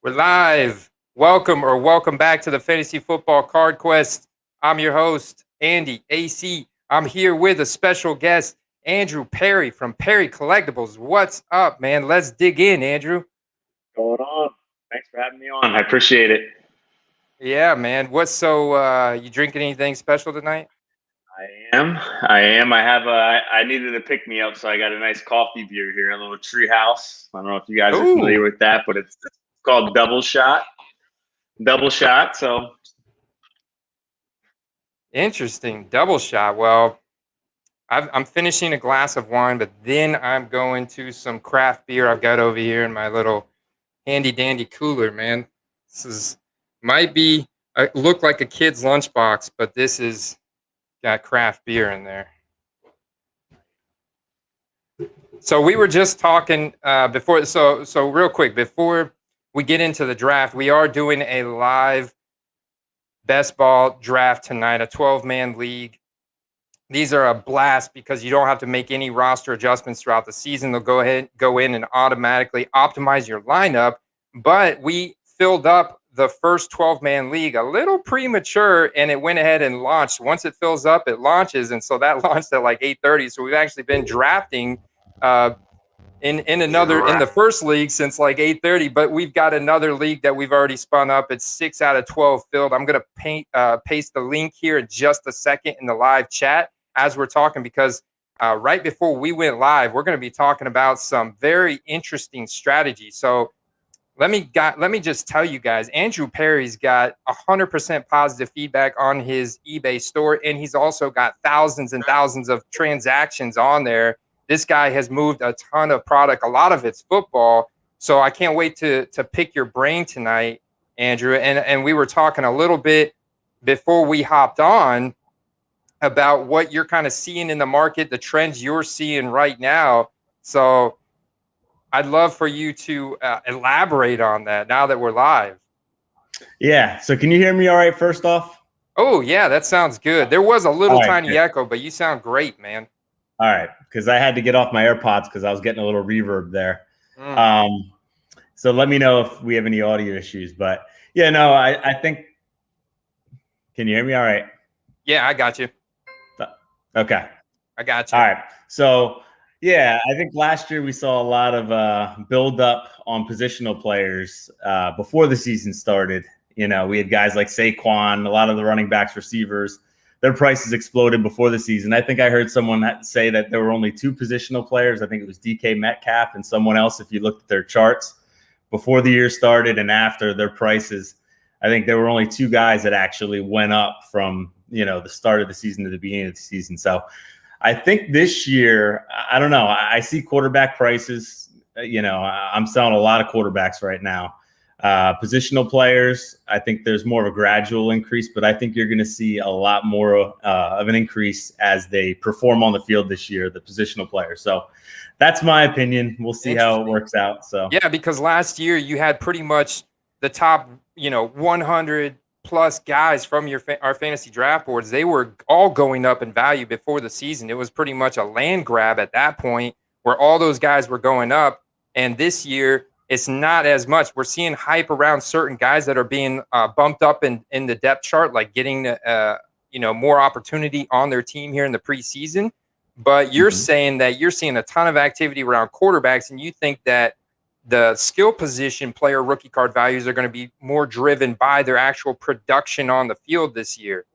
We're live. Welcome back to the Fantasy Football Card Quest. I'm your host, Andy AC. I'm here with a special guest, Andrew Parry from Parry Collectibles. What's up, man? Let's dig in, Andrew. Going on? Thanks for having me on. I appreciate it. Yeah, man. You drinking anything special tonight? I needed a pick me up, so I got a nice coffee beer here, a little Treehouse. I don't know if you guys are familiar with that, but it's called Double Shot. Double Shot. So Interesting. Double shot. Well, I'm finishing a glass of wine, but then I'm going to some craft beer I've got over here in my little handy dandy cooler, man. This is might be look like a kid's lunchbox, but this is got craft beer in there. So we were just talking before. So real quick before we get into the draft, we are doing a live best ball draft tonight, a 12-man league. These are a blast because you don't have to make any roster adjustments throughout the season. They'll go in and automatically optimize your lineup. But we filled up the first 12-man league a little premature, and it went ahead and launched. Once it fills up, it launches, and so that launched at like 8:30. So we've actually been drafting in the first league since like 8:30. But we've got another league that we've already spun up. It's 6 out of 12 filled. I'm gonna paste the link here in just a second in the live chat as we're talking, because right before we went live, we're going to be talking about some very interesting strategies. So let me just tell you guys, Andrew Parry's got 100% positive feedback on his eBay store, and he's also got thousands and thousands of transactions on there. This guy has moved a ton of product. A lot of it's football. So I can't wait to pick your brain tonight, Andrew. And we were talking a little bit before we hopped on about what you're kind of seeing in the market, the trends you're seeing right now. So I'd love for you to elaborate on that now that we're live. Yeah. So can you hear me all right, first off? Oh, yeah, that sounds good. There was a little tiny echo, but you sound great, man. All right. Because I had to get off my AirPods because I was getting a little reverb there. So let me know if we have any audio issues. But, yeah, no, I think – can you hear me all right? Yeah, I got you. Okay. I got you. All right. So, yeah, I think last year we saw a lot of build up on positional players before the season started. You know, we had guys like Saquon, a lot of the running backs, receivers. Their prices exploded before the season. I think I heard someone say that there were only 2 positional players. I think it was DK Metcalf and someone else. If you looked at their charts before the year started and after, their prices, I think there were only 2 guys that actually went up from, you know, the start of the season to the beginning of the season. So I think this year, I don't know. I see quarterback prices. You know, I'm selling a lot of quarterbacks right now. Positional players, I think there's more of a gradual increase, but I think you're going to see a lot more of an increase as they perform on the field this year, the positional players. So that's my opinion. We'll see how it works out. So yeah, because last year you had pretty much the top, 100 plus guys from our fantasy draft boards. They were all going up in value before the season. It was pretty much a land grab at that point where all those guys were going up. And this year it's not as much. We're seeing hype around certain guys that are being bumped up in the depth chart, like getting more opportunity on their team here in the preseason. But you're saying that you're seeing a ton of activity around quarterbacks, and you think that the skill position player rookie card values are going to be more driven by their actual production on the field this year.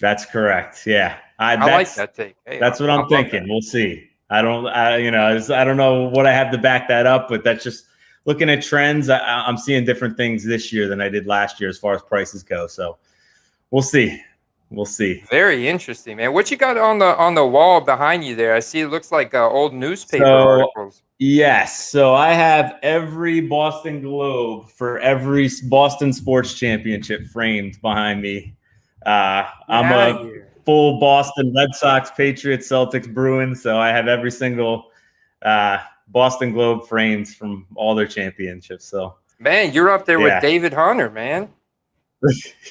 That's correct. Yeah. I like that take. Hey, that's what I'm thinking. We'll see. I don't know what I have to back that up, but that's just looking at trends. I'm seeing different things this year than I did last year as far as prices go. So we'll see. We'll see. Very interesting, man. What you got on the wall behind you there? I see it looks like old newspaper articles. Yes. So I have every Boston Globe for every Boston Sports Championship framed behind me. I'm a full Boston Red Sox, Patriots, Celtics, Bruins. So I have every single Boston Globe frames from all their championships. So man, you're up there with David Hunter, man.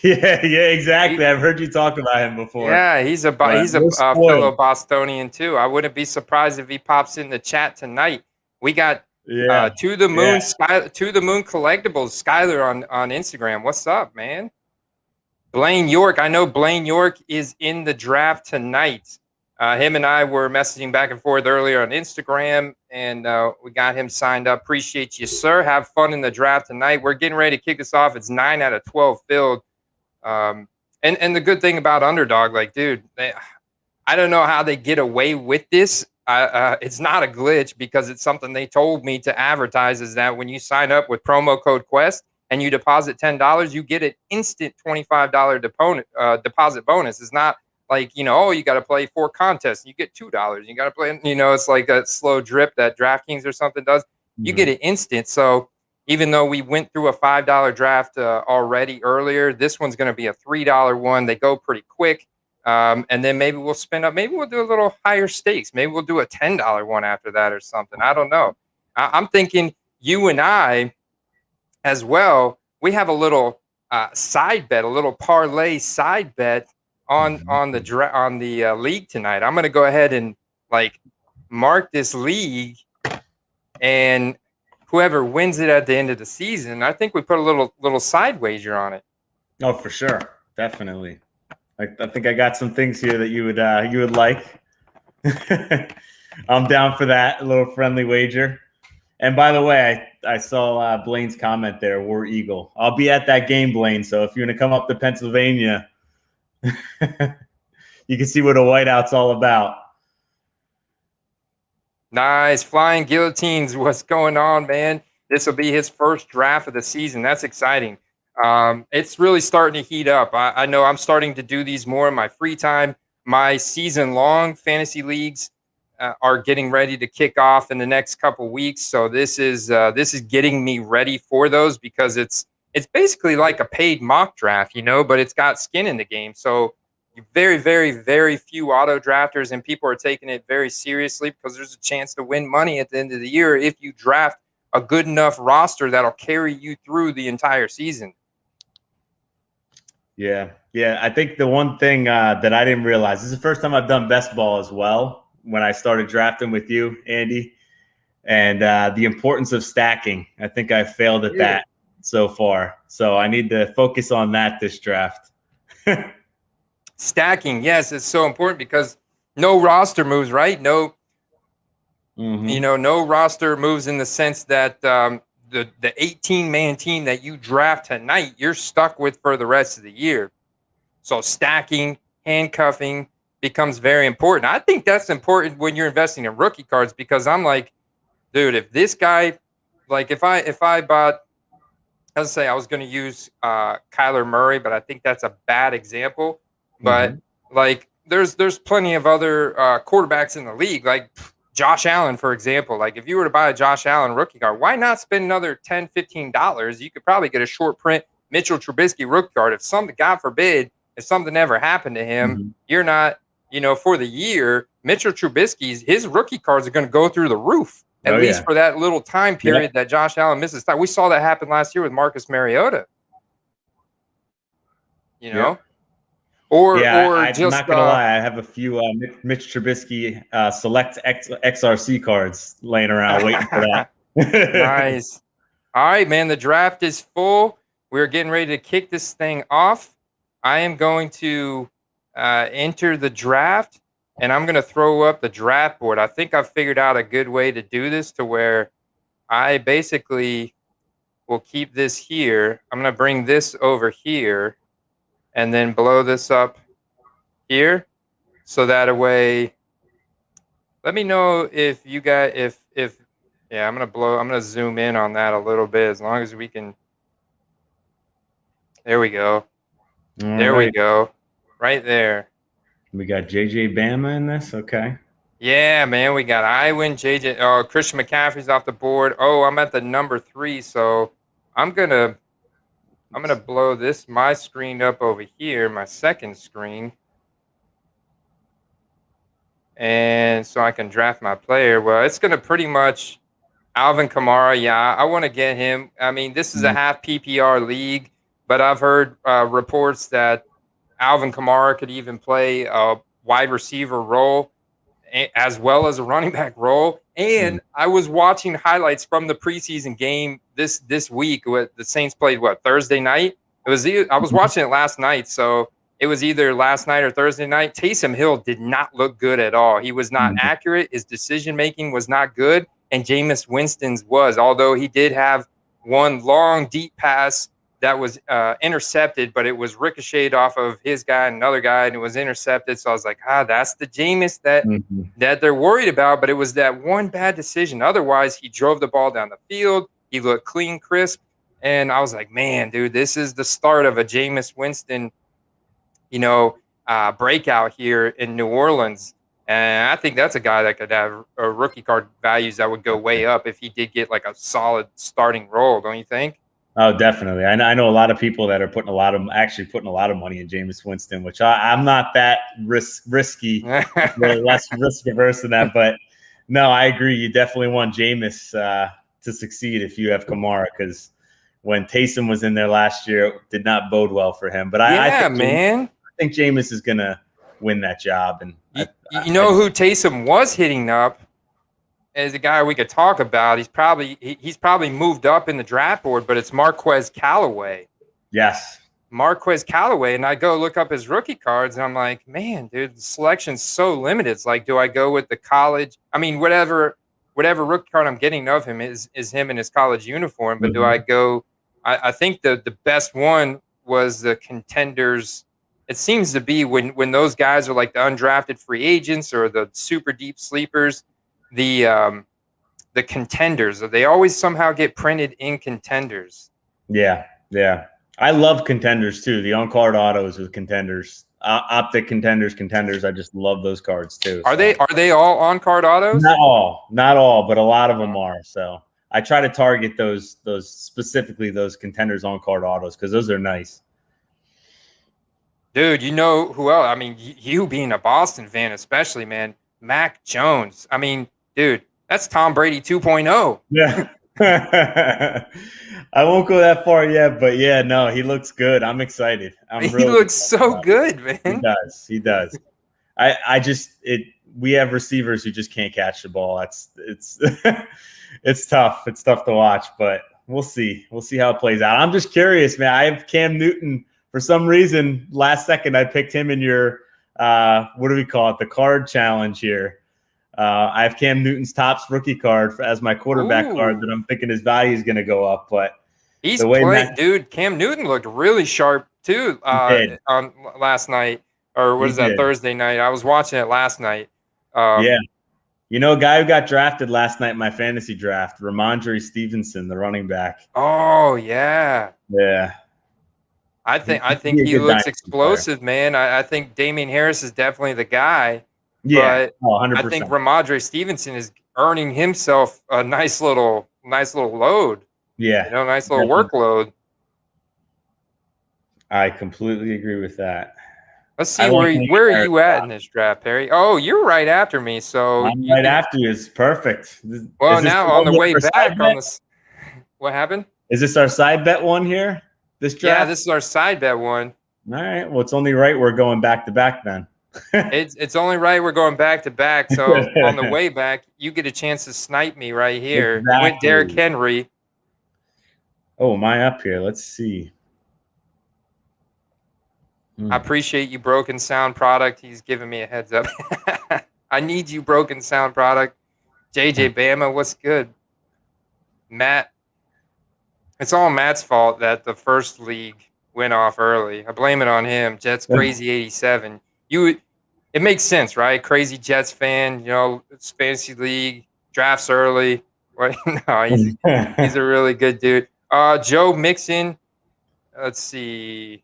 yeah, exactly. I've heard you talk about him before. Yeah, he's a fellow Bostonian too. I wouldn't be surprised if he pops in the chat tonight. We got Yeah. To the moon, Yeah. to the moon collectibles, Skyler on Instagram. What's up, man? Blaine York. I know Blaine York is in the draft tonight. Him and I were messaging back and forth earlier on Instagram, and we got him signed up. Appreciate you, sir. Have fun in the draft tonight. We're getting ready to kick this off. It's 9 out of 12 filled. And the good thing about Underdog, like, dude, I don't know how they get away with this. It's not a glitch because it's something they told me to advertise, is that when you sign up with promo code Quest and you deposit $10, you get an instant $25 deposit bonus. It's not like, oh, you got to play 4 contests. You get $2. You got to play, it's like a slow drip that DraftKings or something does. You get it instant. So even though we went through a $5 draft already earlier, this one's going to be a $3 one. They go pretty quick. And then maybe we'll spin up. Maybe we'll do a little higher stakes. Maybe we'll do a $10 one after that or something. I don't know. I'm thinking you and I as well, we have a little side bet, a little parlay side bet on the league tonight. I'm going to go ahead and mark this league, and whoever wins it at the end of the season, I think we put a little side wager on it. Oh, for sure. Definitely. I think I got some things here that you would like. I'm down for that, a little friendly wager. And by the way, I saw Blaine's comment there, War Eagle. I'll be at that game, Blaine. So if you're going to come up to Pennsylvania, you can see what a whiteout's all about. Nice. Flying Guillotines. What's going on, man? This will be his first draft of the season. That's exciting. It's really starting to heat up. I know I'm starting to do these more in my free time. My season-long fantasy leagues are getting ready to kick off in the next couple weeks. So this is getting me ready for those, because it's basically like a paid mock draft, but it's got skin in the game. So very, very, very few auto drafters, and people are taking it very seriously because there's a chance to win money at the end of the year if you draft a good enough roster that'll carry you through the entire season. Yeah. I think the one thing that I didn't realize, this is the first time I've done best ball as well, when I started drafting with you, Andy, and the importance of stacking. I think I failed at that so far. So I need to focus on that this draft. Stacking, yes, it's so important because no roster moves, right? No, no roster moves in the sense that the 18-man team that you draft tonight, you're stuck with for the rest of the year. So stacking, handcuffing becomes very important. I think that's important when you're investing in rookie cards, because I'm like, dude, if this guy, if I bought, let's say I was going to use Kyler Murray, but I think that's a bad example. But there's plenty of other quarterbacks in the league, like Josh Allen, for example. Like if you were to buy a Josh Allen rookie card, why not spend another $10, $15? You could probably get a short print Mitchell Trubisky rookie card. If something, God forbid, if something ever happened to him, you're not, for the year, Mitchell Trubisky's, his rookie cards are going to go through the roof, at least for that little time period that Josh Allen misses time. We saw that happen last year with Marcus Mariota. Or I'm just, not gonna lie, I have a few Mitch Trubisky select XRC cards laying around waiting for that. Nice. All right, man. The draft is full. We're getting ready to kick this thing off. I am going to enter the draft, and I'm going to throw up the draft board. I think I've figured out a good way to do this, to where I basically will keep this here. I'm going to bring this over here, and then blow this up here, so that way, let me know if you guys, I'm gonna zoom in on that a little bit, as long as we can. There we go. We go. Right there. We got JJ Bama in this. Okay. Yeah, man. We got Iwan, JJ. Oh, Christian McCaffrey's off the board. Oh, I'm at the number 3, so I'm gonna blow my screen up over here, my second screen, and so I can draft my player. Well, it's gonna pretty much Alvin Kamara. Yeah, I want to get him. I mean, this is a half PPR league, but I've heard reports that Alvin Kamara could even play a wide receiver role as well as a running back role. And I was watching highlights from the preseason game this week. What the Saints played, Thursday night? I was watching it last night, so it was either last night or Thursday night. Taysom Hill did not look good at all. He was not accurate. His decision making was not good, and Jameis Winston's was. Although he did have one long deep pass that was intercepted, but it was ricocheted off of his guy and another guy, and it was intercepted. So I was like, that's the Jameis that they're worried about. But it was that one bad decision. Otherwise, he drove the ball down the field. He looked clean, crisp. And I was like, man, dude, this is the start of a Jameis Winston, breakout here in New Orleans. And I think that's a guy that could have a rookie card values that would go way up if he did get like a solid starting role, don't you think? Oh, definitely. I know a lot of people that are putting a lot of money in Jameis Winston, which I'm not that risky, less risk averse than that. But no, I agree. You definitely want Jameis to succeed if you have Kamara, because when Taysom was in there last year, it did not bode well for him. But I think Jameis is going to win that job. And who Taysom was hitting up as a guy we could talk about. He's probably moved up in the draft board, but it's Marquez Callaway. Yes. Marquez Callaway. And I go look up his rookie cards, and I'm like, man, dude, the selection's so limited. It's like, do I go with the college? I mean, whatever rookie card I'm getting of him is him in his college uniform. But do I go? I think the best one was the Contenders. It seems to be when those guys are like the undrafted free agents or the super deep sleepers. The Contenders, they always somehow get printed in Contenders. Yeah. I love Contenders too. The on-card autos with Contenders, optic Contenders. I just love those cards too. Are they all on-card autos? Not all, but a lot of them are. So I try to target those specifically those Contenders on-card autos because those are nice. Dude, you know who else? I mean, you being a Boston fan, especially, man. Mac Jones. I mean, dude, that's Tom Brady 2.0. Yeah. I won't go that far yet, but yeah, no, he looks good. I'm excited. He looks so good, man. He does. We have receivers who just can't catch the ball. It's tough. It's tough to watch, but we'll see. We'll see how it plays out. I'm just curious, man. I have Cam Newton. For some reason, last second I picked him in your what do we call it? The card challenge here. I have Cam Newton's Topps rookie card as my quarterback card that I'm thinking his value is going to go up. But he's playing, dude. Cam Newton looked really sharp too on last night, or what is that, Thursday night? I was watching it last night. Yeah. A guy who got drafted last night in my fantasy draft, Ramondre Stevenson, the running back. Oh, yeah. Yeah. I think he looks explosive, man. I think Damian Harris is definitely the guy. Yeah, but 100%. I think Ramondre Stevenson is earning himself a nice little load. Yeah, nice little workload. I completely agree with that. Let's see where are you at in this draft, Parry? Oh, you're right after me, so I'm right after you. It's perfect. Well, now on the way back on this, what happened? Is this our side bet one here? This draft? Yeah, this is our side bet one. All right. Well, it's only right we're going back to back then. It's only right we're going back to back. So on the way back, you get a chance to snipe me right here. Exactly. Went Derrick Henry. Oh, am I up here? Let's see. I appreciate you, Broken Sound Product. He's giving me a heads up. I need you, Broken Sound Product. JJ Bama, what's good? Matt. It's all Matt's fault that the first league went off early. I blame it on him. Jets Crazy 87. It makes sense, right? Crazy Jets fan, it's fantasy league, drafts early. No, he's a really good dude. Joe Mixon. Let's see.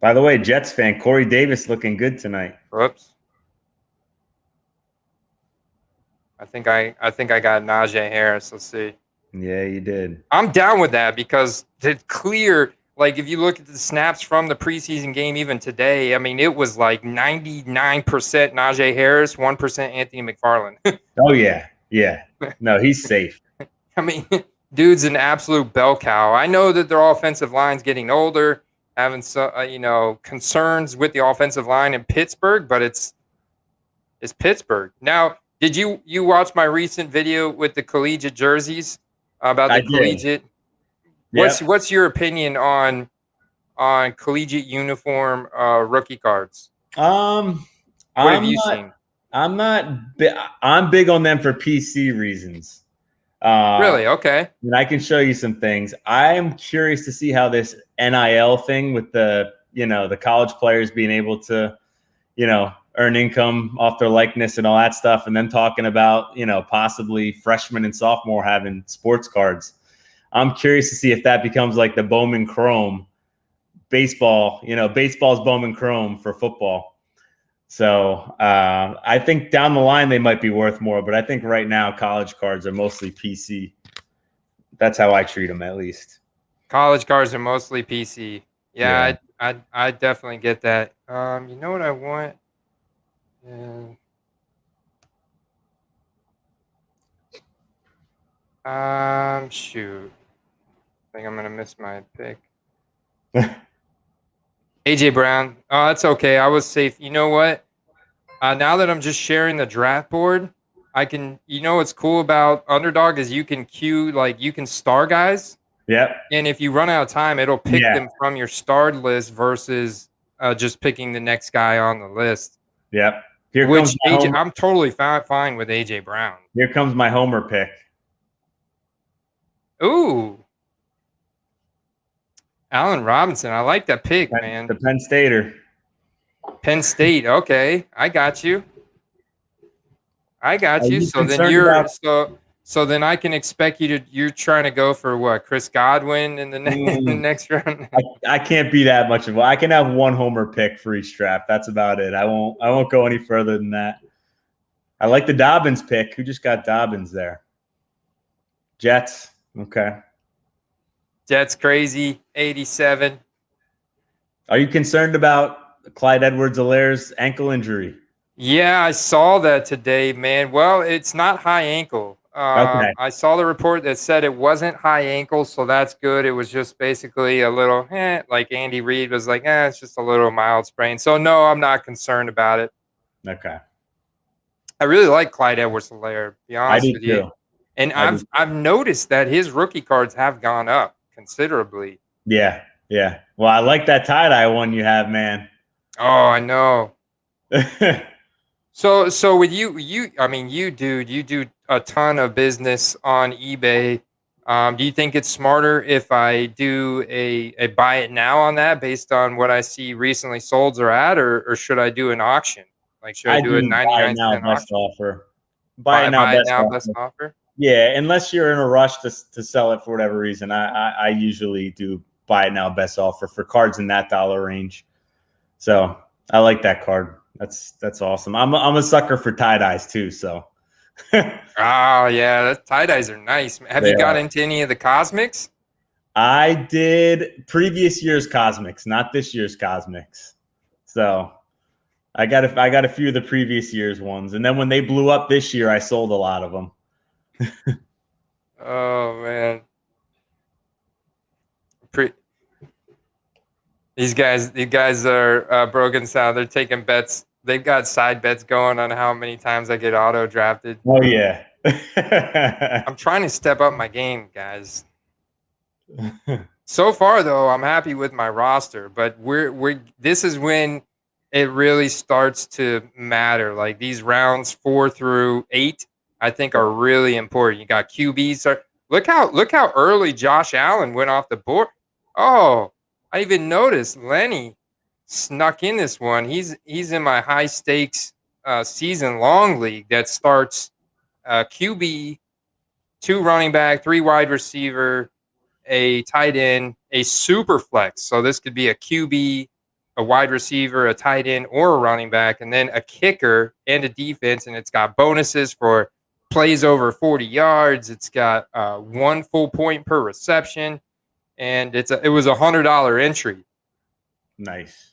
By the way, Jets fan, Corey Davis looking good tonight. Whoops. I think I got Najee Harris. Let's see. Yeah, you did. I'm down with that because it's clear. Like, if you look at the snaps from the preseason game, even today, I mean, it was like 99% Najee Harris, 1% Anthony McFarland. Oh, yeah. Yeah. No, he's safe. I mean, dude's an absolute bell cow. I know that their offensive line's getting older, having some, concerns with the offensive line in Pittsburgh, but it's Pittsburgh. Now, Did you watch my recent video with the collegiate jerseys about the collegiate? Yep. What's your opinion on collegiate uniform rookie cards? What have you seen? I'm big on them for PC reasons. Really? Okay. And I can show you some things. I am curious to see how this NIL thing with the college players being able to, earn income off their likeness and all that stuff. And then talking about, possibly freshmen and sophomore having sports cards. I'm curious to see if that becomes like the Bowman Chrome baseball, baseball's Bowman Chrome for football. So I think down the line they might be worth more, but I think right now college cards are mostly PC. That's how I treat them, at least. College cards are mostly PC. Yeah. I definitely get that. You know what I want? Shoot. I think I'm gonna miss my pick. AJ Brown. Oh, that's okay. I was safe. You know what? Now that I'm just sharing the draft board, I can. You know what's cool about Underdog is you can you can star guys. Yep. And if you run out of time, it'll pick them from your starred list versus just picking the next guy on the list. Yep. I'm totally fine with AJ Brown. Here comes my homer pick. Ooh. Allen Robinson. I like that pick, man. The Penn Stater. Penn State. Okay. I got you. So then so then I can expect you're trying to go for what? Chris Godwin in the next round? I can't be that much of I can have one homer pick for each draft. That's about it. I won't go any further than that. I like the Dobbins pick. Who just got Dobbins there? Jets. Okay. Jets crazy. 87. Are you concerned about Clyde Edwards-Helaire's ankle injury? Yeah, I saw that today, man. Well, it's not high ankle. Okay. I saw the report that said it wasn't high ankle, so that's good. It was just basically a little, like Andy Reid was like, it's just a little mild sprain. So, no, I'm not concerned about it. Okay. I really like Clyde Edwards-Helaire, to be honest with you. Too. And I've noticed that his rookie cards have gone up considerably. Yeah. Well, I like that tie-dye one you have, man. Oh, I know. So with you do a ton of business on eBay. Do you think it's smarter if I do a buy it now on that based on what I see recently solds are at, or should I do an auction? Like, should I do a 99 cent best auction? offer? Buy it now best offer? Yeah, unless you're in a rush to sell it for whatever reason. I usually do buy it now best offer for cards in that dollar range. So I like that card. That's awesome. I'm a sucker for tie-dyes too, so. Oh yeah, tie-dyes are nice. Have you got into any of the Cosmics? I did previous year's Cosmics, not this year's Cosmics. So I got a few of the previous year's ones, and then when they blew up this year, I sold a lot of them. Oh man. These guys are broken sound. They're taking bets. They've got side bets going on how many times I get auto drafted. Oh yeah. I'm trying to step up my game, guys. So far though, I'm happy with my roster, but this is when it really starts to matter. Like these rounds 4 through 8, I think are really important. You got QBs. Look how early Josh Allen went off the board. Oh, I even noticed Lenny snuck in this one. He's in my high stakes season long league that starts QB, 2 running back, 3 wide receiver, a tight end, a super flex. So this could be a QB, a wide receiver, a tight end, or a running back, and then a kicker and a defense. And it's got bonuses for plays over 40 yards. It's got 1 full point per reception, and it was $100 entry. Nice.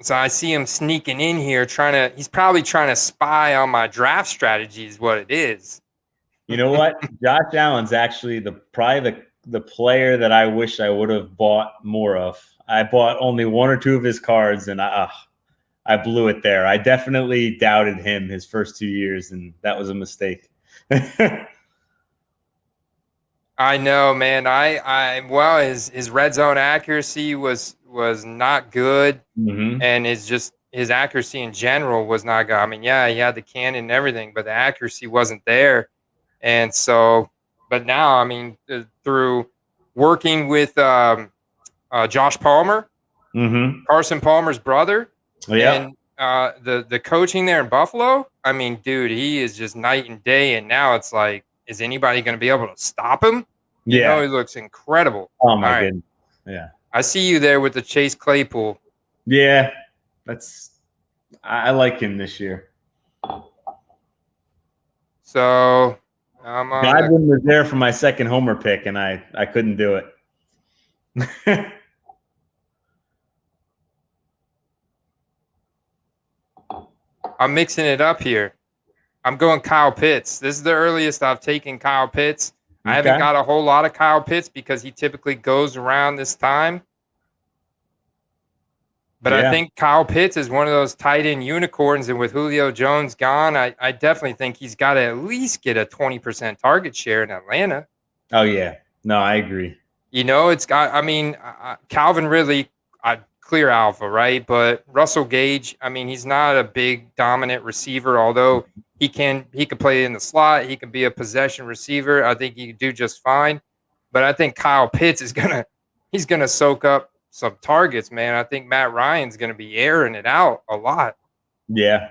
So I see him sneaking in here, he's probably trying to spy on my draft strategy is what it is. You know what? Josh Allen's actually probably the player that I wish I would have bought more of. I bought only 1 or 2 of his cards, and I blew it there. I definitely doubted him his first 2 years, and that was a mistake. I know, man. Well, his red zone accuracy was not good, and his accuracy in general was not good. I mean, yeah, he had the cannon and everything, but the accuracy wasn't there. And so, but now, I mean, through working with Josh Palmer, Carson Palmer's brother, and the coaching there in Buffalo, I mean, dude, he is just night and day. And now it's like, is anybody going to be able to stop him? You know, he looks incredible. Oh, my goodness. Yeah. I see you there with the Chase Claypool. Yeah. I like him this year. So Godwin was there for my second homer pick, and I couldn't do it. I'm mixing it up here. I'm going Kyle Pitts. This is the earliest I've taken Kyle Pitts. I haven't got a whole lot of Kyle Pitts because he typically goes around this time. But I think Kyle Pitts is one of those tight end unicorns, and with Julio Jones gone, I definitely think he's got to at least get a 20% target share in Atlanta. Oh, yeah. No, I agree. You know, it's got, I mean, Calvin Ridley, clear alpha, right? But Russell Gage, I mean, he's not a big dominant receiver, although he could play in the slot. He can be a possession receiver. I think he could do just fine. But I think Kyle Pitts he's gonna soak up some targets, man. I think Matt Ryan's gonna be airing it out a lot. Yeah.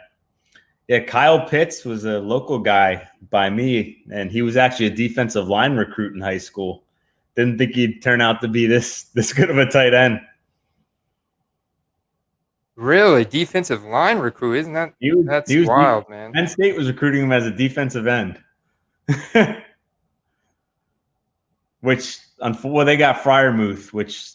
Yeah, Kyle Pitts was a local guy by me, and he was actually a defensive line recruit in high school. Didn't think he'd turn out to be this good of a tight end. Really? Defensive line recruit? Isn't that that's wild, man? Penn State was recruiting him as a defensive end. Which, well, they got Freiermuth, which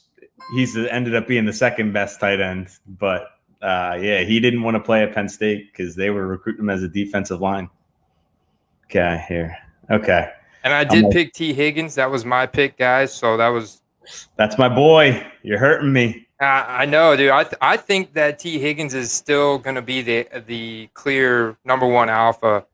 he's ended up being the second best tight end. But, yeah, he didn't want to play at Penn State because they were recruiting him as a defensive line. Okay, here. Okay. And I did pick T. Higgins. That was my pick, guys. So that's my boy. You're hurting me. I know, dude. I think that T. Higgins is still going to be the clear number one alpha.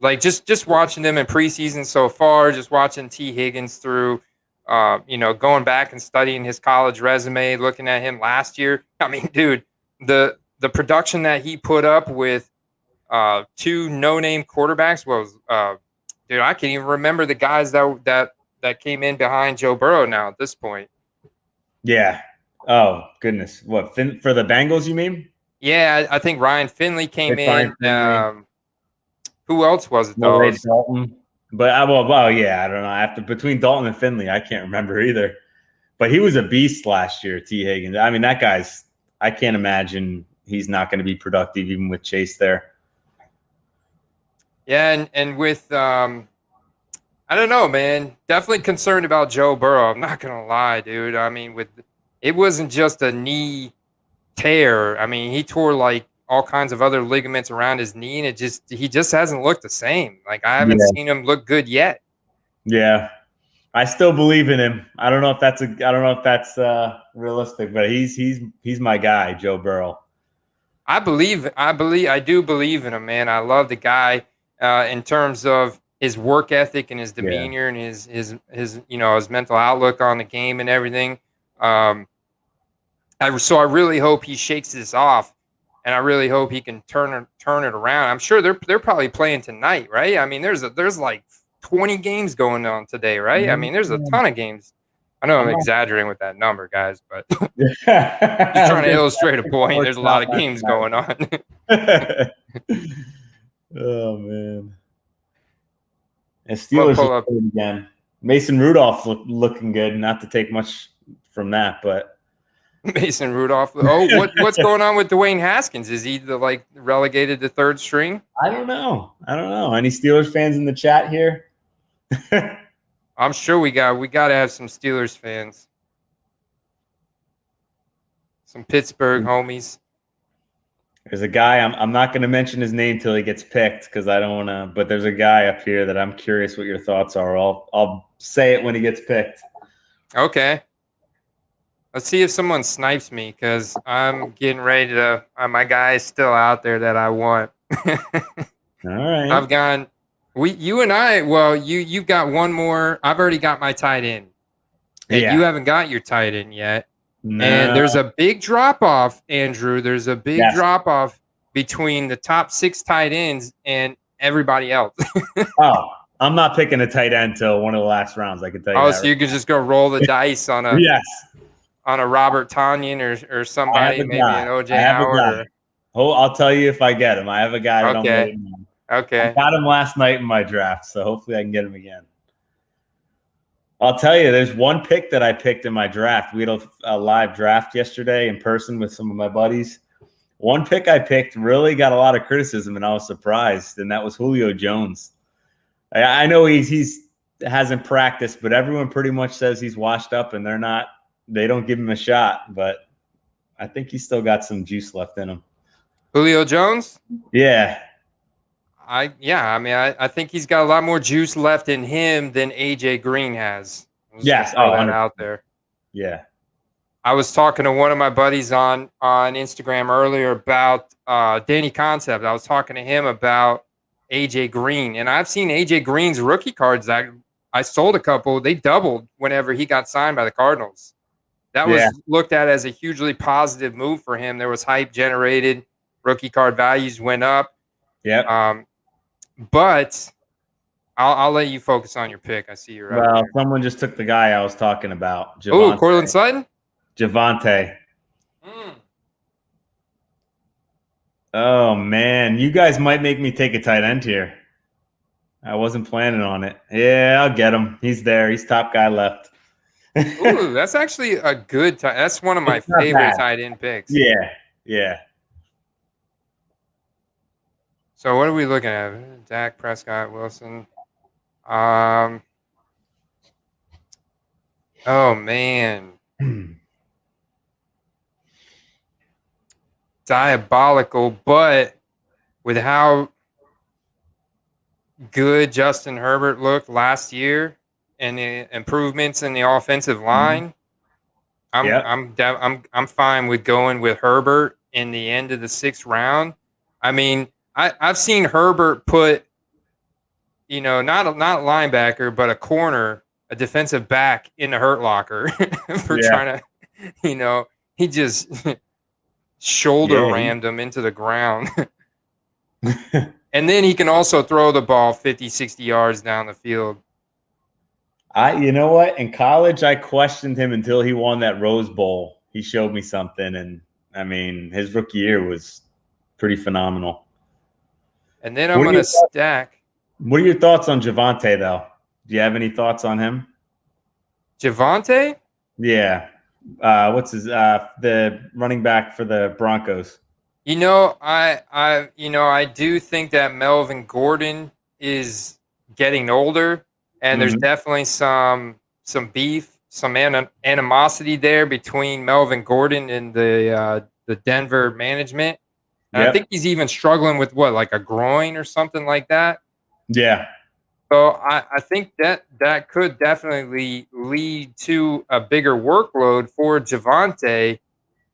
Like just watching them in preseason so far, just watching T. Higgins through, going back and studying his college resume, looking at him last year. I mean, dude, the production that he put up with two no-name quarterbacks was, dude, I can't even remember the guys that came in behind Joe Burrow now at this point. Yeah. Oh, goodness. What, for the Bengals, you mean? Yeah, I think Ryan Finley came in. Who else was it, though? Dalton. But, I don't know. Between Dalton and Finley, I can't remember either. But he was a beast last year, T. Higgins. I mean, that guy's – I can't imagine he's not going to be productive even with Chase there. Yeah, and with I don't know, man. Definitely concerned about Joe Burrow. I'm not gonna lie, dude. I mean, it wasn't just a knee tear. I mean, he tore like all kinds of other ligaments around his knee, and he just hasn't looked the same. Like I haven't seen him look good yet. Yeah, I still believe in him. I don't know if that's realistic, but he's my guy, Joe Burrow. I do believe in him, man. I love the guy in terms of his work ethic and his demeanor and his mental outlook on the game and everything. I really hope he shakes this off, and I really hope he can turn it around. I'm sure they're probably playing tonight, right? I mean, there's like 20 games going on today, right? I mean, there's a ton of games. I know I'm exaggerating with that number, guys, but just trying to illustrate a point. There's a lot of games going on. Oh man. And Steelers are good again. Mason Rudolph looking good. Not to take much from that, but Mason Rudolph. Oh, what's going on with Dwayne Haskins? Is he relegated to third string? I don't know. Any Steelers fans in the chat here? I'm sure we got to have some Steelers fans, some Pittsburgh homies. There's a guy, I'm not going to mention his name till he gets picked because I don't want to, but there's a guy up here that I'm curious what your thoughts are. I'll say it when he gets picked. Okay. Let's see if someone snipes me because I'm getting ready to. My guy is still out there that I want. All right. I've gone. You and I. Well, you've got one more. I've already got my tight end, and Yeah. you haven't got your tight end yet. No. And there's a big drop off, Andrew. There's a big Yes. drop off between the top 6 tight ends and everybody else. Oh, I'm not picking a tight end till one of the last rounds. I can tell you. Oh, that so you could just go roll the dice on a yes. on a Robert Tonyan or somebody, maybe an OJ Howard. Oh, I'll tell you if I get him. I have a guy that I'm waiting on. Okay. I got him last night in my draft, so hopefully I can get him again. I'll tell you, there's one pick that I picked in my draft. We had a live draft yesterday in person with some of my buddies. One pick I picked really got a lot of criticism, and I was surprised, and that was Julio Jones. I know he's hasn't practiced, but everyone pretty much says he's washed up, and they don't give him a shot. But I think he's still got some juice left in him. Julio Jones? Yeah. I think he's got a lot more juice left in him than AJ Green has. Yes, throw that out there. Yeah. I was talking to one of my buddies on Instagram earlier about Danny Concept. I was talking to him about AJ Green, and I've seen AJ Green's rookie cards. I sold a couple. They doubled whenever he got signed by the Cardinals. That was looked at as a hugely positive move for him. There was hype generated. Rookie card values went up. Yeah. But I'll let you focus on your pick. I see you're right. Well, someone just took the guy I was talking about. Oh, Cortland Sutton? Javonte. Oh, man. You guys might make me take a tight end here. I wasn't planning on it. Yeah, I'll get him. He's there. He's top guy left. Ooh, that's actually a good tight. That's one of my favorite tight end picks. Yeah, yeah. So what are we looking at? Dak, Prescott, Wilson. Oh man. Diabolical, but with how good Justin Herbert looked last year and the improvements in the offensive line, I'm fine with going with Herbert in the end of the 6th round. I mean, I've seen Herbert put, not a linebacker, but a corner, a defensive back in the hurt locker for trying to, he just shoulder rammed him into the ground. And then he can also throw the ball 50, 60 yards down the field. You know what? In college, I questioned him until he won that Rose Bowl. He showed me something, and I mean, his rookie year was pretty phenomenal. And then I'm going to stack. What are your thoughts on Javonte, though? Do you have any thoughts on him? Javonte? Yeah. What's his the running back for the Broncos? I do think that Melvin Gordon is getting older, and there's definitely some beef, some animosity there between Melvin Gordon and the Denver management. And I think he's even struggling with like a groin or something like that. Yeah. So I think that could definitely lead to a bigger workload for Javonte.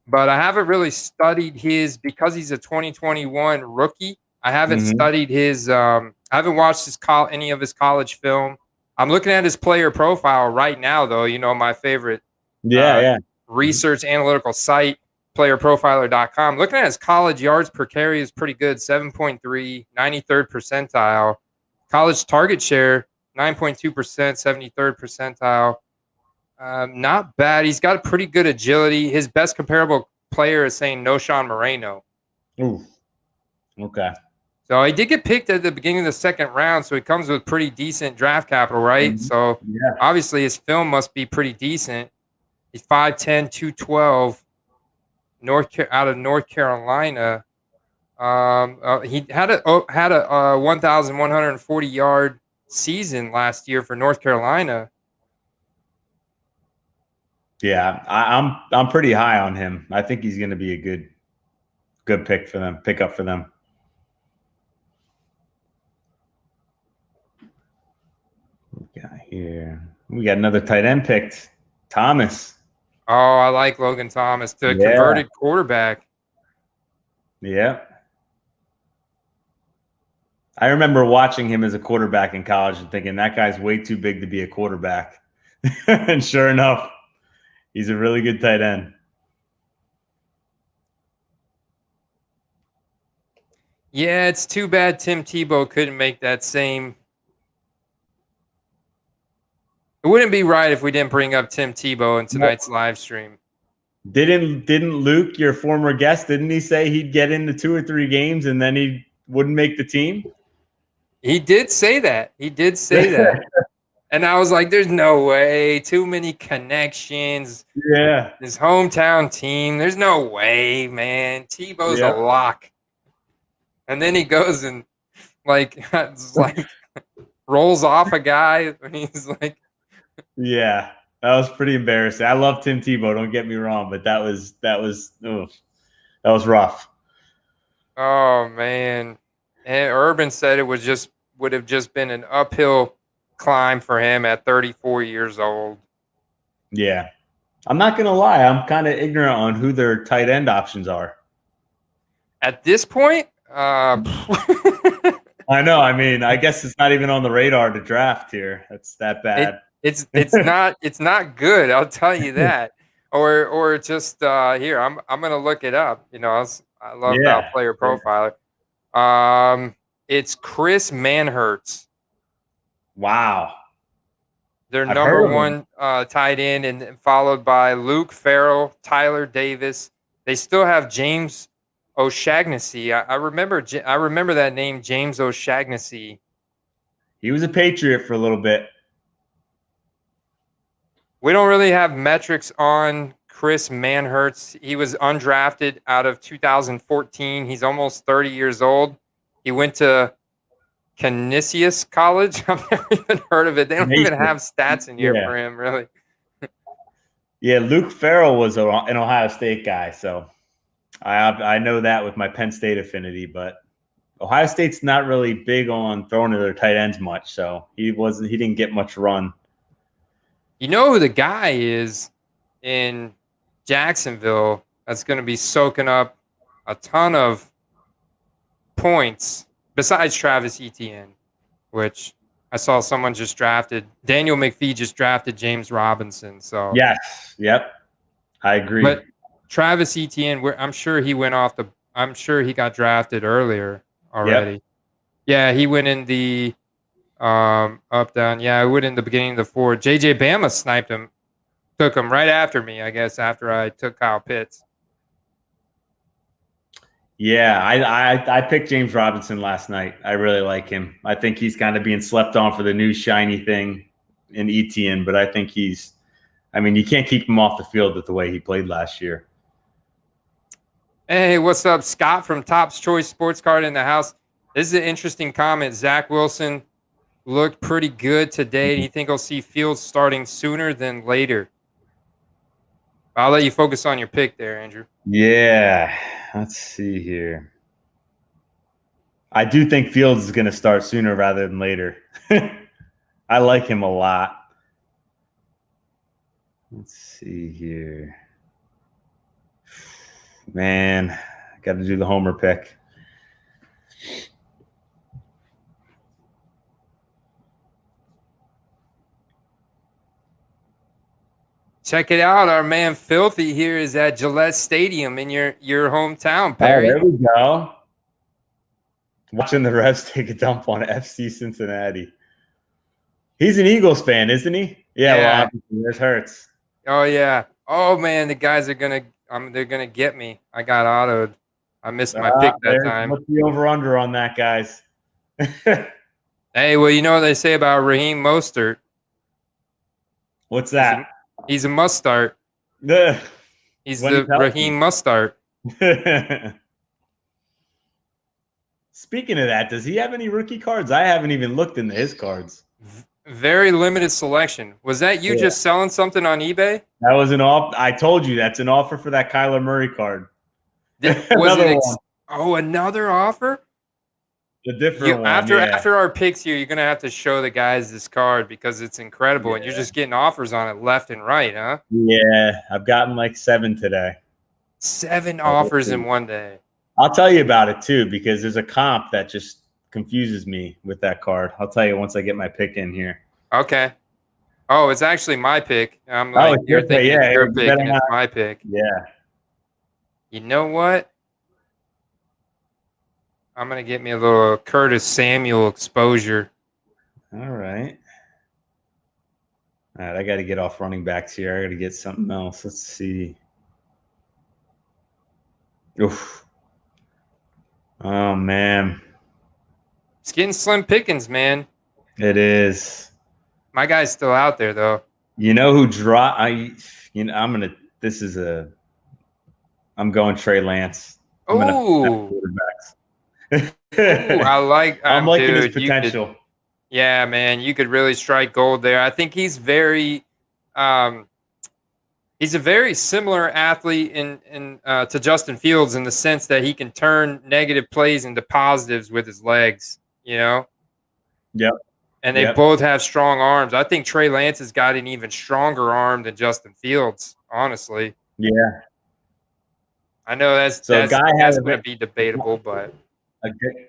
But I haven't really studied because he's a 2021 rookie. I haven't studied his. I haven't watched any of his college film. I'm looking at his player profile right now, though. My favorite research analytical site, playerprofiler.com. Looking at his college yards per carry is pretty good, 7.3, 93rd percentile. College target share, 9.2%, 73rd percentile. Not bad. He's got a pretty good agility. His best comparable player is saying Noshawn Moreno. Ooh. Okay. So he did get picked at the beginning of the 2nd round, so he comes with pretty decent draft capital, right? So obviously his film must be pretty decent. He's 5'10", 212, out of North Carolina. He had a 1,140 yard season last year for North Carolina. Yeah, I'm pretty high on him. I think he's going to be a good pickup for them. We got another tight end picked, Thomas. Oh, I like Logan Thomas, the Yeah. converted quarterback. Yeah. I remember watching him as a quarterback in college and thinking that guy's way too big to be a quarterback. And sure enough, he's a really good tight end. Yeah, it's too bad Tim Tebow couldn't make that same. It wouldn't be right if we didn't bring up Tim Tebow in tonight's live stream. Didn't Luke, your former guest, didn't he say he'd get into 2 or 3 games and then he wouldn't make the team? He did say that. And I was like, there's no way. Too many connections. Yeah. His hometown team. There's no way, man. Tebow's a lock. And then he goes and rolls off a guy and he's like, yeah, that was pretty embarrassing. I love Tim Tebow, don't get me wrong, but that was rough. oh man. And Urban said it would have just been an uphill climb for him at 34 years old. Yeah. I'm not going to lie. I'm kind of ignorant on who their tight end options are. At this point, I know. I mean, I guess it's not even on the radar to draft here. That's that bad. It's not good. I'll tell you that. Or just here. I'm gonna look it up. You know, I love about player profiler. It's Chris Manhertz. Wow. Their number one tight end, and followed by Luke Farrell, Tyler Davis. They still have James O'Shaughnessy. I remember that name, James O'Shaughnessy. He was a Patriot for a little bit. We don't really have metrics on Chris Manhertz. He was undrafted out of 2014. He's almost 30 years old. He went to Canisius College. I've never even heard of it. They don't even have stats in here for him, really. Yeah, Luke Farrell was an Ohio State guy, so I know that with my Penn State affinity, but Ohio State's not really big on throwing to their tight ends much, so he didn't get much run. You know who the guy is in Jacksonville that's going to be soaking up a ton of points besides Travis Etienne, which I saw someone just drafted. Daniel McPhee just drafted James Robinson. So yes, yep, I agree. But Travis Etienne, I'm sure he got drafted earlier already. Yep. Yeah, he went in the up down. Yeah, I went in the beginning of the 4. JJ Bama sniped him, took him right after me. I guess after I took Kyle Pitts. Yeah, I picked James Robinson last night. I really like him. I think he's kind of being slept on for the new shiny thing in Etienne, but I think you can't keep him off the field with the way he played last year. Hey, what's up? Scott from Top's Choice Sports Card in the house. This is an interesting comment. Zach Wilson looked pretty good today. Do you think I'll see Fields starting sooner than later? I'll let you focus on your pick there, Andrew. Yeah, let's see here. I do think Fields is going to start sooner rather than later. I like him a lot. Let's see here. Man, I got to do the homer pick. Check it out. Our man Filthy here is at Gillette Stadium in your hometown, Parry. Oh, there we go. Watching the Revs take a dump on FC Cincinnati. He's an Eagles fan, isn't he? Yeah. Well, there's Hurts. Oh yeah. Oh man, the guys are they're gonna get me. I got autoed. I missed my pick that time. What's the over/under on that, guys? Hey, well, you know what they say about Raheem Mostert. What's that? He's a must start. He's the Raheem must start. Speaking of that, does he have any rookie cards? I haven't even looked into his cards. Very limited selection. Was that you just selling something on eBay? That was an offer. I told you that's an offer for that Kyler Murray card. Another offer? The different one. After our picks here, you're gonna have to show the guys this card because it's incredible, and you're just getting offers on it left and right, huh? Yeah, I've gotten like 7 today. 7 offers in one day. I'll tell you about it too, because there's a comp that just confuses me with that card. I'll tell you once I get my pick in here. Okay. Oh, it's actually my pick. I'm like, you're thinking it's your pick, and it's my pick. Yeah. You know what? I'm going to get me a little Curtis Samuel exposure. All right. All right, I got to get off running backs here. I got to get something else. Let's see. Oof. Oh, man. It's getting slim pickings, man. It is. My guy's still out there, though. You know who I'm going Trey Lance. Oh. I like. I'm liking his potential. Yeah, man, you could really strike gold there. I think he's very, he's a very similar athlete to Justin Fields in the sense that he can turn negative plays into positives with his legs. You know. Yep. And they both have strong arms. I think Trey Lance has got an even stronger arm than Justin Fields. Honestly. Yeah. I know that's going to be debatable, but.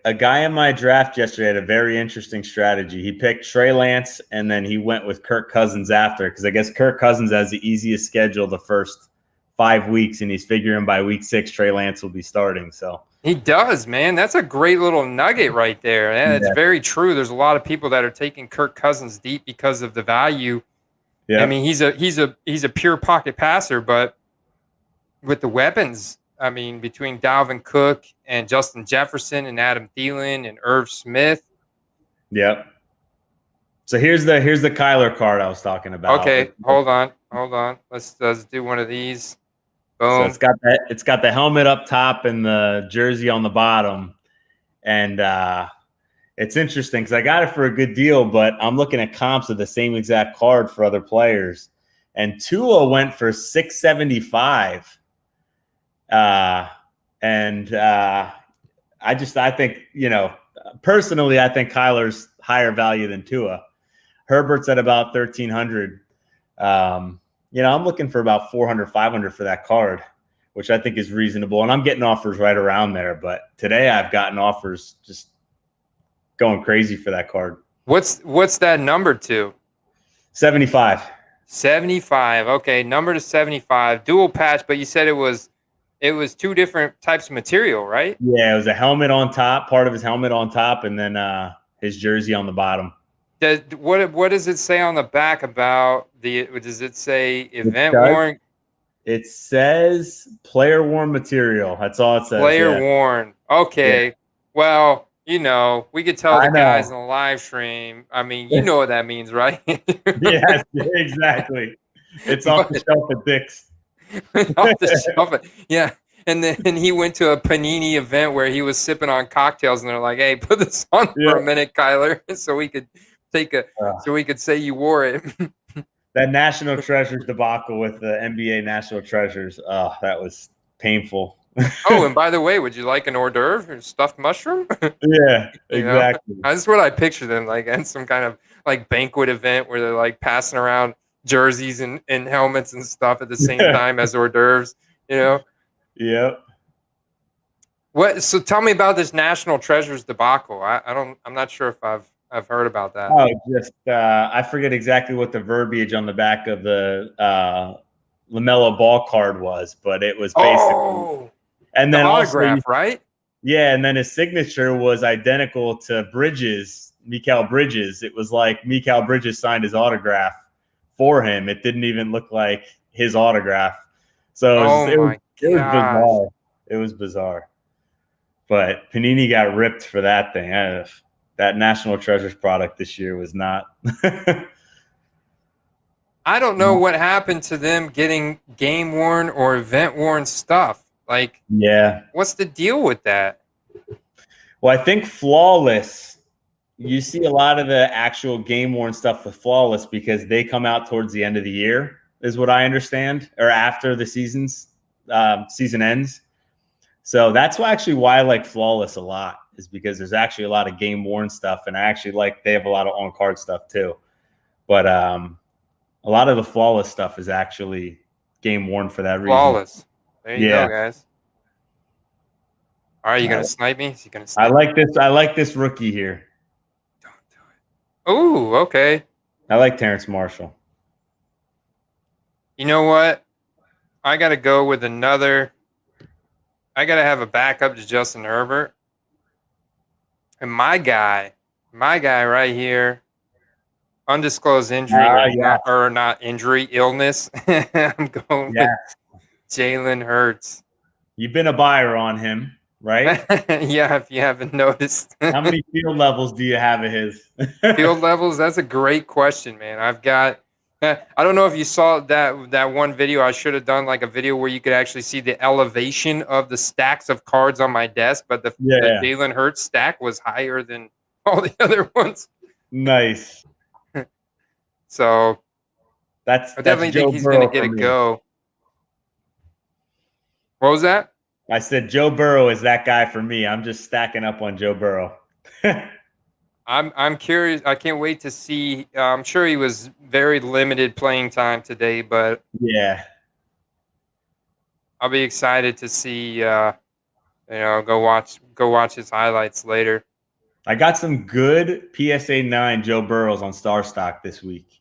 A guy in my draft yesterday had a very interesting strategy. He picked Trey Lance, and then he went with Kirk Cousins after, because I guess Kirk Cousins has the easiest schedule the first 5 weeks, and he's figuring by week 6 Trey Lance will be starting. So he does, man. That's a great little nugget right there. Yeah, it's very true. There's a lot of people that are taking Kirk Cousins deep because of the value. Yeah. I mean, he's a pure pocket passer, but with the weapons. I mean, between Dalvin Cook and Justin Jefferson and Adam Thielen and Irv Smith. Yep. So here's the Kyler card I was talking about. Okay, hold on. Let's do one of these. Boom. So it's got the helmet up top and the jersey on the bottom, and it's interesting because I got it for a good deal, but I'm looking at comps of the same exact card for other players, and Tua went for $675. I think, personally, I think Kyler's higher value than Tua. Herbert's at about 1,300. I'm looking for about 400, 500 for that card, which I think is reasonable. And I'm getting offers right around there. But today I've gotten offers just going crazy for that card. What's that number to? 75. 75. Okay. Number to 75. Dual patch, but you said it was 2 different types of material, right? Yeah, it was a helmet on top, part of his helmet on top, and then his jersey on the bottom. What does it say on the back about does it say event worn? It says player worn material. That's all it says. Player worn. Okay. Yeah. Well, we could tell the guys in the live stream. I mean, you know what that means, right? Yes, exactly. It's off the shelf at Dick's. Off the shelf. Yeah. And then he went to a Panini event where he was sipping on cocktails, and they're like, "Hey, put this on for a minute, Kyler," so we could so we could say you wore it. That National Treasures debacle with the NBA National Treasures. Oh, that was painful. Oh, and by the way, would you like an hors d'oeuvre or stuffed mushroom? Yeah, exactly. That's what I picture them like at some kind of like banquet event where they're like passing around jerseys and helmets and stuff at the same time as hors d'oeuvres, Yep. So tell me about this National Treasures debacle. I'm not sure if I've heard about that. Oh, just I forget exactly what the verbiage on the back of the LaMelo Ball card was, but it was basically and then autograph, also, right? Yeah, and then his signature was identical to Mikal Bridges. It was like Mikal Bridges signed his autograph for him. It didn't even look like his autograph. So it was bizarre. It was bizarre. But Panini got ripped for that thing. That National Treasures product this year was not. I don't know what happened to them getting game worn or event worn stuff. Like, what's the deal with that? Well, I think Flawless. You see a lot of the actual game worn stuff with Flawless because they come out towards the end of the year, is what I understand, or after the season ends. So that's actually why I like Flawless a lot. is because there's actually a lot of game worn stuff, and I actually like they have a lot of on card stuff too. But a lot of the flawless stuff is actually game worn for that reason. Flawless. There you go, guys. All right, you gonna snipe me? Is he gonna snipe I like this rookie here. Don't do it. Ooh, okay. I like Terrence Marshall. You know what? I gotta go with another. I gotta have a backup to Justin Herbert. And my guy right here, undisclosed injury or not injury, illness. I'm going with Jalen Hurts. You've been a buyer on him, right? Yeah, if you haven't noticed. How many field levels do you have of his? Field levels? That's a great question, man. I've got. I don't know if you saw that one video. I should have done like a video where you could actually see the elevation of the stacks of cards on my desk, but the Jalen Hurts stack was higher than all the other ones. Nice. So I definitely think he's going to get a go. What was that? I said Joe Burrow is that guy for me. I'm just stacking up on Joe Burrow. I'm curious. I can't wait to see. I'm sure he was very limited playing time today, but yeah, I'll be excited to see. Go watch his highlights later. I got some good PSA 9 Joe Burrows on Star Stock this week.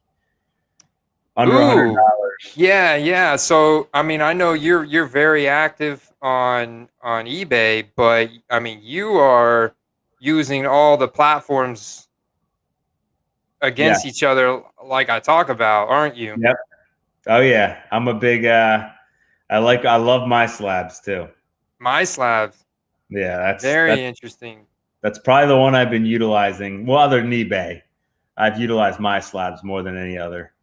Under $100. Yeah. So I mean, I know you're very active on eBay, but I mean, you are using all the platforms against each other, like I talk about, aren't you? Yep. Oh yeah, I'm a big. I love my slabs too. My slabs. Yeah, that's interesting. That's probably the one I've been utilizing. Well, other than eBay, I've utilized my slabs more than any other.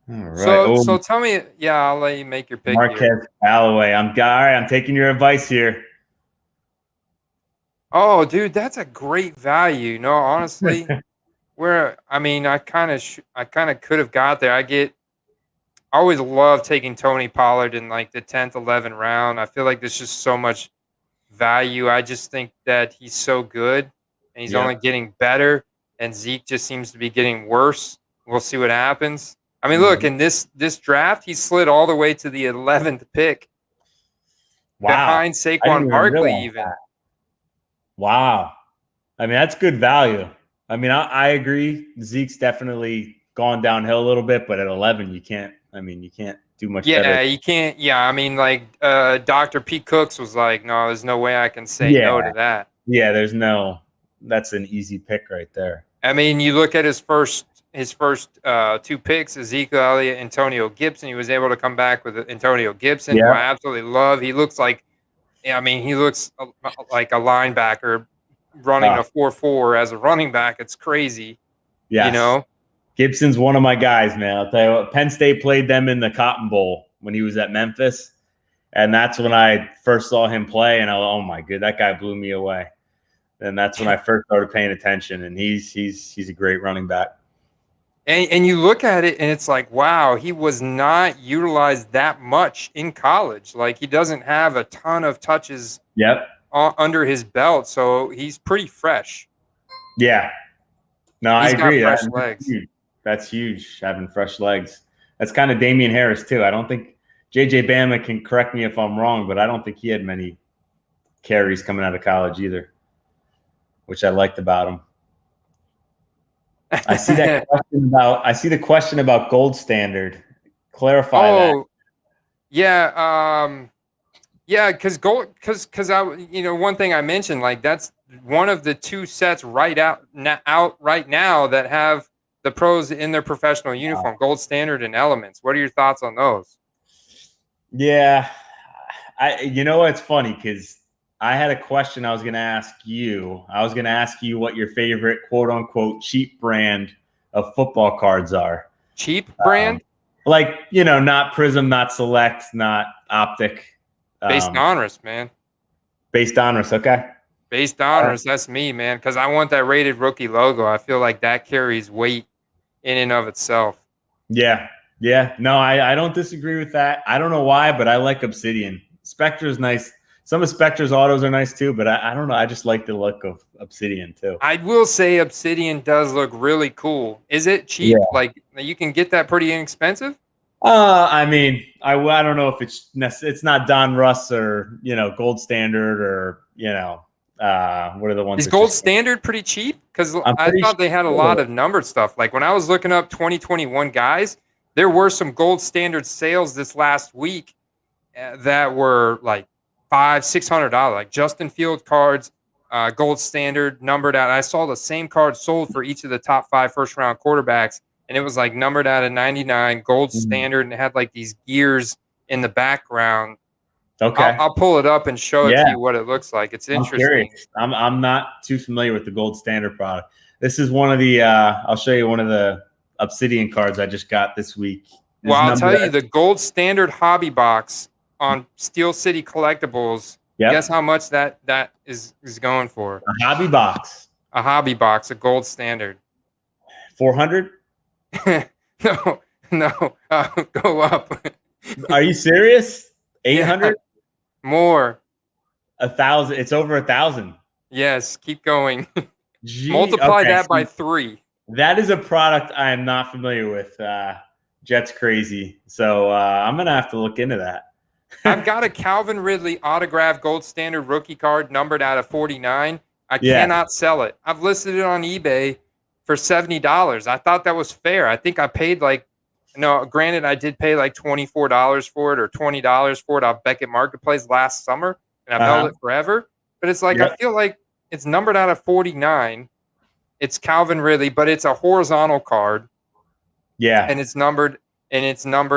All right. So tell me, I'll let you make your pick. Marquez Callaway. I'm taking your advice here. Oh, dude, that's a great value. No, honestly, I kind of could have got there. I always love taking Tony Pollard in like the 10th, 11th round. I feel like there's just so much value. I just think that he's so good and he's only getting better, and Zeke just seems to be getting worse. We'll see what happens. I mean, look, in this draft, he slid all the way to the 11th pick. Wow. Behind Saquon Barkley even. That. Wow. I mean, that's good value. I mean, I agree. Zeke's definitely gone downhill a little bit, but at 11, you can't do much better. Yeah, you can't. Yeah, I mean, like Dr. Pete Cooks was like, no, there's no way I can say no to that. Yeah, that's an easy pick right there. I mean, you look at his first two picks, Ezekiel Elliott, Antonio Gibson. He was able to come back with Antonio Gibson, who I absolutely love. He looks like a linebacker running a 4.4 as a running back. It's crazy. Yeah, you know. Gibson's one of my guys, man. I'll tell you what, Penn State played them in the Cotton Bowl when he was at Memphis. And that's when I first saw him play, and I was, oh my god, that guy blew me away. And that's when I first started paying attention, and he's a great running back. And you look at it, and it's like, wow, he was not utilized that much in college. Like, he doesn't have a ton of touches under his belt, so he's pretty fresh. Yeah. No, I agree. Fresh legs. That's huge, having fresh legs. That's kind of Damian Harris, too. I don't think J.J. Bama can correct me if I'm wrong, but I don't think he had many carries coming out of college either, which I liked about him. I see that question about. I see the question about gold standard. Clarify that. Because one thing I mentioned, like that's one of the two sets out right now that have the pros in their professional uniform, gold standard and elements. What are your thoughts on those? Yeah, it's funny because I had a question I was going to ask you. I was going to ask you what your favorite quote-unquote cheap brand of football cards are. Cheap brand? Not Prism, not Select, not Optic. Based Donruss, man. Based Donruss, okay. Based Donruss, that's me, man, because I want that rated rookie logo. I feel like that carries weight in and of itself. Yeah. No, I don't disagree with that. I don't know why, but I like Obsidian. Spectre is nice. Some of Spectre's autos are nice too, but I don't know. I just like the look of Obsidian too. I will say Obsidian does look really cool. Is it cheap? Yeah. Like you can get that pretty inexpensive? I mean, I don't know if it's not Don Russ or, Gold Standard or, what are the ones? Is Gold Standard pretty cheap? Because I thought they had a lot of numbered stuff. Like when I was looking up 2021 guys, there were some Gold Standard sales this last week that were like $500-$600, like Justin Field cards, Gold Standard numbered out. I saw the same card sold for each of the top 5 first-round quarterbacks, and it was like numbered out of 99, Gold Standard, and it had like these gears in the background. Okay, I'll pull it up and show it to you what it looks like. It's interesting. I'm not too familiar with the Gold Standard product. This is one of the. I'll show you one of the Obsidian cards I just got this week. Well, I'll tell you, the Gold Standard hobby box on Steel City Collectibles. Yep. Guess how much that is going for? A hobby box. A hobby box, a Gold Standard. 400? No. Go up. Are you serious? 800? Yeah. More. 1,000. It's over 1,000. Yes. Keep going. Multiply that by 3. That is a product I am not familiar with. Jet's crazy. So I'm going to have to look into that. I've got a Calvin Ridley autographed Gold Standard rookie card numbered out of 49. I cannot sell it. I've listed it on eBay for $70. I thought that was fair. I think I paid granted, I did pay like $24 for it or $20 for it off Beckett Marketplace last summer, and I've held it forever. But it's like, I feel like it's numbered out of 49. It's Calvin Ridley, but it's a horizontal card. Yeah. And it's numbered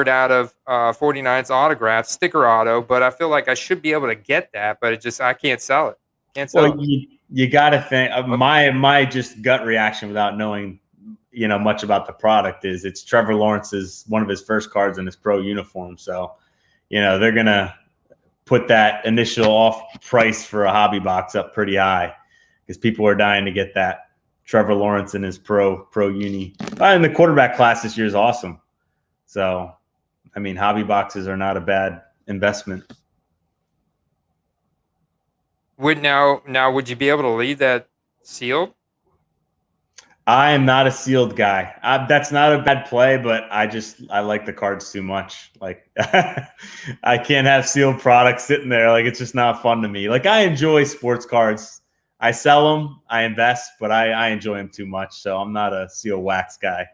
out of 49. It's autographed, sticker auto, but I feel like I should be able to get that, but I can't sell it. You got to think my just gut reaction without knowing much about the product is it's Trevor Lawrence's one of his first cards in his pro uniform. So, they're going to put that initial off price for a hobby box up pretty high because people are dying to get that Trevor Lawrence in his pro uni. And the quarterback class this year is awesome. So, I mean, hobby boxes are not a bad investment. Would you be able to leave that sealed? I am not a sealed guy. That's not a bad play, but I like the cards too much. Like I can't have sealed products sitting there. Like it's just not fun to me. Like I enjoy sports cards. I sell them, I invest, but I enjoy them too much. So I'm not a seal wax guy.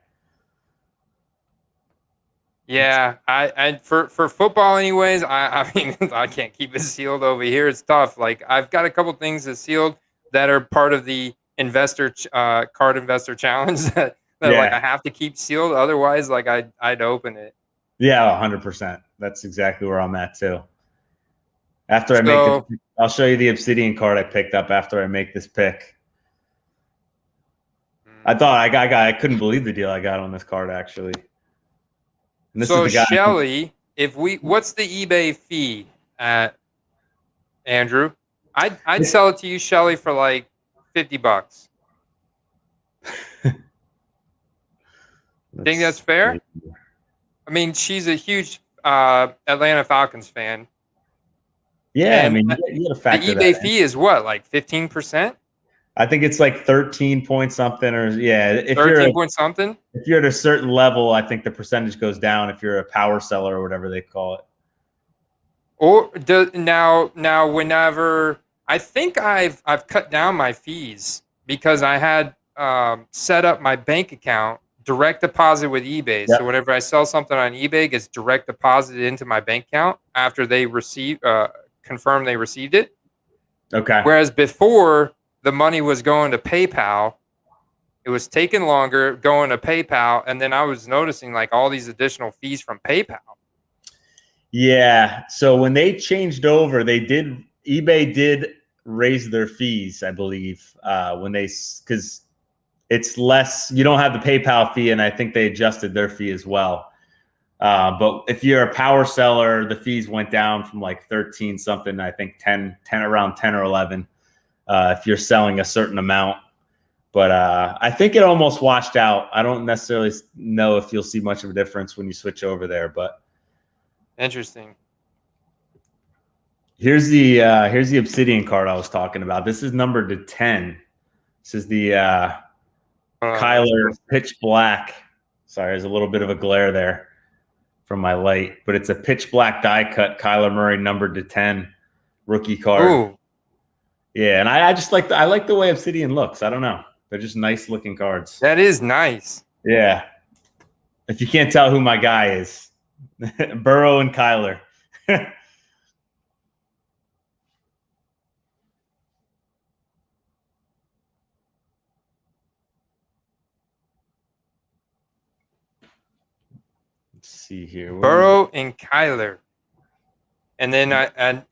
Yeah, I for football anyways, I mean I can't keep it sealed over here. It's tough. Like I've got a couple things that's sealed that are part of the card investor challenge that like I have to keep sealed. Otherwise, like I'd open it. Yeah, 100%. That's exactly where I'm at too. After I make this, I'll show you the Obsidian card I picked up after I make this pick. I thought I couldn't believe the deal I got on this card actually. And this so is the guy Shelly, what's the eBay fee at Andrew? I'd sell it to you, Shelly, for like $50. Think that's fair? I mean, she's a huge Atlanta Falcons fan. Yeah, and I mean, you got to factor the eBay fee is what, like 15%? I think it's like 13 point something, or if 13 point something. If you're at a certain level, I think the percentage goes down. If you're a power seller or whatever they call it. Or now, whenever I think I've cut down my fees because I had set up my bank account direct deposit with eBay. Yep. So whenever I sell something on eBay, it gets direct deposited into my bank account after they confirm they received it. Okay. Whereas before, the money was going to PayPal. It was taking longer going to PayPal. And then I was noticing like all these additional fees from PayPal. Yeah. So when they changed over, eBay did raise their fees, I believe, because it's less, you don't have the PayPal fee. And I think they adjusted their fee as well. But if you're a power seller, the fees went down from like 13 something, I think 10 around 10 or 11. If you're selling a certain amount. But I think it almost washed out. I don't necessarily know if you'll see much of a difference when you switch over there. But interesting. Here's the Obsidian card I was talking about. This is numbered to 10. This is the Kyler pitch black. Sorry, there's a little bit of a glare there from my light, but it's a pitch black die cut Kyler Murray numbered to 10 rookie card. Ooh. Yeah, and I just like I like the way Obsidian looks. I don't know. They're just nice looking cards. That is nice. Yeah. If you can't tell who my guy is, Burrow and Kyler. Let's see here. Burrow and Kyler. And then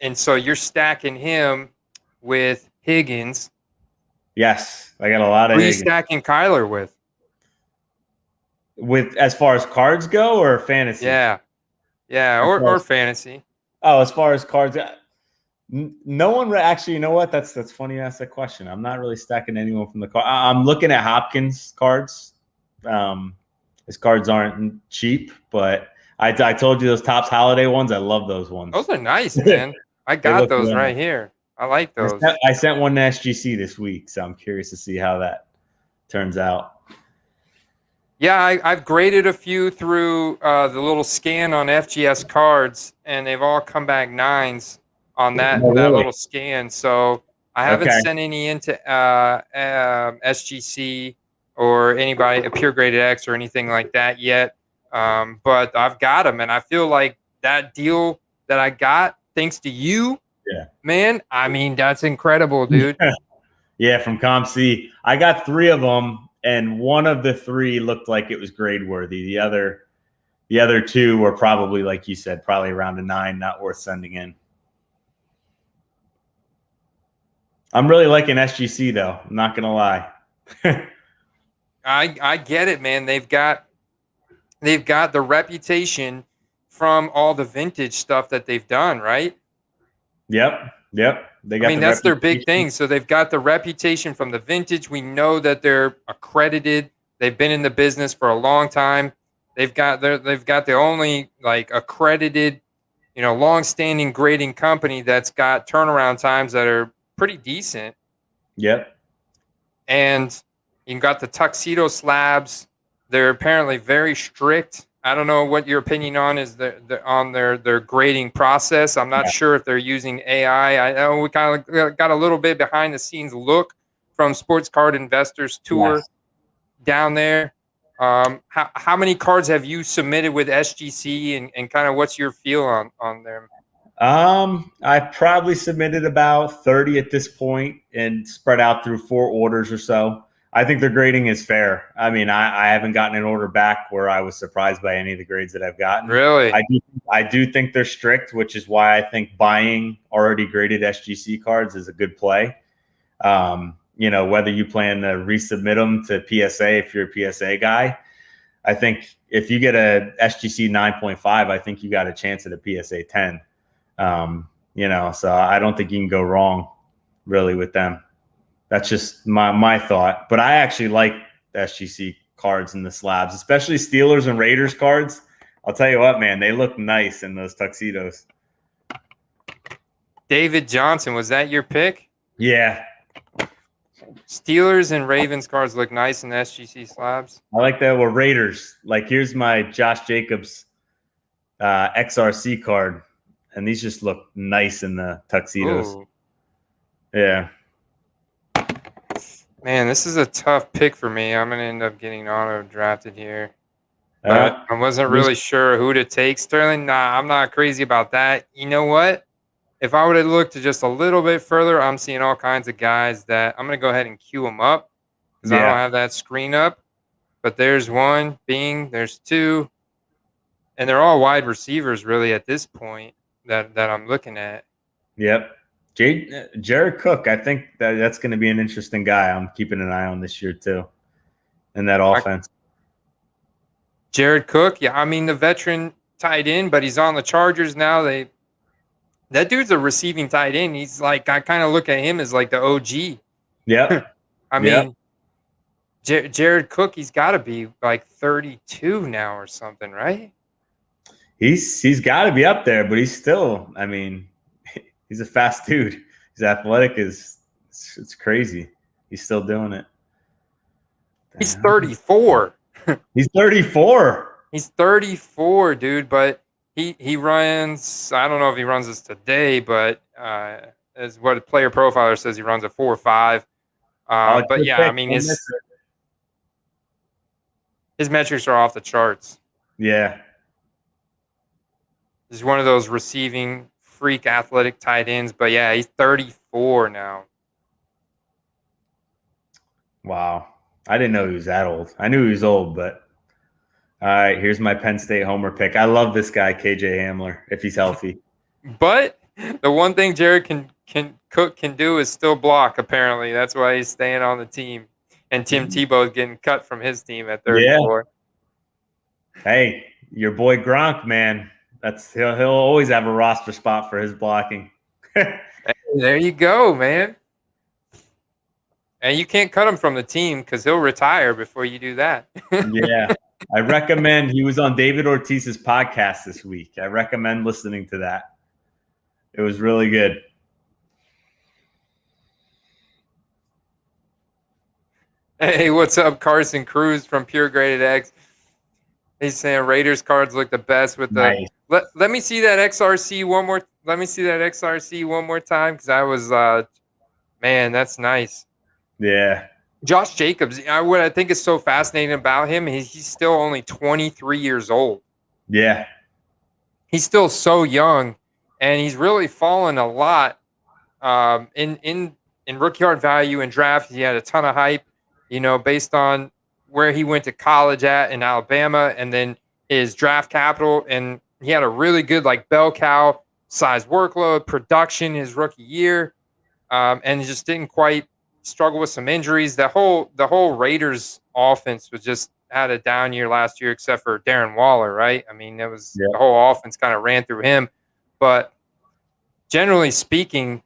and so you're stacking him with Higgins. Yes, I got a lot of. Who are you Higgins. stacking Kyler with? With as far as cards go or fantasy? Yeah, or fantasy. Oh, as far as cards, no one actually. You know what? That's funny you asked that question. I'm not really stacking anyone from the card. I'm looking at Hopkins cards. His cards aren't cheap, but I told you those Topps Holiday ones. I love those ones. Those are nice, man. I got those right here. I like those. I sent one to SGC this week, so I'm curious to see how that turns out. Yeah, I've graded a few through the little scan on FGS cards, and they've all come back 9s on that little scan. So I haven't sent any into SGC or anybody a Pure Graded X or anything like that yet. But I've got them, and I feel like that deal that I got, thanks to you, man, I mean, that's incredible, dude. Yeah, from ComC. I got 3 of them, and one of the 3 looked like it was grade worthy. The other 2 were probably, like you said, probably around a 9, not worth sending in. I'm really liking SGC, though. I'm not going to lie. I get it, man. They've got the reputation from all the vintage stuff that they've done, right? Yep. That's their big thing. So they've got the reputation from the vintage. We know that they're accredited. They've been in the business for a long time. They've got the only like accredited, long-standing grading company that's got turnaround times that are pretty decent. Yep. And you got the tuxedo slabs. They're apparently very strict. I don't know what your opinion on is on their grading process. I'm not sure if they're using AI. I know we kind of got a little bit behind the scenes look from Sports Card Investors Tour down there. How many cards have you submitted with SGC and kind of what's your feel on them? I probably submitted about 30 at this point and spread out through 4 orders or so. I think their grading is fair. I mean, I haven't gotten an order back where I was surprised by any of the grades that I've gotten. Really? I do think they're strict, which is why I think buying already graded SGC cards is a good play. Whether you plan to resubmit them to PSA if you're a PSA guy, I think if you get a SGC 9.5, I think you got a chance at a PSA 10. So I don't think you can go wrong really with them. That's just my thought. But I actually like the SGC cards in the slabs, especially Steelers and Raiders cards. I'll tell you what, man, they look nice in those tuxedos. David Johnson, was that your pick? Yeah. Steelers and Ravens cards look nice in the SGC slabs. I like that. Well, Raiders. Like, here's my Josh Jacobs XRC card, and these just look nice in the tuxedos. Ooh. Yeah. Man, this is a tough pick for me. I'm going to end up getting auto drafted here. But I wasn't really sure who to take. Sterling, nah, I'm not crazy about that. You know what? If I would have looked just a little bit further, I'm seeing all kinds of guys that I'm going to go ahead and queue them up because I don't have that screen up. But there's one, Bing, there's 2. And they're all wide receivers really at this point that I'm looking at. Yep. Jared Cook, I think that's going to be an interesting guy. I'm keeping an eye on this year too in that offense. Jared Cook, yeah, I mean the veteran tight end, but he's on the Chargers now. That dude's a receiving tight end. He's like, I kind of look at him as like the OG. Yeah. I mean, Jared Cook, he's got to be like 32 now or something, right? He's got to be up there, but he's still, I mean, He's a fast dude. He's athletic. It's crazy. He's still doing it. He's 34. He's 34. He's 34, dude. But he runs. I don't know if he runs this today, but as what a player profiler says, he runs a 4.5. But yeah, I mean his metrics are off the charts. Yeah. He's one of those receiving freak athletic tight ends. But yeah, he's 34 now. Wow. I didn't know he was that old. I knew he was old, but all right, here's my Penn State homer pick. I love this guy, KJ Hamler, if he's healthy. But the one thing Jared Cook can do is still block, apparently. That's why he's staying on the team. And Tim Tebow is getting cut from his team at 34. Yeah. Hey, your boy Gronk, man. He'll always have a roster spot for his blocking. Hey, there you go, man. And you can't cut him from the team because he'll retire before you do that. Yeah. I recommend, he was on David Ortiz's podcast this week. I recommend listening to that. It was really good. Hey, what's up, Carson Cruz from Pure Graded X? He's saying Raiders cards look the best with the. Nice. Let me see that XRC one more. Let me see that XRC one more time because I was, man, that's nice. Yeah. Josh Jacobs. What I think is so fascinating about him is he's still only 23 years old. Yeah. He's still so young, and he's really fallen a lot in rookie card value and draft. He had a ton of hype, based on where he went to college at in Alabama, and then his draft capital, and he had a really good bell cow size workload production his rookie year, and just didn't quite struggle with some injuries. The whole Raiders offense was just had a down year last year, except for Darren Waller, right? I mean, it was the whole offense kind of ran through him, but generally speaking,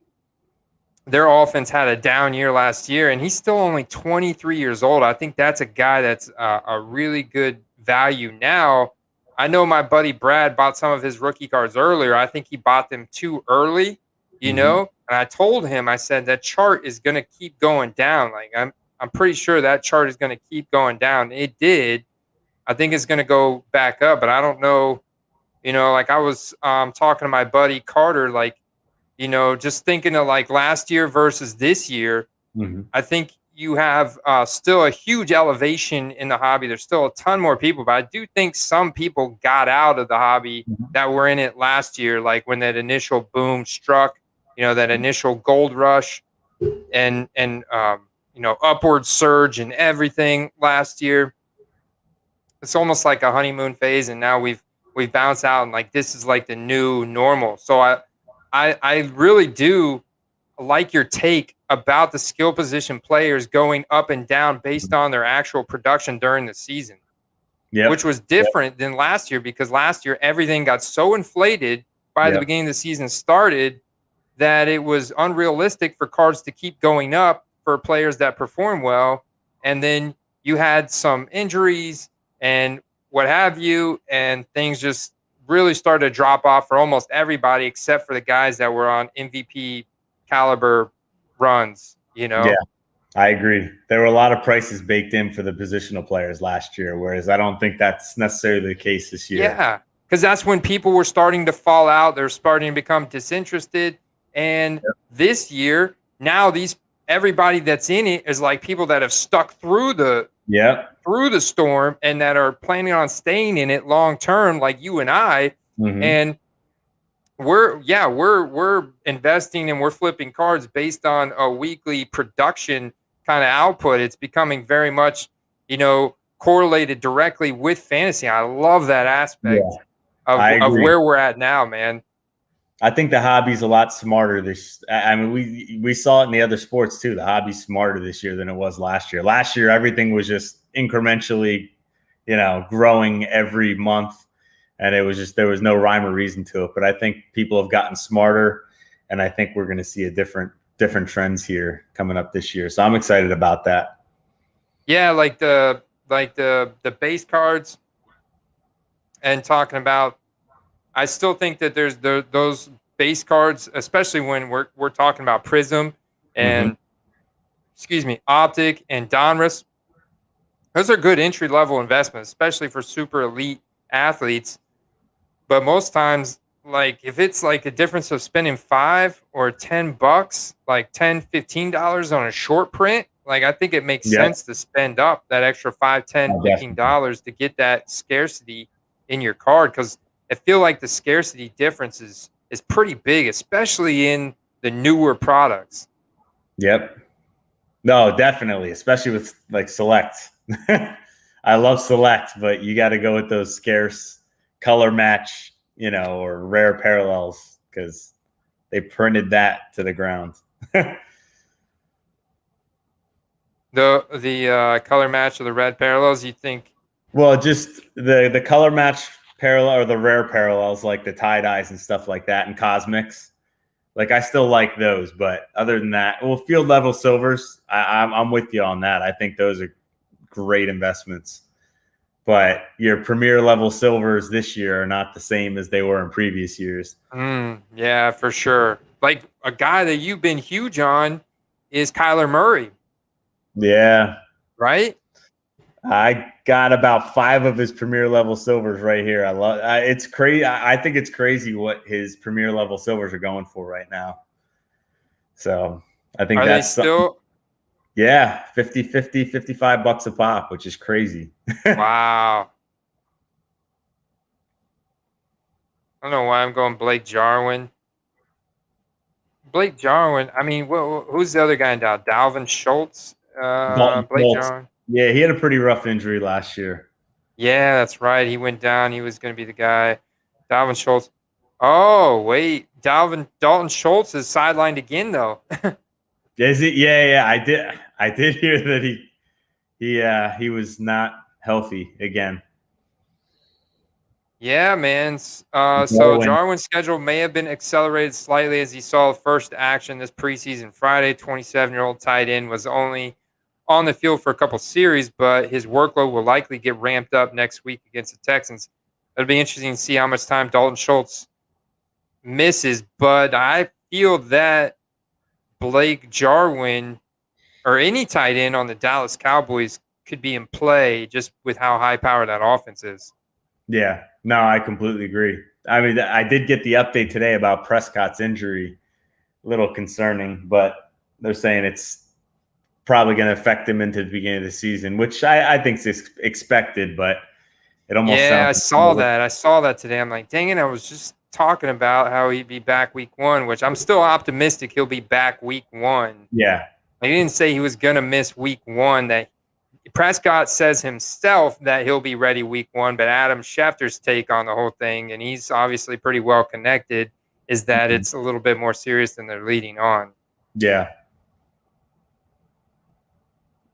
their offense had a down year last year, and he's still only 23 years old. I think that's a guy that's a really good value now. I know my buddy Brad bought some of his rookie cards earlier. I think he bought them too early, and I told him, I said, that chart is going to keep going down. I'm pretty sure that chart is going to keep going down. It did. I think it's going to go back up, but I don't know. I was talking to my buddy Carter, just thinking of last year versus this year. I think you have still a huge elevation in the hobby. There's still a ton more people, but I do think some people got out of the hobby that were in it last year, when that initial boom struck, that initial gold rush and upward surge and everything last year. It's almost like a honeymoon phase, and now we've bounced out, and this is the new normal. So I really do like your take about the skill position players going up and down based on their actual production during the season, which was different than last year, because last year everything got so inflated by the beginning of the season started that it was unrealistic for cards to keep going up for players that perform well. And then you had some injuries and what have you, and things just really started to drop off for almost everybody except for the guys that were on MVP caliber runs, Yeah, I agree. There were a lot of prices baked in for the positional players last year, whereas I don't think that's necessarily the case this year. Yeah, because that's when people were starting to fall out. They're starting to become disinterested. And this year, now everybody that's in it is people that have stuck through the storm and that are planning on staying in it long term, like you and I. And we're investing and we're flipping cards based on a weekly production kind of output. It's becoming very much, correlated directly with fantasy. I love that aspect of where we're at now, man. I think the hobby's a lot smarter we saw it in the other sports too. The hobby's smarter this year than it was last year. Last year, everything was just incrementally, growing every month. And it was there was no rhyme or reason to it. But I think people have gotten smarter, and I think we're going to see a different trends here coming up this year. So I'm excited about that. Yeah, the base cards, and talking about, I still think that there's those base cards, especially when we're talking about Prism and Optic and Donruss. Those are good entry level investments, especially for super elite athletes. But most times, like if it's like a difference of spending $5 or $10, like $10, $15 on a short print, like I think it makes sense to spend up that extra $5, $10, $15 to get that scarcity in your card, because I feel like the scarcity difference is pretty big, especially in the newer products. Yep. No, definitely, especially with like Select. I love Select, but you got to go with those scarce color match, or rare parallels, because they printed that to the ground. The color match of the red parallels, you think? Well, just the color match parallel or the rare parallels, like the tie-dyes and stuff like that, and cosmics. Like I still like those, but other than that, well, field level silvers, I'm with you on that. I think those are great investments. But your premier level silvers this year are not the same as they were in previous years. Yeah, for sure. Like a guy that you've been huge on is Kyler Murray. Yeah. Right? I got about 5 of his premier level silvers right here. It's crazy. I think it's crazy what his premier level silvers are going for right now. So I think they still? Yeah, 50, $55 a pop, which is crazy. Wow. I don't know why I'm going Blake Jarwin. Blake Jarwin. I mean, who's the other guy now? Dalvin Schultz. Blake Jarwin. Yeah, he had a pretty rough injury last year. Yeah, that's right. He went down. He was going to be the guy. Dalvin Schultz. Oh, wait. Dalton Schultz is sidelined again, though. Is it? Yeah. I did hear that he was not healthy again. Yeah, man. So Jarwin's schedule may have been accelerated slightly as he saw first action this preseason Friday. 27-year-old tight end was only on the field for a couple series, but his workload will likely get ramped up next week against the Texans. It'll be interesting to see how much time Dalton Schultz misses, but I feel that Blake Jarwin or any tight end on the Dallas Cowboys could be in play just with how high powered that offense is. Yeah, no, I completely agree. I mean, I did get the update today about Prescott's injury. A little concerning, but they're saying it's probably going to affect him into the beginning of the season, which I think is expected, but it almost I saw that. I saw that today. I'm like, dang it, I was just talking about how he'd be back week 1, which I'm still optimistic he'll be back week 1. Yeah. He didn't say he was going to miss week 1. That Prescott says himself that he'll be ready week 1, but Adam Schefter's take on the whole thing, and he's obviously pretty well connected, is that it's a little bit more serious than they're leading on. Yeah.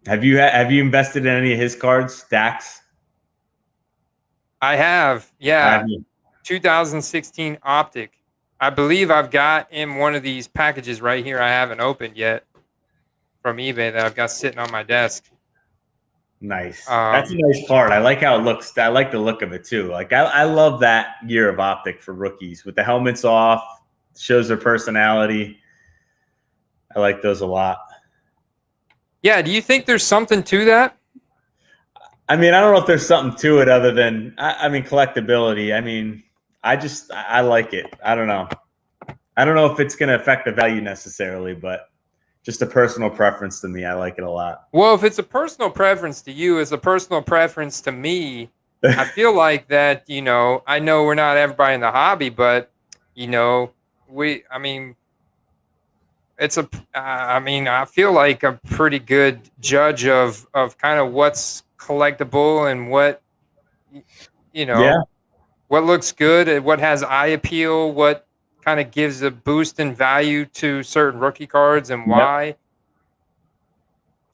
Have you invested in any of his cards, Dax? I have, yeah. 2016 Optic. I believe I've got in one of these packages right here I haven't opened yet from eBay that I've got sitting on my desk. Nice. That's a nice card. I like how it looks. I like the look of it too. Like I love that year of Optic for rookies with the helmets off. Shows their personality. I like those a lot. Yeah. Do you think there's something to that? I mean, I don't know if there's something to it other than, I mean, collectability. I mean, I like it. I don't know. I don't know if it's going to affect the value necessarily, but just a personal preference to me. I like it a lot. Well, if it's a personal preference to you, it's a personal preference to me. I feel like that, I know we're not everybody in the hobby, but, I feel like a pretty good judge of kind of what's collectible and what, what looks good and what has eye appeal, what kind of gives a boost in value to certain rookie cards and why.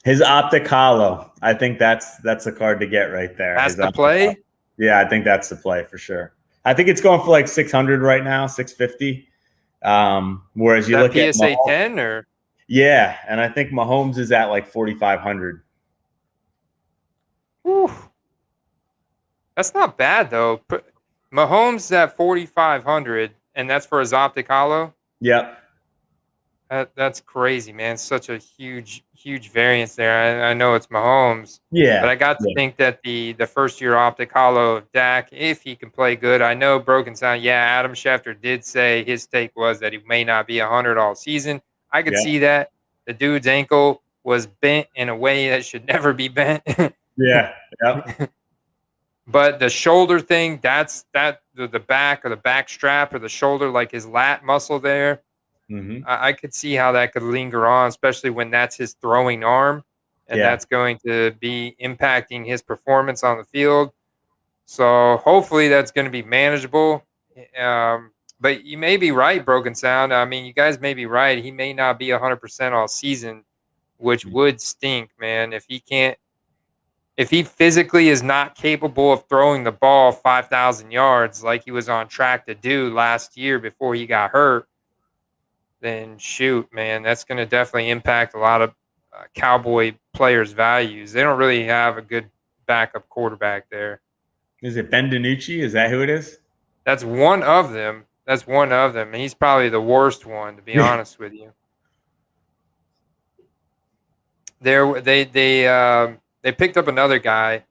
His Optic Hollow. I think that's the card to get right there. That's the play? Yeah, I think that's the play for sure. I think it's going for like 600 right now, 650. Whereas you look PSA at Mahomes, 10 or yeah, and I think Mahomes is at like 4,500. Whew. That's not bad though. Mahomes is at 4,500, and that's for his optic hollow. Yep. That's crazy, man. Such a huge variance there. I know it's Mahomes, Yeah. but I got to think that the first year optic hollow of Dak, if he can play good. I know Broken Sound. Yeah, Adam Schefter did say his take was that he may not be 100 all season. I could see that. The dude's ankle was bent in a way that should never be bent. Yeah. Yep. But the shoulder thing, the back or the back strap or the shoulder, like his lat muscle there. Mm-hmm. I could see how that could linger on, especially when that's his throwing arm, and that's going to be impacting his performance on the field. So hopefully that's going to be manageable. But you may be right, Broken Sound. I mean, you guys may be right. He may not be 100% all season, which would stink, man. If he physically is not capable of throwing the ball 5,000 yards like he was on track to do last year before he got hurt, then shoot, man, that's going to definitely impact a lot of Cowboy players' values. They don't really have a good backup quarterback there. Is it Ben DiNucci? Is that who it is? That's one of them. And he's probably the worst one, to be honest with you. They picked up another guy,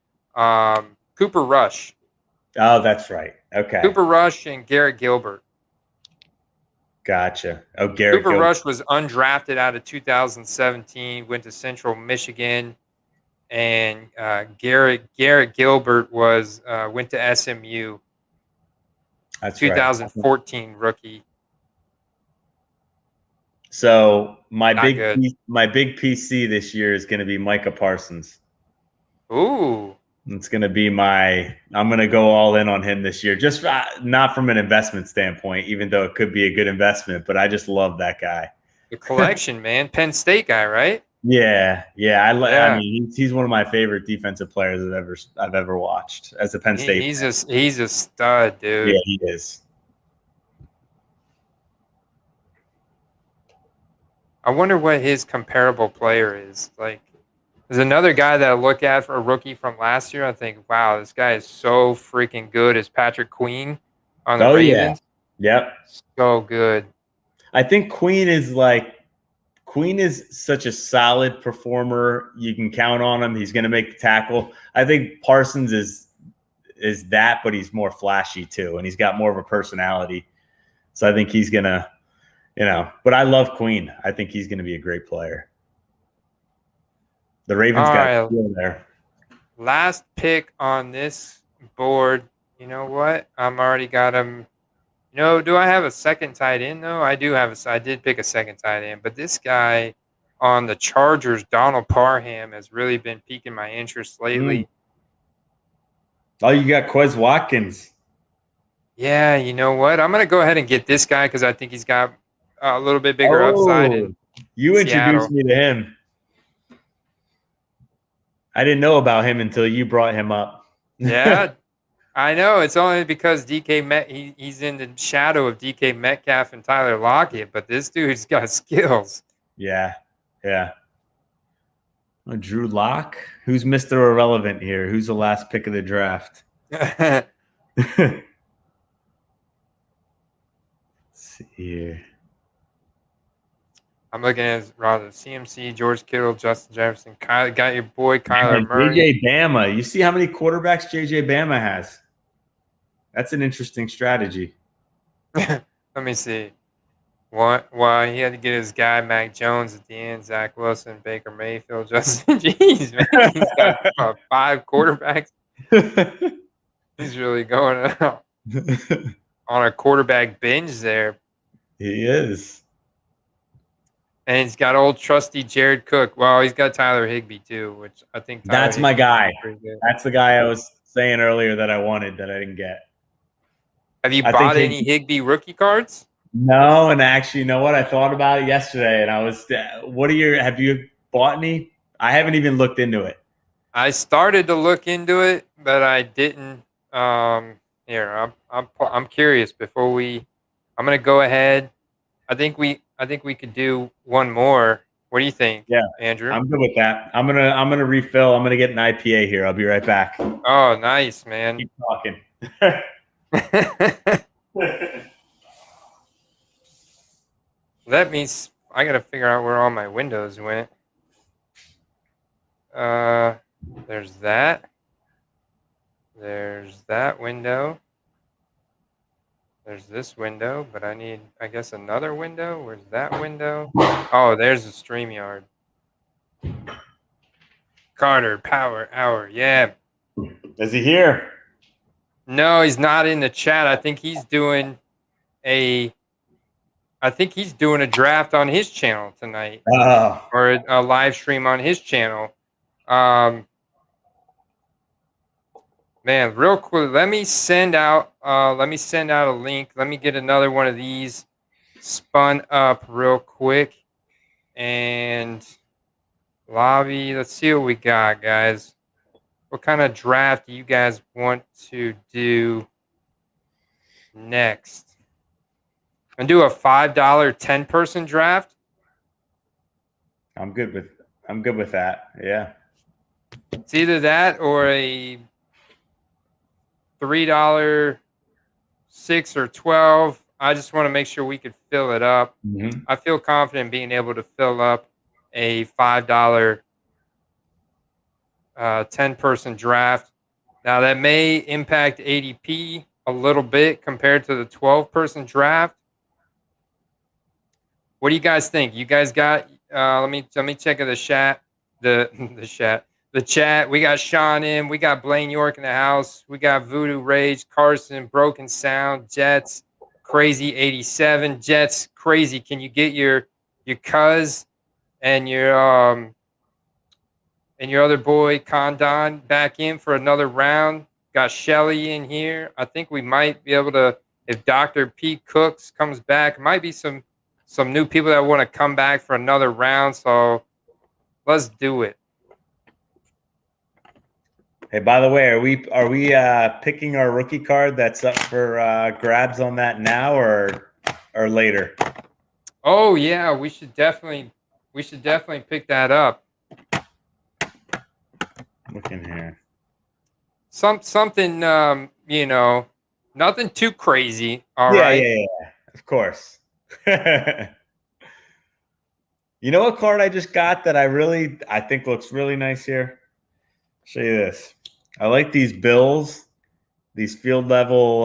Cooper Rush. Oh, that's right. Okay. Cooper Rush and Garrett Gilbert. Gotcha. Oh, Garrett Cooper Gilbert. Rush was undrafted out of 2017, went to Central Michigan, and Garrett Gilbert went to SMU. That's 2014 rookie. So my Not big good. PC this year is going to be Micah Parsons. Ooh. It's going to be I'm going to go all in on him this year. Just not from an investment standpoint, even though it could be a good investment, but I just love that guy. The collection, man. Penn State guy, right? Yeah. I mean, he's one of my favorite defensive players I've ever watched as a Penn State. He's a stud, dude. Yeah, he is. I wonder what his comparable player is. Like, there's another guy that I look at for a rookie from last year. I think, wow, this guy is so freaking good. Is Patrick Queen on the Ravens? Yeah. Yep. So good. I think Queen is such a solid performer. You can count on him. He's going to make the tackle. I think Parsons is that, but he's more flashy too, and he's got more of a personality. So I think he's going to, but I love Queen. I think he's going to be a great player. The Ravens got there. Last pick on this board. You know what? I'm already got him. Do I have a second tight end though? I did pick a second tight end, but this guy on the Chargers, Donald Parham, has really been piquing my interest lately. Oh, you got Quez Watkins. Yeah, you know what? I'm gonna go ahead and get this guy because I think he's got a little bit bigger upside. You introduced me to him. I didn't know about him until you brought him up. Yeah, I know. It's only because he's in the shadow of DK Metcalf and Tyler Lockett, but this dude's got skills. Yeah. Drew Lock? Who's Mr. Irrelevant here? Who's the last pick of the draft? Let's see here. I'm looking at rather CMC, George Kittle, Justin Jefferson. Got your boy Kyler Murray. JJ Bama. You see how many quarterbacks JJ Bama has? That's an interesting strategy. Let me see. Why he had to get his guy Mac Jones at the end, Zach Wilson, Baker Mayfield, Justin. Jeez, man, he's got 5 quarterbacks. He's really going out on a quarterback binge there. He is. And he's got old trusty Jared Cook. Well, he's got Tyler Higbee too, which I think that's my guy. That's the guy I was saying earlier that I wanted that I didn't get. Have you bought any Higbee rookie cards? No, and actually, you know what? I thought about it yesterday, and I was, have you bought any? I haven't even looked into it. I started to look into it, but I didn't. Here, I'm curious. I'm gonna go ahead. I think we could do one more. What do you think? Yeah, Andrew. I'm good with that. I'm gonna refill. I'm gonna get an IPA here. I'll be right back. Oh, nice, man. Keep talking. That means I got to figure out where all my windows went. There's that. There's that window. There's this window, but I need, I guess, another window. Where's that window? Oh, there's the StreamYard. Carter, Power Hour. Yeah. Is he here? No, he's not in the chat. I think he's doing a draft on his channel tonight. Oh. Or a live stream on his channel. Man, real quick, let me send out a link. Let me get another one of these spun up real quick. And lobby, let's see what we got, guys. What kind of draft do you guys want to do next? And do a $5 10-person draft? I'm good with that. Yeah. It's either that or a $3 6 or 12. I just want to make sure we could fill it up. Mm-hmm. I feel confident being able to fill up a $5 10-person draft. Now that may impact ADP a little bit compared to the 12-person draft. What do you guys think? You guys got let me check the chat. The chat. We got Sean in. We got Blaine York in the house. We got Voodoo Rage, Carson, Broken Sound, Jets, Crazy 87, Jets, Crazy. Can you get your cuz and your other boy Condon back in for another round? Got Shelly in here. I think we might be able to, if Dr. P. Cooks comes back, might be some new people that want to come back for another round. So let's do it. Hey, by the way, are we picking our rookie card that's up for grabs on that now or later? Oh yeah, we should definitely pick that up. Look in here. Something nothing too crazy. All right. Yeah, of course. You know what card I just got that I think looks really nice here? Show you this. I like these Bills, these field level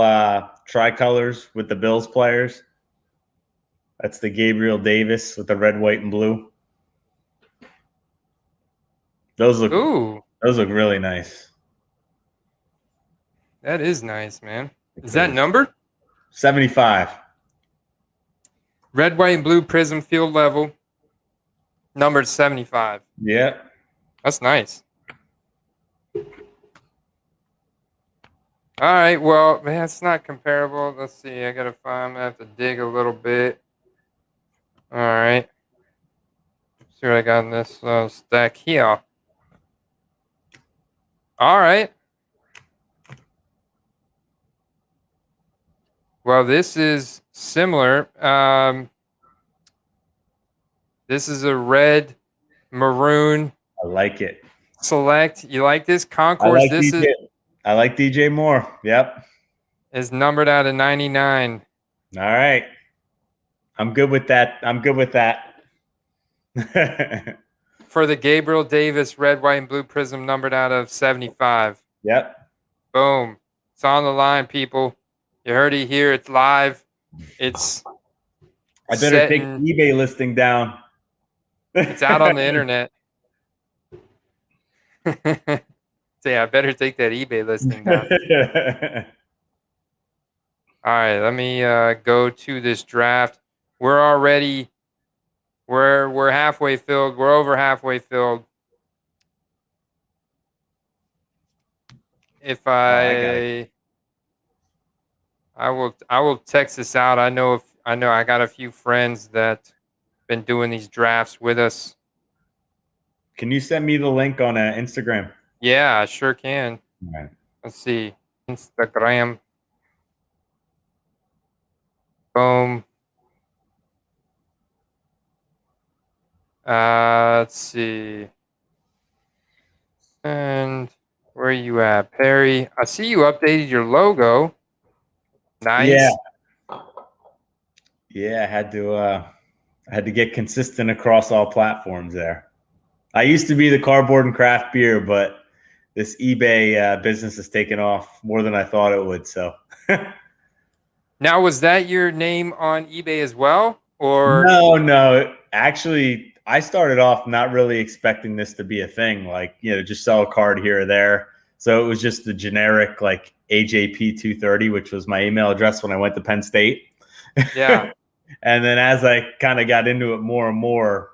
tricolors with the Bills players. That's the Gabriel Davis with the red, white, and blue. Those look really nice. That is nice, man. Is that numbered? 75. Red, white, and blue prism field level. Numbered 75. Yeah. That's nice. All right, well, man, it's not comparable. Let's see. I'm gonna have to dig a little bit. All right. See what I got in this stack here. All right. Well, this is similar. This is a red, maroon. I like it. Select. You like this? Concourse. I like DJ Moore. Yep. Is numbered out of 99. All right. I'm good with that. For the Gabriel Davis red, white, and blue prism numbered out of 75. Yep. Boom. It's on the line, people. You heard it here. It's live. It's I better take the eBay listing down. It's out on the internet. So yeah, I better take that eBay listing down. All right, let me go to this draft. We're halfway filled. We're over halfway filled. If I will text this out. I know I got a few friends that been doing these drafts with us. Can you send me the link on Instagram? Yeah, I sure can. All right. Let's see. Instagram. Boom. Let's see. And where are you at, Parry? I see you updated your logo. Nice. Yeah, I had to I had to get consistent across all platforms there. I used to be the cardboard and craft beer, but this eBay business has taken off more than I thought it would. So Now, was that your name on eBay as well? Or no. Actually, I started off not really expecting this to be a thing, like, just sell a card here or there. So it was just the generic like AJP 230, which was my email address when I went to Penn State. Yeah. And then as I kind of got into it more and more,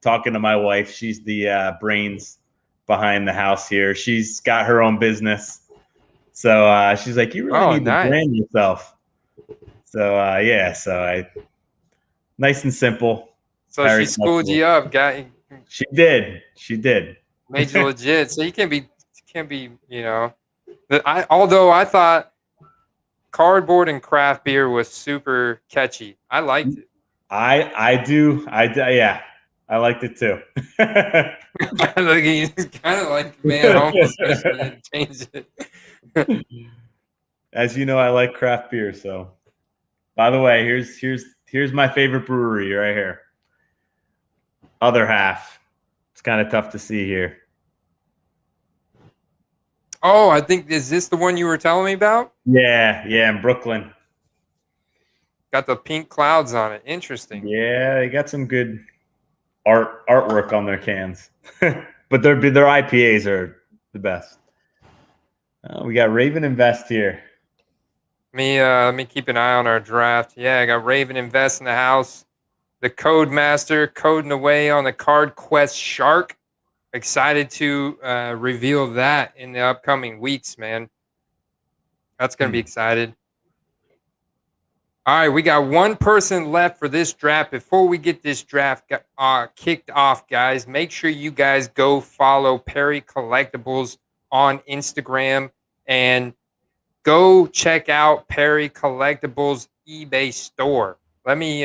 talking to my wife, she's the brains behind the house here. She's got her own business. So she's like, you really need to brand yourself. So nice and simple. So Parry she schooled you up, She did. Made you legit. So you can't be, although I thought cardboard and craft beer was super catchy. I liked it. I do. Yeah. I liked it too. Look, he's kind of like, man, almost changed it. As you know, I like craft beer. So, by the way, here's my favorite brewery right here. Other half. It's kind of tough to see here. Oh, I think, is this the one you were telling me about? Yeah, in Brooklyn. Got the pink clouds on it. Interesting. Yeah, they got some good artwork on their cans. But their IPAs are the best. We got Raven Invest here. Let me keep an eye on our draft. Yeah, I got Raven Invest in the house. The Code Master coding away on the Card Quest Shark. Excited to reveal that in the upcoming weeks, man. That's going to be excited. All right, we got one person left for this draft. Before we get this draft kicked off, guys, make sure you guys go follow Parry Collectibles on Instagram and go check out Parry Collectibles eBay store. Let me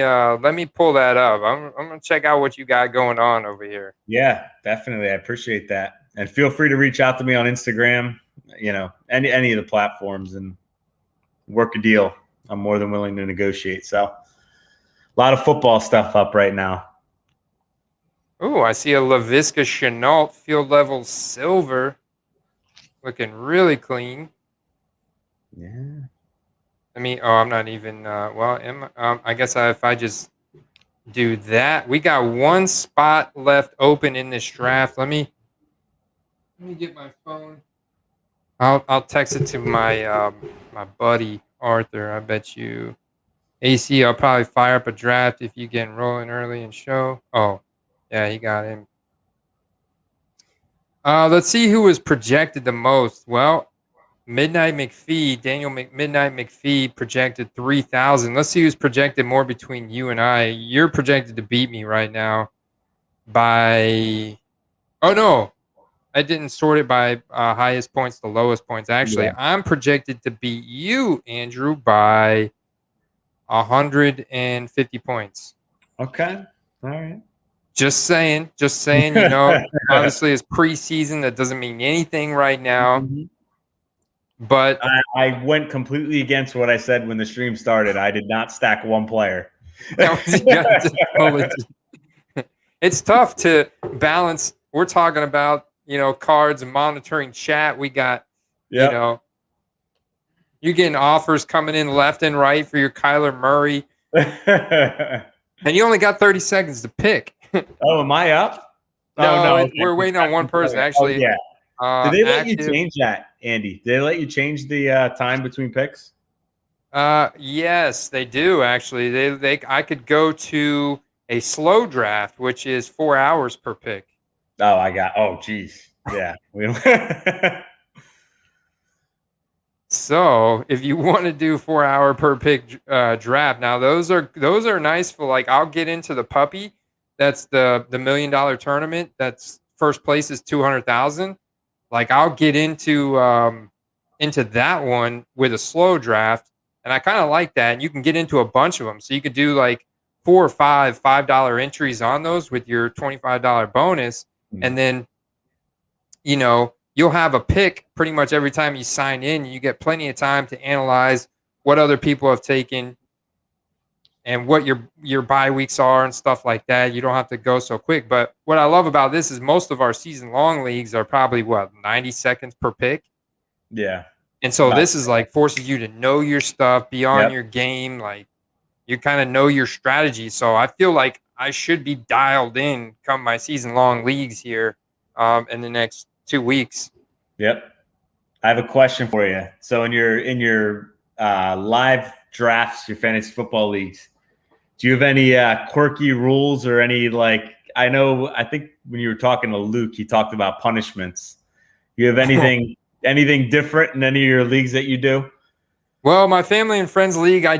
pull that up. I'm gonna check out what you got going on over here. Yeah, definitely. I appreciate that. And feel free to reach out to me on Instagram, any of the platforms, and work a deal. I'm more than willing to negotiate. So a lot of football stuff up right now. Oh, I see a LaVisca Chenault field level silver. Looking really clean. Yeah. I'm not even, I guess if I just do that, we got one spot left open in this draft. Let me get my phone. I'll text it to my my buddy Arthur. I bet you, AC, I'll probably fire up a draft if you get rolling early and show. Oh, yeah, he got him. Let's see who was projected the most. Well, Midnight McPhee projected 3,000. Let's see who's projected more between you and I. You're projected to beat me right now by... Oh, no. I didn't sort it by highest points to lowest points. Actually, yeah. I'm projected to beat you, Andrew, by 150 points. Okay. All right. Just saying, obviously it's preseason. That doesn't mean anything right now. Mm-hmm. But I went completely against what I said when the stream started. I did not stack one player. It's tough to balance. We're talking about, cards and monitoring chat. We got, you're getting offers coming in left and right for your Kyler Murray. And you only got 30 seconds to pick. Oh, am I up? No, okay. We're waiting on one person, actually. Oh, yeah. Did they let you change that, Andy? Did they let you change the time between picks? Yes, they do, actually. I could go to a slow draft, which is 4 hours per pick. Oh, geez. Yeah. So if you want to do 4 hour per pick draft, now those are nice for, like, I'll get into the puppy. That's the $1 million tournament. That's first place is 200,000. Like, I'll get into that one with a slow draft, and I kind of like that. And you can get into a bunch of them, so you could do like 4 or 5 $5 entries on those with your $25 bonus, and then you'll have a pick pretty much every time you sign in. You get plenty of time to analyze what other people have taken, and what your bye weeks are and stuff like that. You don't have to go so quick. But what I love about this is most of our season long leagues are probably 90 seconds per pick. Yeah. And so this is like forces you to know your stuff, be on your game, like you kind of know your strategy. So I feel like I should be dialed in come my season long leagues here in the next 2 weeks. Yep. I have a question for you. So in your live drafts, your fantasy football leagues, do you have any quirky rules or any I think when you were talking to Luke, he talked about punishments. You have anything different in any of your leagues that you do? Well, my family and friends league, I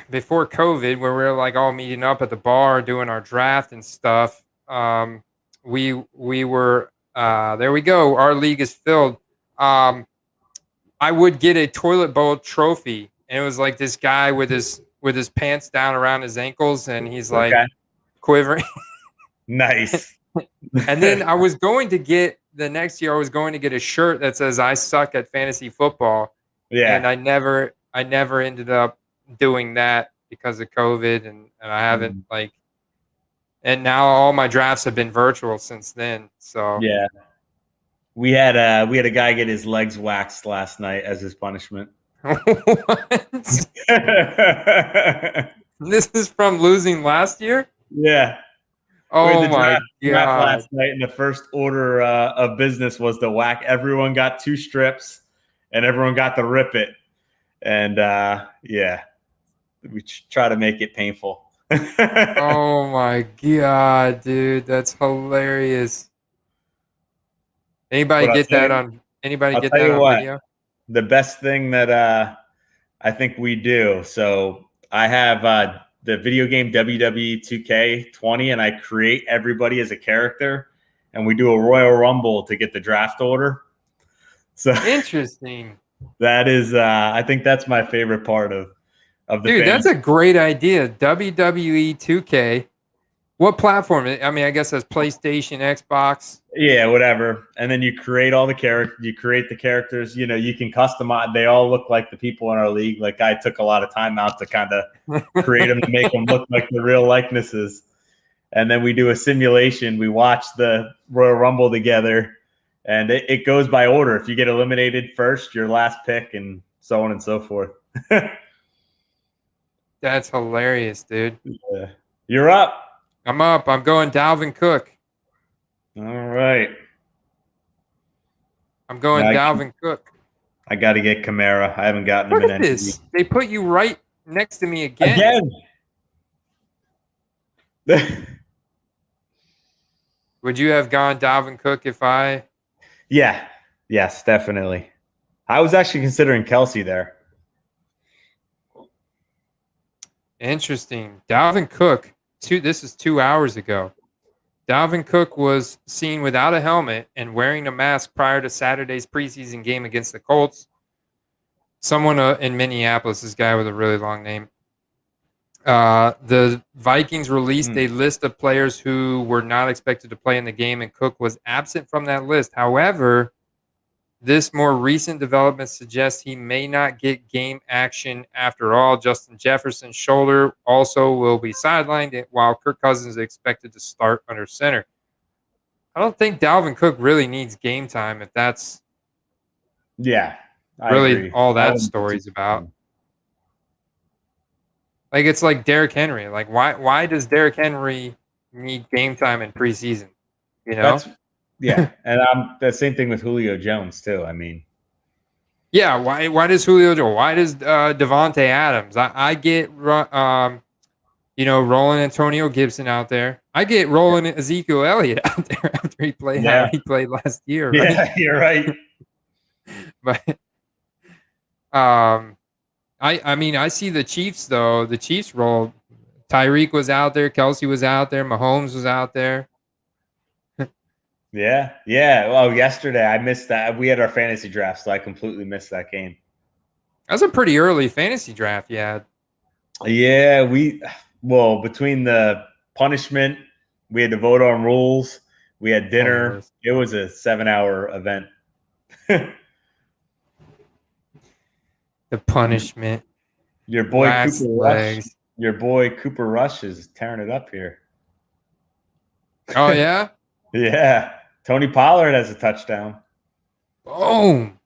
before COVID, where we were like all meeting up at the bar doing our draft and stuff. We were there. We go. Our league is filled. I would get a toilet bowl trophy, and it was like this guy with his pants down around his ankles, and he's like quivering. Nice. And then I was going to get the next year. I was going to get a shirt that says "I suck at fantasy football." Yeah, and I never ended up doing that because of COVID, and I haven't and now all my drafts have been virtual since then. So yeah, we had a guy get his legs waxed last night as his punishment. What? This is from losing last year? Yeah. Oh my God! Last night, and the first order of business was to whack. Everyone got 2 strips. And everyone got to rip it. And, we try to make it painful. Oh, my God, dude. That's hilarious. Anybody get that on video? The best thing that I think we do. So I have the video game WWE 2K20, and I create everybody as a character. And we do a Royal Rumble to get the draft order. So interesting. That is, I think that's my favorite part of the. Dude, that's a great idea. WWE 2K. What platform? I mean, I guess that's PlayStation, Xbox. Yeah, whatever. And then you create all the characters. You create the characters. You know, you can customize. They all look like the people in our league. Like I took a lot of time out to kind of create them to make them look like the real likenesses. And then we do a simulation. We watch the Royal Rumble together. And it goes by order. If you get eliminated first, your last pick, and so on and so forth. That's hilarious, dude. Yeah. You're up. I'm up. I'm going Dalvin Cook. All right. I'm going Dalvin Cook. I got to get Kamara. I haven't gotten him in any. This. They put you right next to me again. Would you have gone Dalvin Cook if I... Yeah. Yes, definitely. I was actually considering Kelsey there. Interesting. Dalvin Cook, this is 2 hours ago. Dalvin Cook was seen without a helmet and wearing a mask prior to Saturday's preseason game against the Colts. Someone in Minneapolis, this guy with a really long name. The Vikings released a list of players who were not expected to play in the game, and Cook was absent from that list. However, this more recent development suggests he may not get game action after all. Justin Jefferson's shoulder also will be sidelined, while Kirk Cousins is expected to start under center. I don't think Dalvin Cook really needs game time if that's really all that story's about. Like, it's like Derrick Henry. Like, why does Derrick Henry need game time in preseason? You know? And the same thing with Julio Jones too. I mean, why does Julio Jones? Why does Devontae Adams? I get rolling Antonio Gibson out there. I get rolling Ezekiel Elliott out there after he played how he played last year. Right? Yeah, you're right. But I mean, I see the Chiefs, though. The Chiefs rolled. Tyreek was out there. Kelsey was out there. Mahomes was out there. Yeah. Well, yesterday I missed that. We had our fantasy draft, so I completely missed that game. That was a pretty early fantasy draft, yeah. Yeah, between the punishment, we had to vote on rules. We had dinner. It was a 7-hour event. The punishment. Your boy Cooper Rush. Your boy Cooper Rush is tearing it up here. Oh, yeah? Yeah. Tony Pollard has a touchdown. Boom.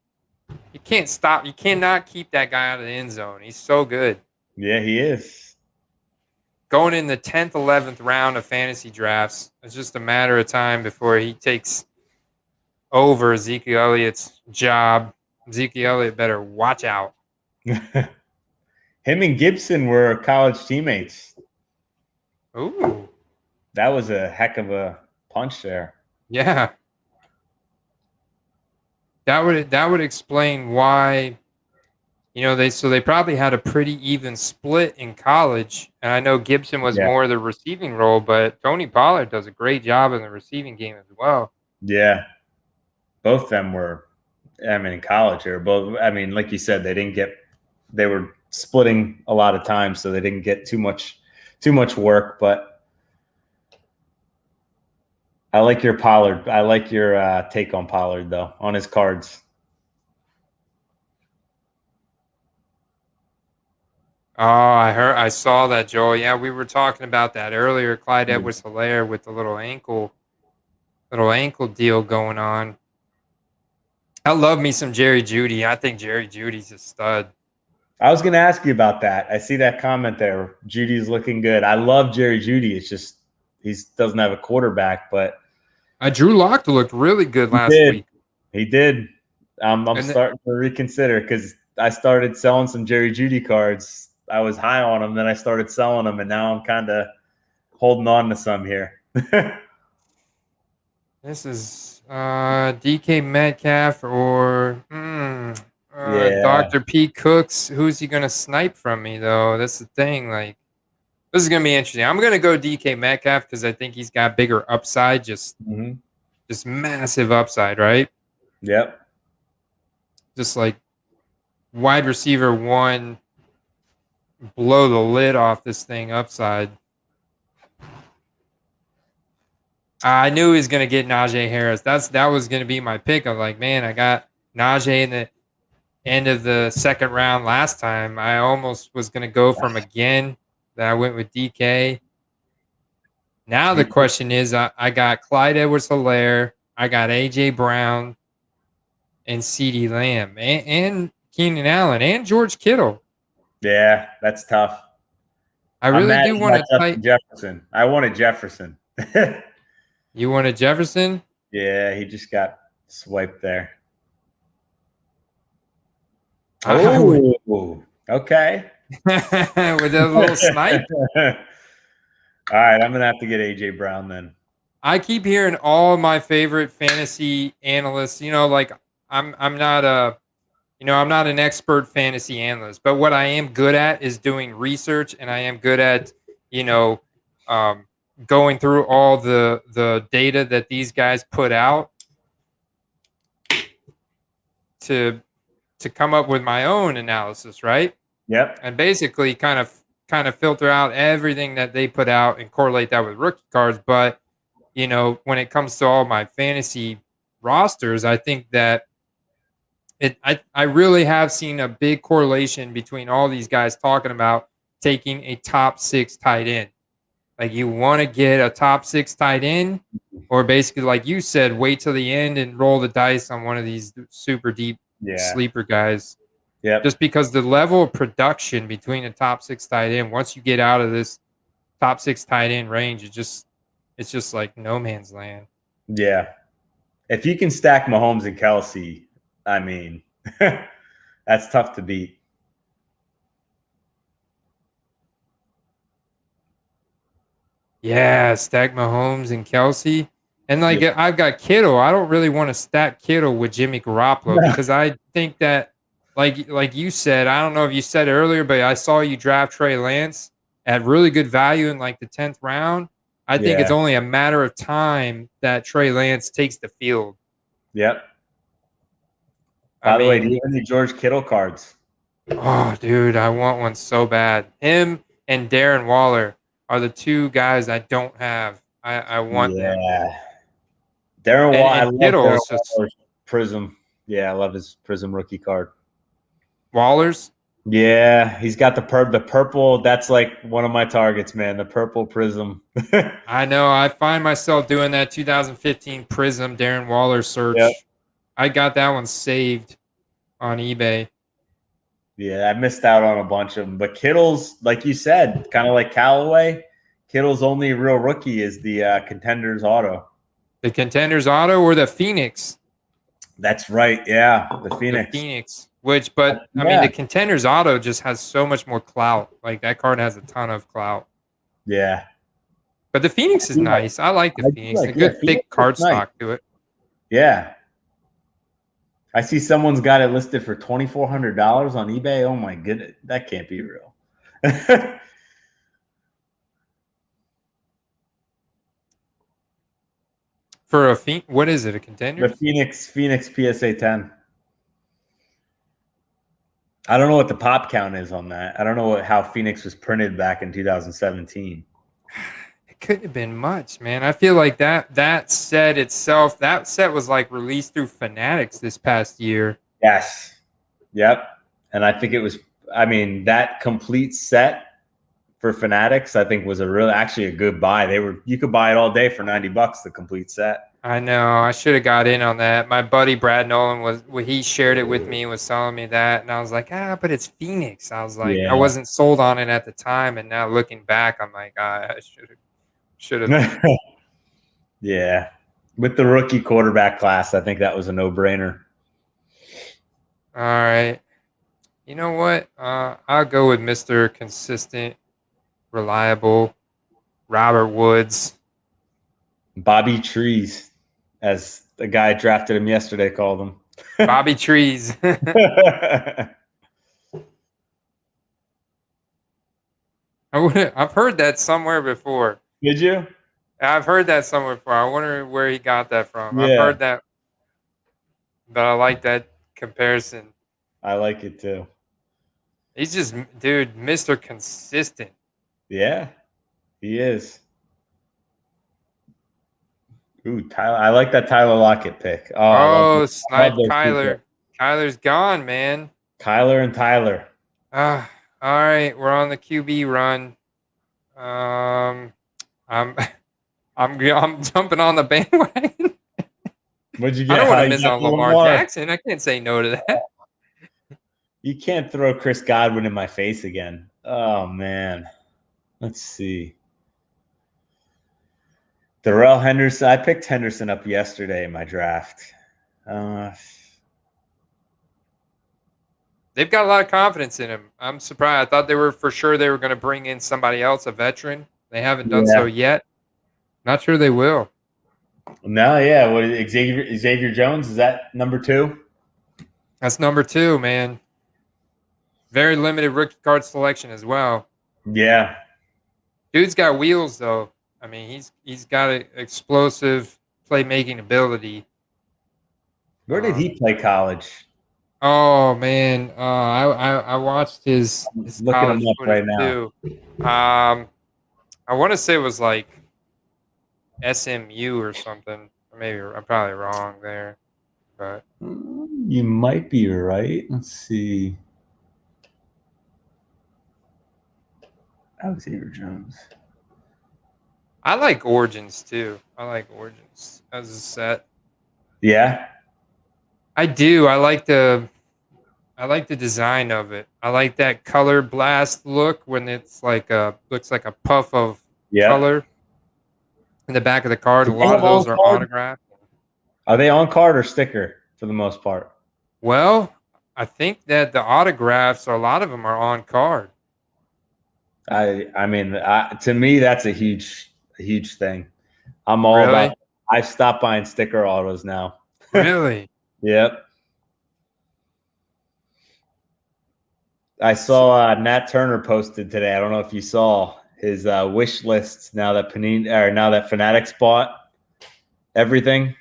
You can't stop. You cannot keep that guy out of the end zone. He's so good. Yeah, he is. Going in the 10th, 11th round of fantasy drafts, it's just a matter of time before he takes over Ezekiel Elliott's job. Ezekiel Elliott better watch out. Him and Gibson were college teammates. Ooh. That was a heck of a punch there. Yeah. That would explain why, they probably had a pretty even split in college. And I know Gibson was more of the receiving role, but Tony Pollard does a great job in the receiving game as well. Yeah. Both of them were, in college here. Both, like you said, they were splitting a lot of time, so they didn't get too much work. But I like your Pollard. I like your take on Pollard, though, on his cards. Oh, I saw that, Joel. Yeah, we were talking about that earlier. Clyde Edwards-Helaire with the little ankle deal going on. I love me some Jerry Jeudy. I think Jerry Jeudy's a stud. I was going to ask you about that. I see that comment there. Judy's looking good. I love Jerry Jeudy. It's just he doesn't have a quarterback, but Drew Lock looked really good last week. He did. I'm starting to reconsider because I started selling some Jerry Jeudy cards. I was high on them, then I started selling them, and now I'm kind of holding on to some here. This is DK Metcalf or Dr. P. Cooks. Who's he going to snipe from me, though? That's the thing. Like, this is going to be interesting. I'm going to go DK Metcalf because I think he's got bigger upside, just massive upside, right? Yep. Just like wide receiver one, blow the lid off this thing upside. I knew he was going to get Najee Harris. That was going to be my pick. I'm like, man, I got Najee in the end of the second round last time. I almost was going to go for him again. Then I went with DK. Now the question is, I got Clyde Edwards-Helaire, I got A.J. Brown, and CeeDee Lamb, and Keenan Allen, and George Kittle. Yeah, that's tough. I really do want to play Jefferson. I wanted Jefferson. You wanted Jefferson? Yeah, he just got swiped there. Oh, okay. With a little snipe. All right, I'm gonna have to get AJ Brown then. I keep hearing all my favorite fantasy analysts. I'm not an expert fantasy analyst, but what I am good at is doing research, and I am good at going through all the data that these guys put out to come up with my own analysis, right? Yep. And basically kind of filter out everything that they put out and correlate that with rookie cards. But, when it comes to all my fantasy rosters, I think that I really have seen a big correlation between all these guys talking about taking a top 6 tight end. Like, you want to get a top 6 tight end, or basically, like you said, wait till the end and roll the dice on one of these super deep sleeper guys. Yeah. Just because the level of production between the top 6 tight end, once you get out of this top 6 tight end range, it's just like no man's land. Yeah. If you can stack Mahomes and Kelsey, that's tough to beat. Yeah, stack Mahomes and Kelsey. And I've got Kittle. I don't really want to stack Kittle with Jimmy Garoppolo because I think that, like you said, I don't know if you said it earlier, but I saw you draft Trey Lance at really good value in like the 10th round. I think it's only a matter of time that Trey Lance takes the field. Yep. By the way, do you have any George Kittle cards? Oh, dude, I want one so bad. Him and Darren Waller are the two guys I don't have. I want them. Yeah. Darren Waller. I love Kittle, Darren Waller's Prism. Yeah, I love his Prism rookie card. Waller's? Yeah, he's got the purple. That's like one of my targets, man. The purple prism. I know. I find myself doing that 2015 Prism Darren Waller Yep. search. I got that one saved on eBay. Yeah, I missed out on a bunch of them. But Kittle's, like you said, kind of like Callaway. Kittle's only real rookie is the Contenders auto. The Contenders auto or the Phoenix? That's right. Yeah, the The Phoenix. Phoenix. But I mean, the Contenders auto just has so much more clout. Like that card has a ton of clout. Yeah. But the Phoenix is nice. I like the Phoenix. A good thick card stock to it. Yeah. I see someone's got it listed for $2,400 on eBay. Oh my goodness, that can't be real. For a what is it? A Contender? The Phoenix PSA 10. I don't know what the pop count is on that. I don't know how Phoenix was printed back in 2017. It couldn't have been much, man. I feel like that set itself, that set was like released through Fanatics this past year. Yes. Yep. And I think it was, I mean, that complete set for Fanatics, I think was actually a good buy. You could buy it all day for $90, the complete set. I know. I should have got in on that. My buddy Brad Nolan he shared it with me, was telling me that, and I was like, but it's Phoenix. I was like, I wasn't sold on it at the time, and now looking back, I'm like, I should have. Yeah. With the rookie quarterback class, I think that was a no-brainer. All right. You know what? I'll go with Mr. Consistent, reliable, Robert Woods. Bobby Trees, as the guy drafted him yesterday called him. Bobby Trees. I've heard that somewhere before. Did you? I've heard that somewhere before. I wonder where he got that from. Yeah. I've heard that, but I like that comparison. I like it too. He's just, dude, Mr. Consistent. Yeah, he is. Ooh, Tyler! I like that Tyler Lockett pick. Oh, snipe Kyler. Kyler's gone, man. Kyler and Tyler. All right, we're on the QB run. I'm jumping on the bandwagon. What'd you get? I don't want to miss on Lamar Jackson. I can't say no to that. You can't throw Chris Godwin in my face again. Oh man. Let's see. Darrell Henderson. I picked Henderson up yesterday in my draft. They've got a lot of confidence in him. I'm surprised. I thought they were going to bring in somebody else, a veteran. They haven't done so yet. Not sure they will. No, yeah. What Xavier Jones? Is that number 2? That's number 2, man. Very limited rookie card selection as well. Yeah. Dude's got wheels, though. I mean, he's got an explosive playmaking ability. Where did he play college? Oh man, I watched his looking him up right now. I want to say it was like SMU or something. Or maybe I'm probably wrong there, but you might be right. Let's see. Xavier Jones. I like Origins too. I like Origins as a set. Yeah, I do. I like the design of it. I like that color blast look when it's like looks like a puff of color in the back of the card. A lot of those are autographed. Are they on card or sticker for the most part? Well, I think that the autographs, a lot of them are on card. I mean, to me, that's a huge thing. I'm all about. I've stopped buying sticker autos now. Really? Yep. I saw Nat Turner posted today. I don't know if you saw his wish lists now that Fanatics bought everything.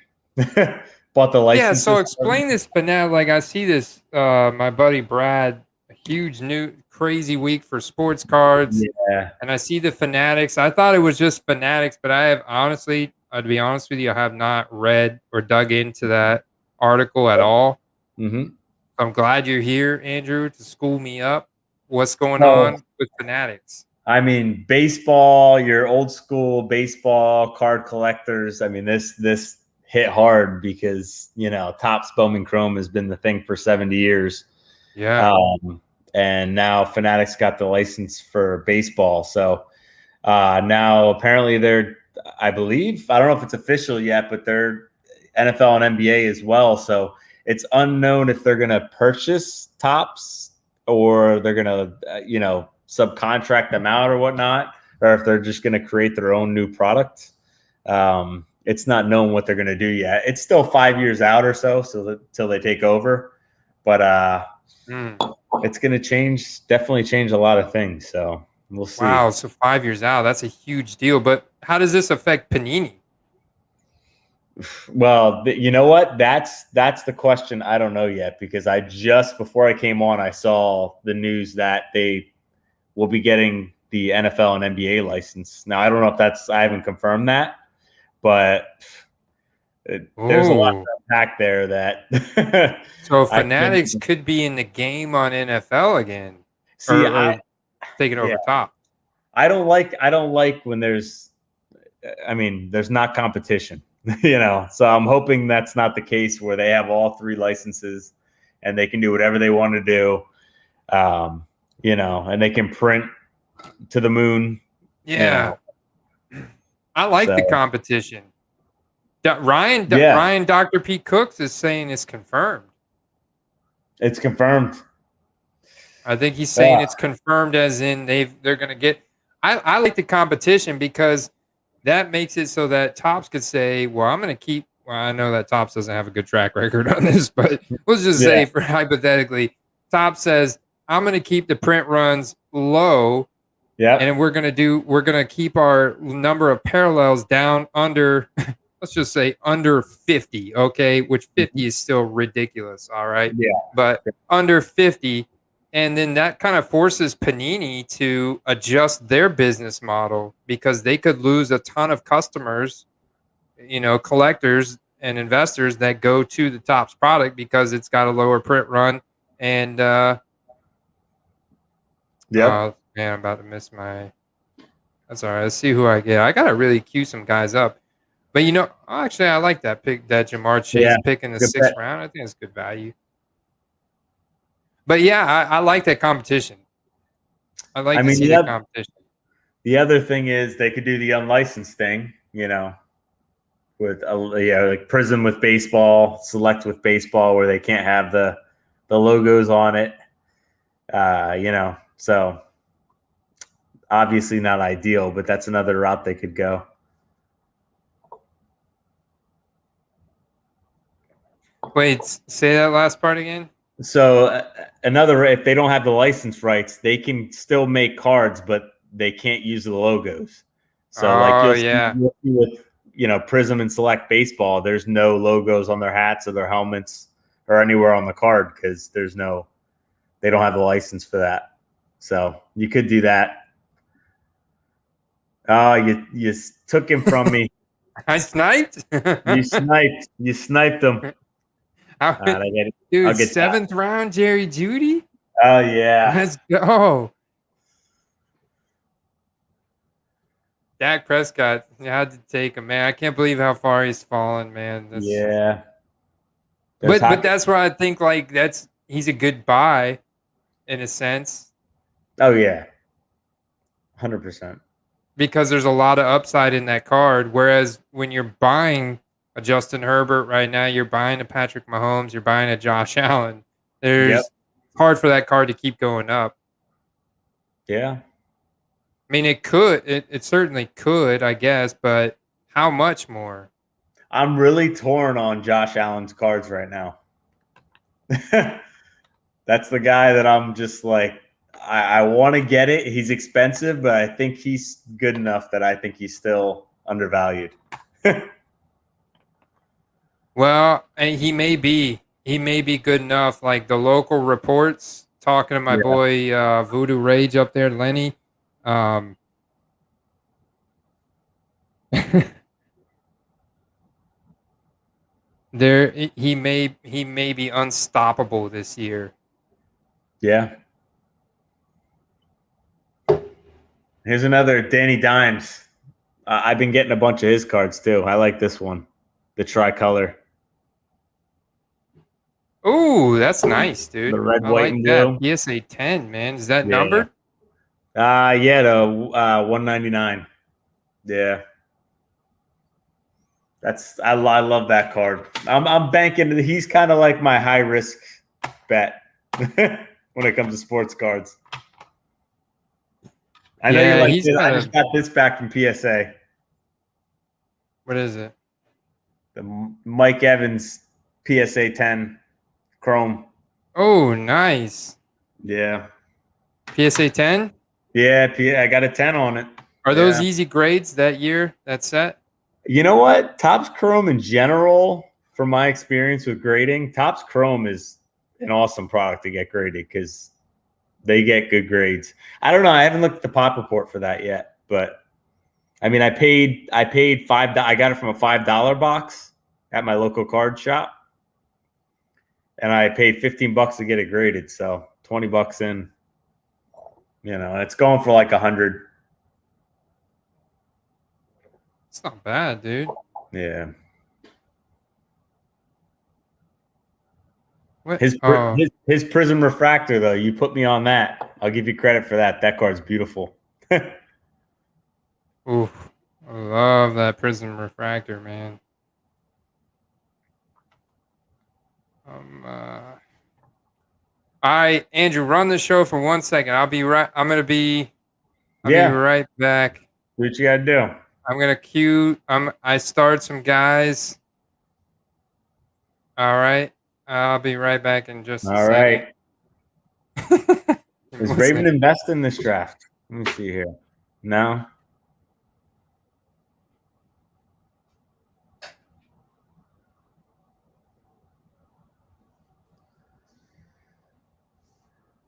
Bought the license. Yeah, so explain this Fanatic. Like I see this, my buddy Brad, a huge new crazy week for sports cards. Yeah. And I see the Fanatics. I thought it was just Fanatics, but I have honestly, to be honest with you, I have not read or dug into that article at all. Mm-hmm. I'm glad you're here, Andrew, to school me up. what's going Well, on with Fanatics? I mean, baseball, your old school baseball card collectors. I mean, this hit hard because, Topps Bowman Chrome has been the thing for 70 years. Yeah. And now Fanatics got the license for baseball. So now apparently I believe, I don't know if it's official yet, but they're NFL and NBA as well. So it's unknown if they're going to purchase Topps or they're going to, subcontract them out or whatnot, or if they're just going to create their own new product. It's not known what they're going to do yet. It's still 5 years out or so till they take over. But it's going to definitely change a lot of things. So we'll see. Wow. So 5 years out, that's a huge deal. But how does this affect Panini? Well, you know what? That's the question. I don't know yet because before I came on, I saw the news that they will be getting the NFL and NBA license. Now, I don't know if I haven't confirmed that, but there's a lot to unpack there that. So Fanatics could be in the game on NFL again. See, or taking over top. I don't like when there's not competition, so I'm hoping that's not the case where they have all 3 licenses and they can do whatever they want to do. And they can print to the moon. Yeah. I like the competition. Ryan Dr. Pete Cooks is saying it's confirmed. It's confirmed. I think he's saying it's confirmed as in they're going to get. I like the competition because that makes it so that Topps could say, well, I'm going to keep. Well, I know that Topps doesn't have a good track record on this, but let's just say for hypothetically, Topps says, I'm going to keep the print runs low. Yeah. And we're going to keep our number of parallels down under, let's just say under 50. Okay. Which 50 is still ridiculous. All right. Yeah. But under 50. And then that kind of forces Panini to adjust their business model because they could lose a ton of customers, collectors and investors that go to the Topps product because it's got a lower print run. And, man, I'm about to miss my. That's all right. Let's see who I get. I gotta really cue some guys up. But actually, I like that pick, that Jamar Chase pick in the 6th round. I think it's good value. But yeah, I like that competition. I like to see the competition. The other thing is they could do the unlicensed thing, with like Prism with baseball, Select with baseball, where they can't have the logos on it. So obviously not ideal, but that's another route they could go. Wait, say that last part again. So if they don't have the license rights, they can still make cards, but they can't use the logos. So with Prism and Select baseball, there's no logos on their hats or their helmets or anywhere on the card because they don't have the license for that. So you could do that. Oh, you took him from me. I sniped. You sniped him. Dude, 7th round Jerry Jeudy. Oh yeah. Let's go. Dak Prescott, you had to take him, man. I can't believe how far he's fallen, man. But that's why I think he's a good buy in a sense. Oh yeah. 100%. Because there's a lot of upside in that card. Whereas when you're buying a Justin Herbert right now, you're buying a Patrick Mahomes, you're buying a Josh Allen. It's hard for that card to keep going up. Yeah. I mean, it certainly could, I guess, but how much more? I'm really torn on Josh Allen's cards right now. That's the guy that I'm just like, I want to get it. He's expensive, but I think he's good enough that I think he's still undervalued. Well, and he may be good enough. Like the local reports, talking to my boy Voodoo Rage up there, Lenny. He may be unstoppable this year. Yeah. Here's another Danny Dimes. I've been getting a bunch of his cards too. I like this one, the tricolor. Ooh, that's nice, dude. The red, I white, like and that. blue. PSA 10, man. Is that Yeah. numbered? Yeah, the 199. Yeah. I love that card. I'm banking. He's kind of like my high risk bet when it comes to sports cards. I know you Yeah, like he's it. I got just got this back from PSA. what is it? The Mike Evans PSA 10 Chrome. Oh, nice. Yeah. PSA 10? Yeah, I got a 10 on it. Are those easy grades that year, that set? You know what? Topps Chrome in general, from my experience with grading, Topps Chrome is an awesome product to get graded because they get good grades. I don't know. I haven't looked at the pop report for that yet, but I mean, I paid $5. I got it from a $5 box at my local card shop, and I paid $15 to get it graded. So $20 in, it's going for like 100. It's not bad, dude. Yeah. What? His Prism Refractor, though, you put me on that. I'll give you credit for that. That card's beautiful. Ooh, I love that Prism Refractor, man. All right, Andrew, run the show for 1 second. I'll be right. I'll be right back. Do what you gotta do. I'm gonna cue. I start some guys. All right. I'll be right back in just a second. All right. Is Raven invest in this draft? Let me see here. No.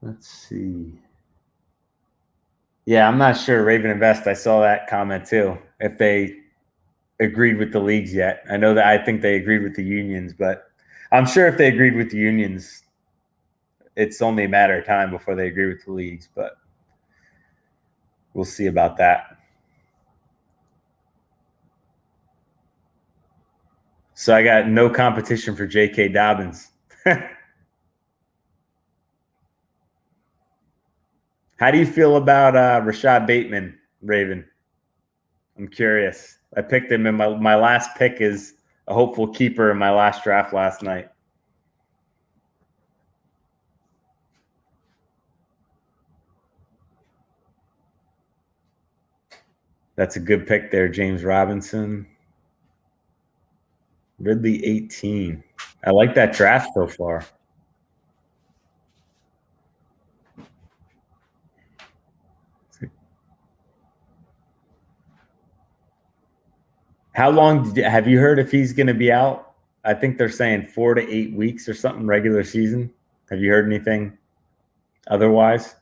Let's see. Yeah, I'm not sure. Raven Invest, I saw that comment too. If they agreed with the leagues yet. I know that I think they agreed with the unions, but I'm sure if they agreed with the unions, it's only a matter of time before they agree with the leagues, but we'll see about that. So I got no competition for J.K. Dobbins. How do you feel about Rashad Bateman, Raven? I'm curious. I picked him in my last pick is a hopeful keeper in my last draft last night. That's a good pick there, James Robinson. Ridley 18. I like that draft so far. How long have you heard if he's going to be out? I think they're saying 4 to 8 weeks or something regular season. Have you heard anything otherwise?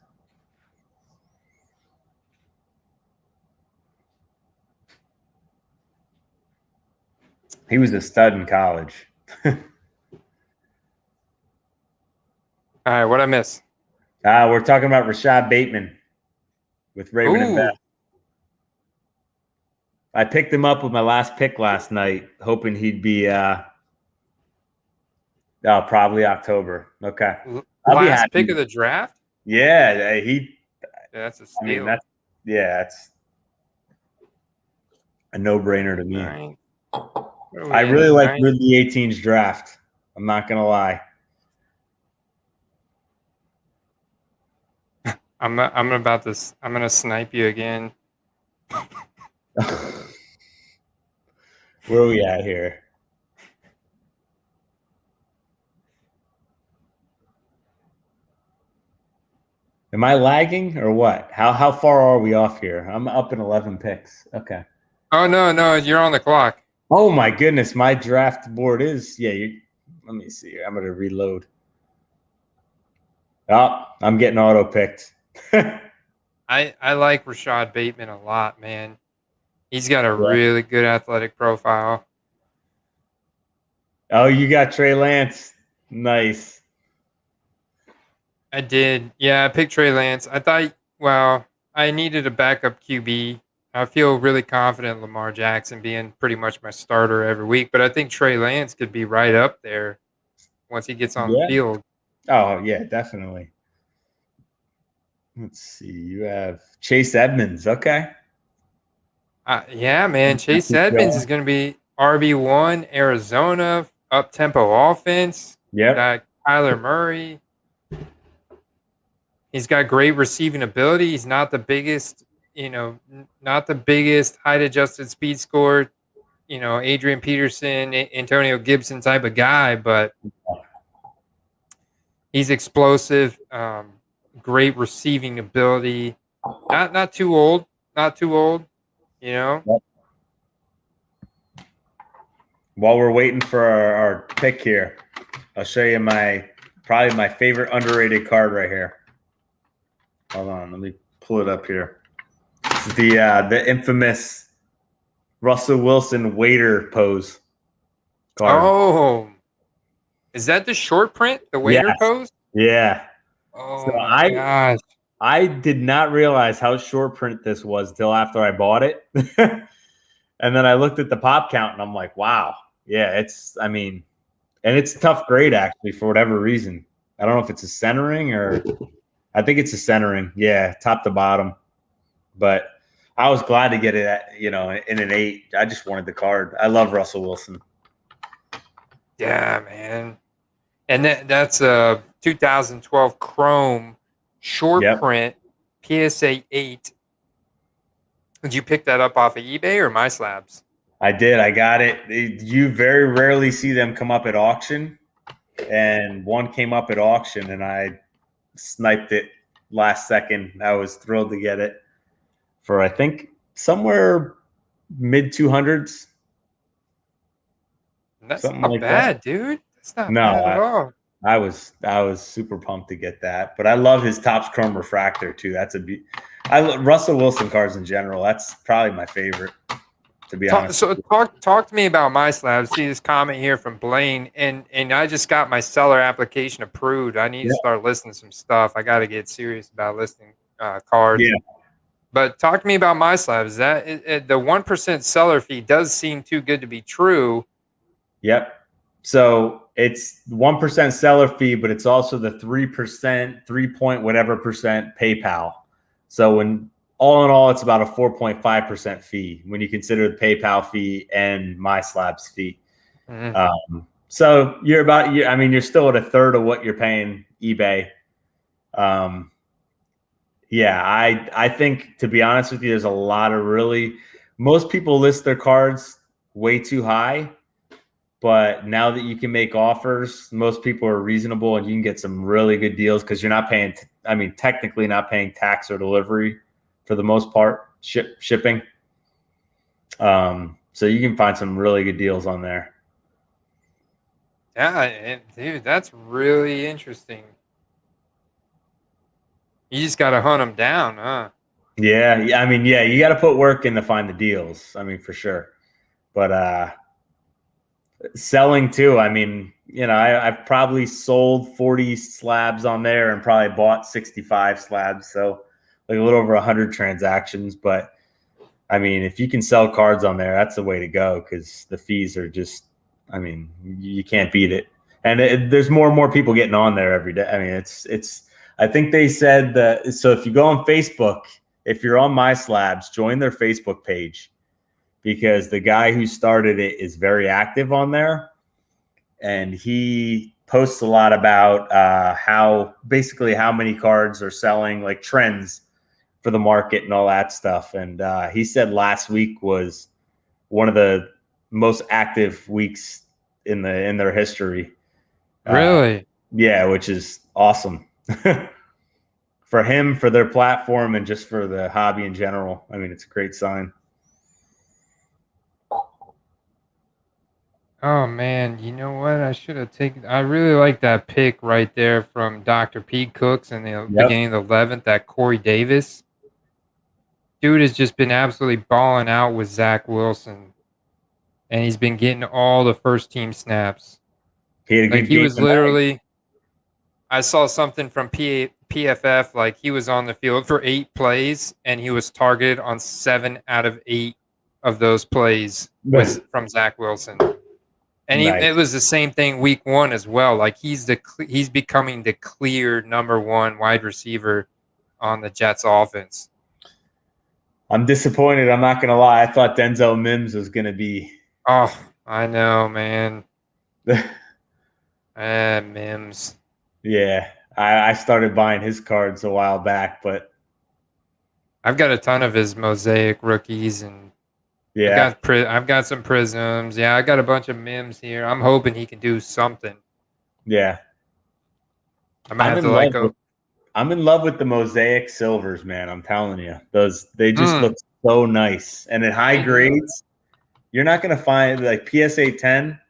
He was a stud in college. All right, what I miss? We're talking about Rashad Bateman with Raven and Beth. I picked him up with my last pick last night, hoping he'd be probably October. Okay. Last pick of the draft? Yeah, that's a steal. That's a no-brainer to me. Right. I really like Ridley 18's draft. I'm not gonna lie. I'm gonna snipe you again. Where are we at here? Am I lagging or what? How far are we off here? I'm up in 11 picks. Okay. Oh no, you're on the clock. Oh my goodness, my draft board is let me see here. I'm gonna reload. Oh, I'm getting auto picked. I like Rashad Bateman a lot, man. He's got a really good athletic profile. Oh, you got Trey Lance. Nice. I did. Yeah, I picked Trey Lance. I thought, well, I needed a backup QB. I feel really confident in Lamar Jackson being pretty much my starter every week, but I think Trey Lance could be right up there once he gets on the Yeah. field. Oh, yeah, definitely. Let's see. You have Chase Edmonds. Okay. Yeah, man. Chase Edmonds is going to be RB1, Arizona, up-tempo offense. Yep. Got Kyler Murray. He's got great receiving ability. He's not the biggest, not the biggest height-adjusted speed score, Adrian Peterson, Antonio Gibson type of guy, but he's explosive, great receiving ability. Not too old, Yep. While we're waiting for our pick here, I'll show you probably my favorite underrated card right here. Hold on, let me pull it up here. This is the infamous Russell Wilson waiter pose card. Oh, is that the short print, the waiter pose? Yeah. Oh so my gosh! I did not realize how short print this was till after I bought it, and then I looked at the pop count and I'm like, wow, yeah, and it's tough grade actually for whatever reason. I don't know if it's a centering or. I think it's a centering. Yeah, top to bottom. But I was glad to get it in an 8. I just wanted the card. I love Russell Wilson. Yeah, man. And that's a 2012 Chrome short print PSA 8. Did you pick that up off of eBay or MySlabs? I did. I got it. You very rarely see them come up at auction. And one came up at auction, and I sniped it last second. I was thrilled to get it for I think somewhere mid 200s. That's not like bad, dude. That's not bad at all. I was super pumped to get that, but I love his Topps Chrome Refractor too. I love Russell Wilson cards in general. That's probably my favorite, to be honest. So talk to me about MySlab. See this comment here from Blaine, and I just got my seller application approved. I need to start listing some stuff. I got to get serious about listing cards. Yeah. But talk to me about MySlab. Is that the 1% seller fee does seem too good to be true? Yep. So it's 1% seller fee, but it's also the 3%, 3-point-whatever% PayPal. So all in all, it's about a 4.5% fee when you consider the PayPal fee and MySlab's fee. Mm-hmm. So you're still at a third of what you're paying eBay. I think, to be honest with you, there's a lot of most people list their cards way too high. But now that you can make offers, most people are reasonable and you can get some really good deals because you're not paying, technically not paying tax or delivery for the most part, shipping. So you can find some really good deals on there. Yeah, dude, that's really interesting. You just got to hunt them down, huh? Yeah. You got to put work in to find the deals. For sure. But, selling too. I've probably sold 40 slabs on there and probably bought 65 slabs. So like a little over 100 transactions. But if you can sell cards on there, that's the way to go because the fees are just, you can't beat it. And there's more and more people getting on there every day. I think they said that. So if you go on Facebook, if you're on MySlabs, join their Facebook page. Because the guy who started it is very active on there. And he posts a lot about how many cards are selling, like trends for the market and all that stuff. And he said last week was one of the most active weeks in their history. Really? Yeah, which is awesome. For him, for their platform, and just for the hobby in general. It's a great sign. Oh man, you know what? I should have taken. I really like that pick right there from Dr. P. Cooks in the beginning of the 11th. That Corey Davis dude has just been absolutely balling out with Zach Wilson, and he's been getting all the first team snaps. He was literally. I saw something from PFF, like he was on the field for 8 plays and he was targeted on 7 out of 8 of those plays from Zach Wilson. And it was the same thing week 1 as well. Like he's becoming the clear number 1 wide receiver on the Jets offense. I'm disappointed. I'm not going to lie. I thought Denzel Mims was going to be. Oh, I know, man. Mims. Yeah. I started buying his cards a while back, but I've got a ton of his Mosaic rookies, and yeah, I've got some Prisms. Yeah, I got a bunch of Mims here. I'm hoping he can do something. Yeah. I might have to like go. I'm in love with the Mosaic silvers, man. I'm telling you, they just look so nice. And at high grades, you're not going to find like PSA 10.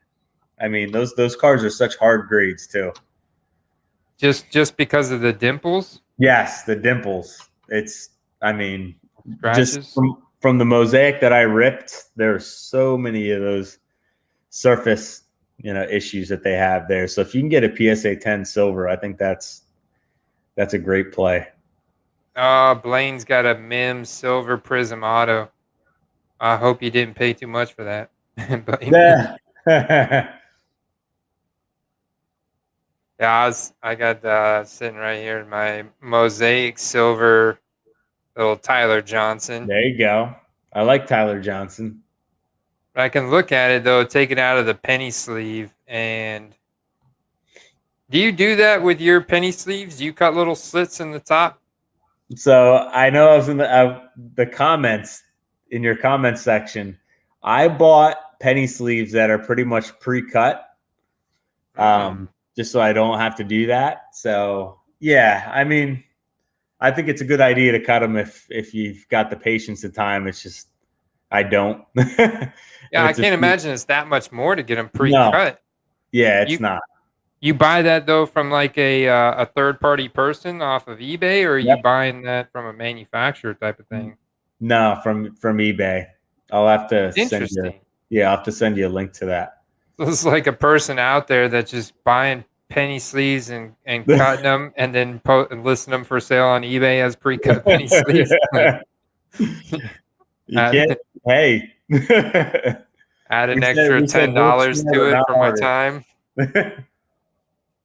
I mean, those cards are such hard grades too. Just because of the dimples? Yes, the dimples. I mean, scratches? Just from the Mosaic that I ripped, there's so many of those surface, issues that they have there. So if you can get a PSA 10 silver, I think that's a great play. Blaine's got a Mims Silver Prism Auto. I hope you didn't pay too much for that. Yeah. Yeah, I got sitting right here my Mosaic Silver little Tyler Johnson. There you go. I like Tyler Johnson. I can look at it, though, take it out of the penny sleeve. And do you do that with your penny sleeves? Do you cut little slits in the top? So I know I was in the comments, in your comments section. I bought penny sleeves that are pretty much pre-cut, just so I don't have to do that. So, yeah, I mean, I think it's a good idea to cut them if you've got the patience and time. It's just I don't. Yeah, I can't imagine it's that much more to get them pre-cut. No. Yeah, it's not. You buy that, though, from like a third-party person off of eBay, or are you buying that from a manufacturer type of thing? No, from eBay. I'll have to send you. Yeah, I'll have to send you a link to that. So it's like a person out there that's just buying penny sleeves and cutting them and then listing them for sale on eBay as pre-cut penny sleeves. You can't. Hey. Add an extra $10 to it for my time.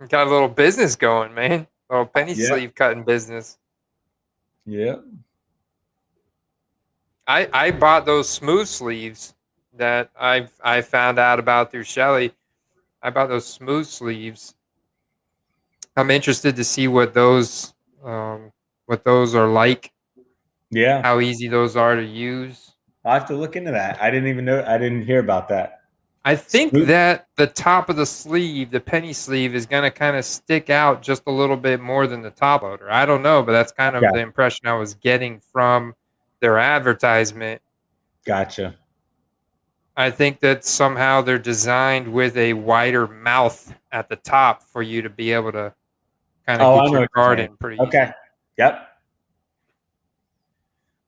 Got a little business going, man. A little penny sleeve cutting business. Yeah. I bought those smooth sleeves that I found out about through Shelly. I bought those smooth sleeves. I'm interested to see what those are like. Yeah. How easy those are to use. I'll have to look into that. I didn't even know. I didn't hear about that. I think that the top of the sleeve, the penny sleeve, is going to kind of stick out just a little bit more than the top loader. I don't know, but that's kind of the impression I was getting from their advertisement. Gotcha. I think that somehow they're designed with a wider mouth at the top for you to be able to kind of get your card in pretty easy. Okay. Yep.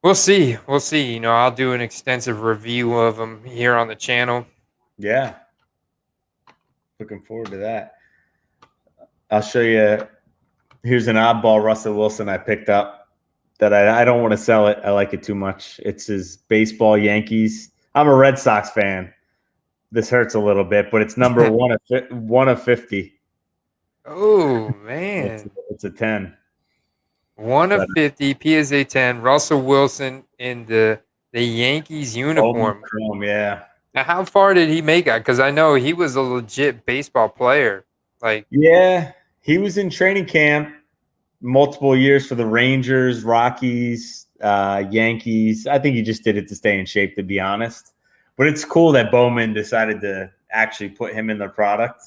We'll see. We'll see. I'll do an extensive review of them here on the channel. Yeah. Looking forward to that. I'll show you. Here's an oddball Russell Wilson I picked up that I don't want to sell it. I like it too much. It's his baseball Yankees. I'm a Red Sox fan. This hurts a little bit, but it's number 1 of 50. Oh, man. It's a 10. 1 of 50, PSA 10, Russell Wilson in the Yankees uniform. Chrome, yeah. Now, how far did he make it? Because I know he was a legit baseball player. Yeah, he was in training camp multiple years for the Rangers, Rockies, Yankees. I think he just did it to stay in shape, to be honest. But it's cool that Bowman decided to actually put him in their product.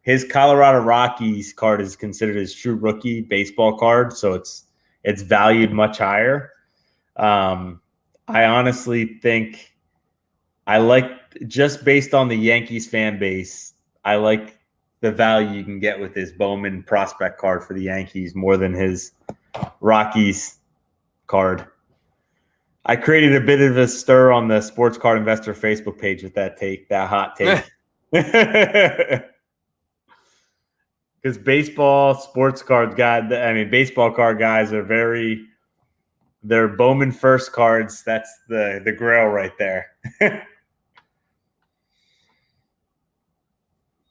His Colorado Rockies card is considered his true rookie baseball card, so it's valued much higher. I honestly think I like, just based on the Yankees fan base, I like the value you can get with his Bowman prospect card for the Yankees more than his Rockies card. I created a bit of a stir on the Sports Card Investor Facebook page with that hot take. Because because baseball sports card baseball card guys are they're Bowman first cards. That's the grail right there.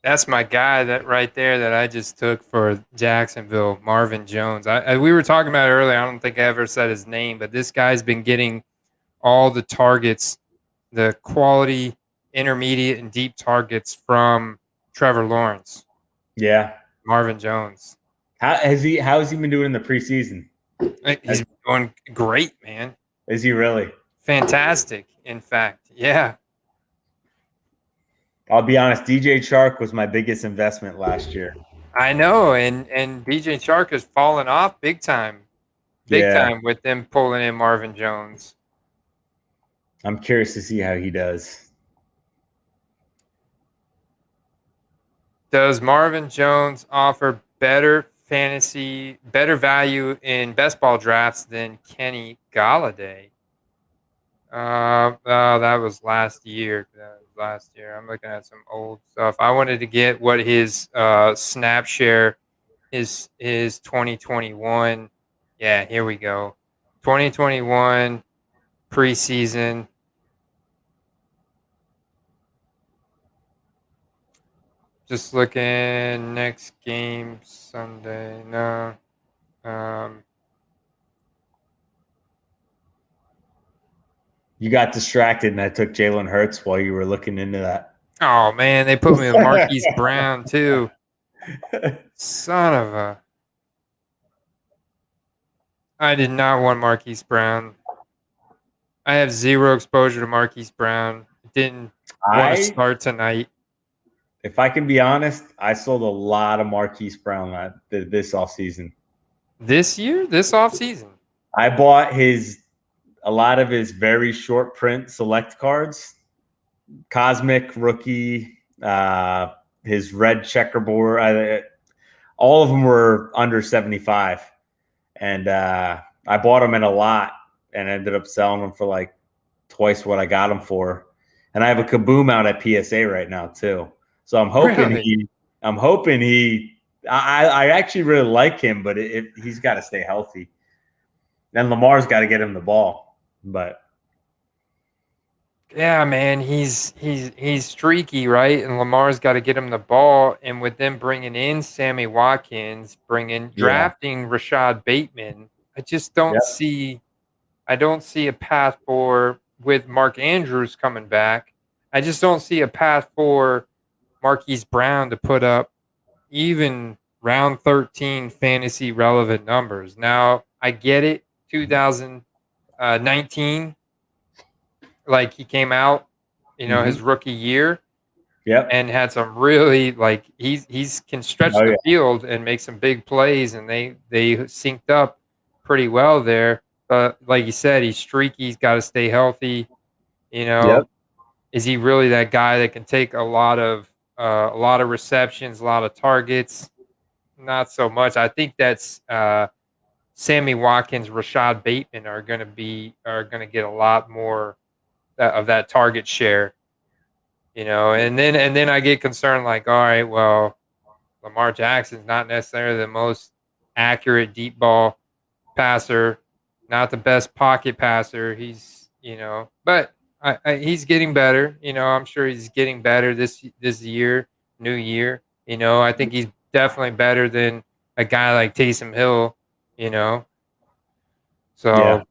That's my guy that right there that I just took for Jacksonville, Marvin Jones. We were talking about it earlier. I don't think I ever said his name, but this guy's been getting all the targets, the quality, intermediate, and deep targets from Trevor Lawrence. Yeah. Marvin Jones. How has he been doing in the preseason? He's doing great, man. Is he really? Fantastic, in fact. Yeah. I'll be honest, DJ Chark was my biggest investment last year. I know, and DJ Chark has fallen off big time. Big time with them pulling in Marvin Jones. I'm curious to see how he does. Does Marvin Jones offer better value in best ball drafts than Kenny Galladay? That was last year. I'm looking at some old stuff. I wanted to get what his snap share is 2021. Yeah, here we go. 2021 preseason. Just looking next game Sunday. No. You got distracted and I took Jalen Hurts while you were looking into that. Oh, man, they put me with Marquise Brown, too. Son of a... I did not want Marquise Brown. I have zero exposure to Marquise Brown. Didn't want to start tonight. If I can be honest, I sold a lot of Marquise Brown this offseason. This year? This offseason? I bought a lot of his very short print select cards. Cosmic Rookie, his red checkerboard. All of them were under 75. And I bought them in a lot and ended up selling them for like twice what I got them for. And I have a Kaboom out at PSA right now too. So I'm hoping I actually really like him, but he's got to stay healthy. Then Lamar's got to get him the ball. But yeah, man, he's streaky, right? And Lamar's got to get him the ball. And with them bringing in Sammy Watkins, drafting Rashad Bateman, I just don't see. I don't see a path with Mark Andrews coming back. I just don't see a path for Marquise Brown to put up even round 13 fantasy relevant numbers. Now, I get it, 2019, like he came out, his rookie year, and had some really he's can stretch the field and make some big plays, and they synced up pretty well there. But like you said, he's streaky. He's got to stay healthy. Is he really that guy that can take a lot of receptions, a lot of targets? Not so much. I think that's Sammy Watkins, Rashad Bateman are going to get a lot more of that target share. And then I get concerned, like, all right, well, Lamar Jackson's not necessarily the most accurate deep ball passer, not the best pocket passer. He's, but he's getting better. I'm sure he's getting better this year, new year. I think he's definitely better than a guy like Taysom Hill. So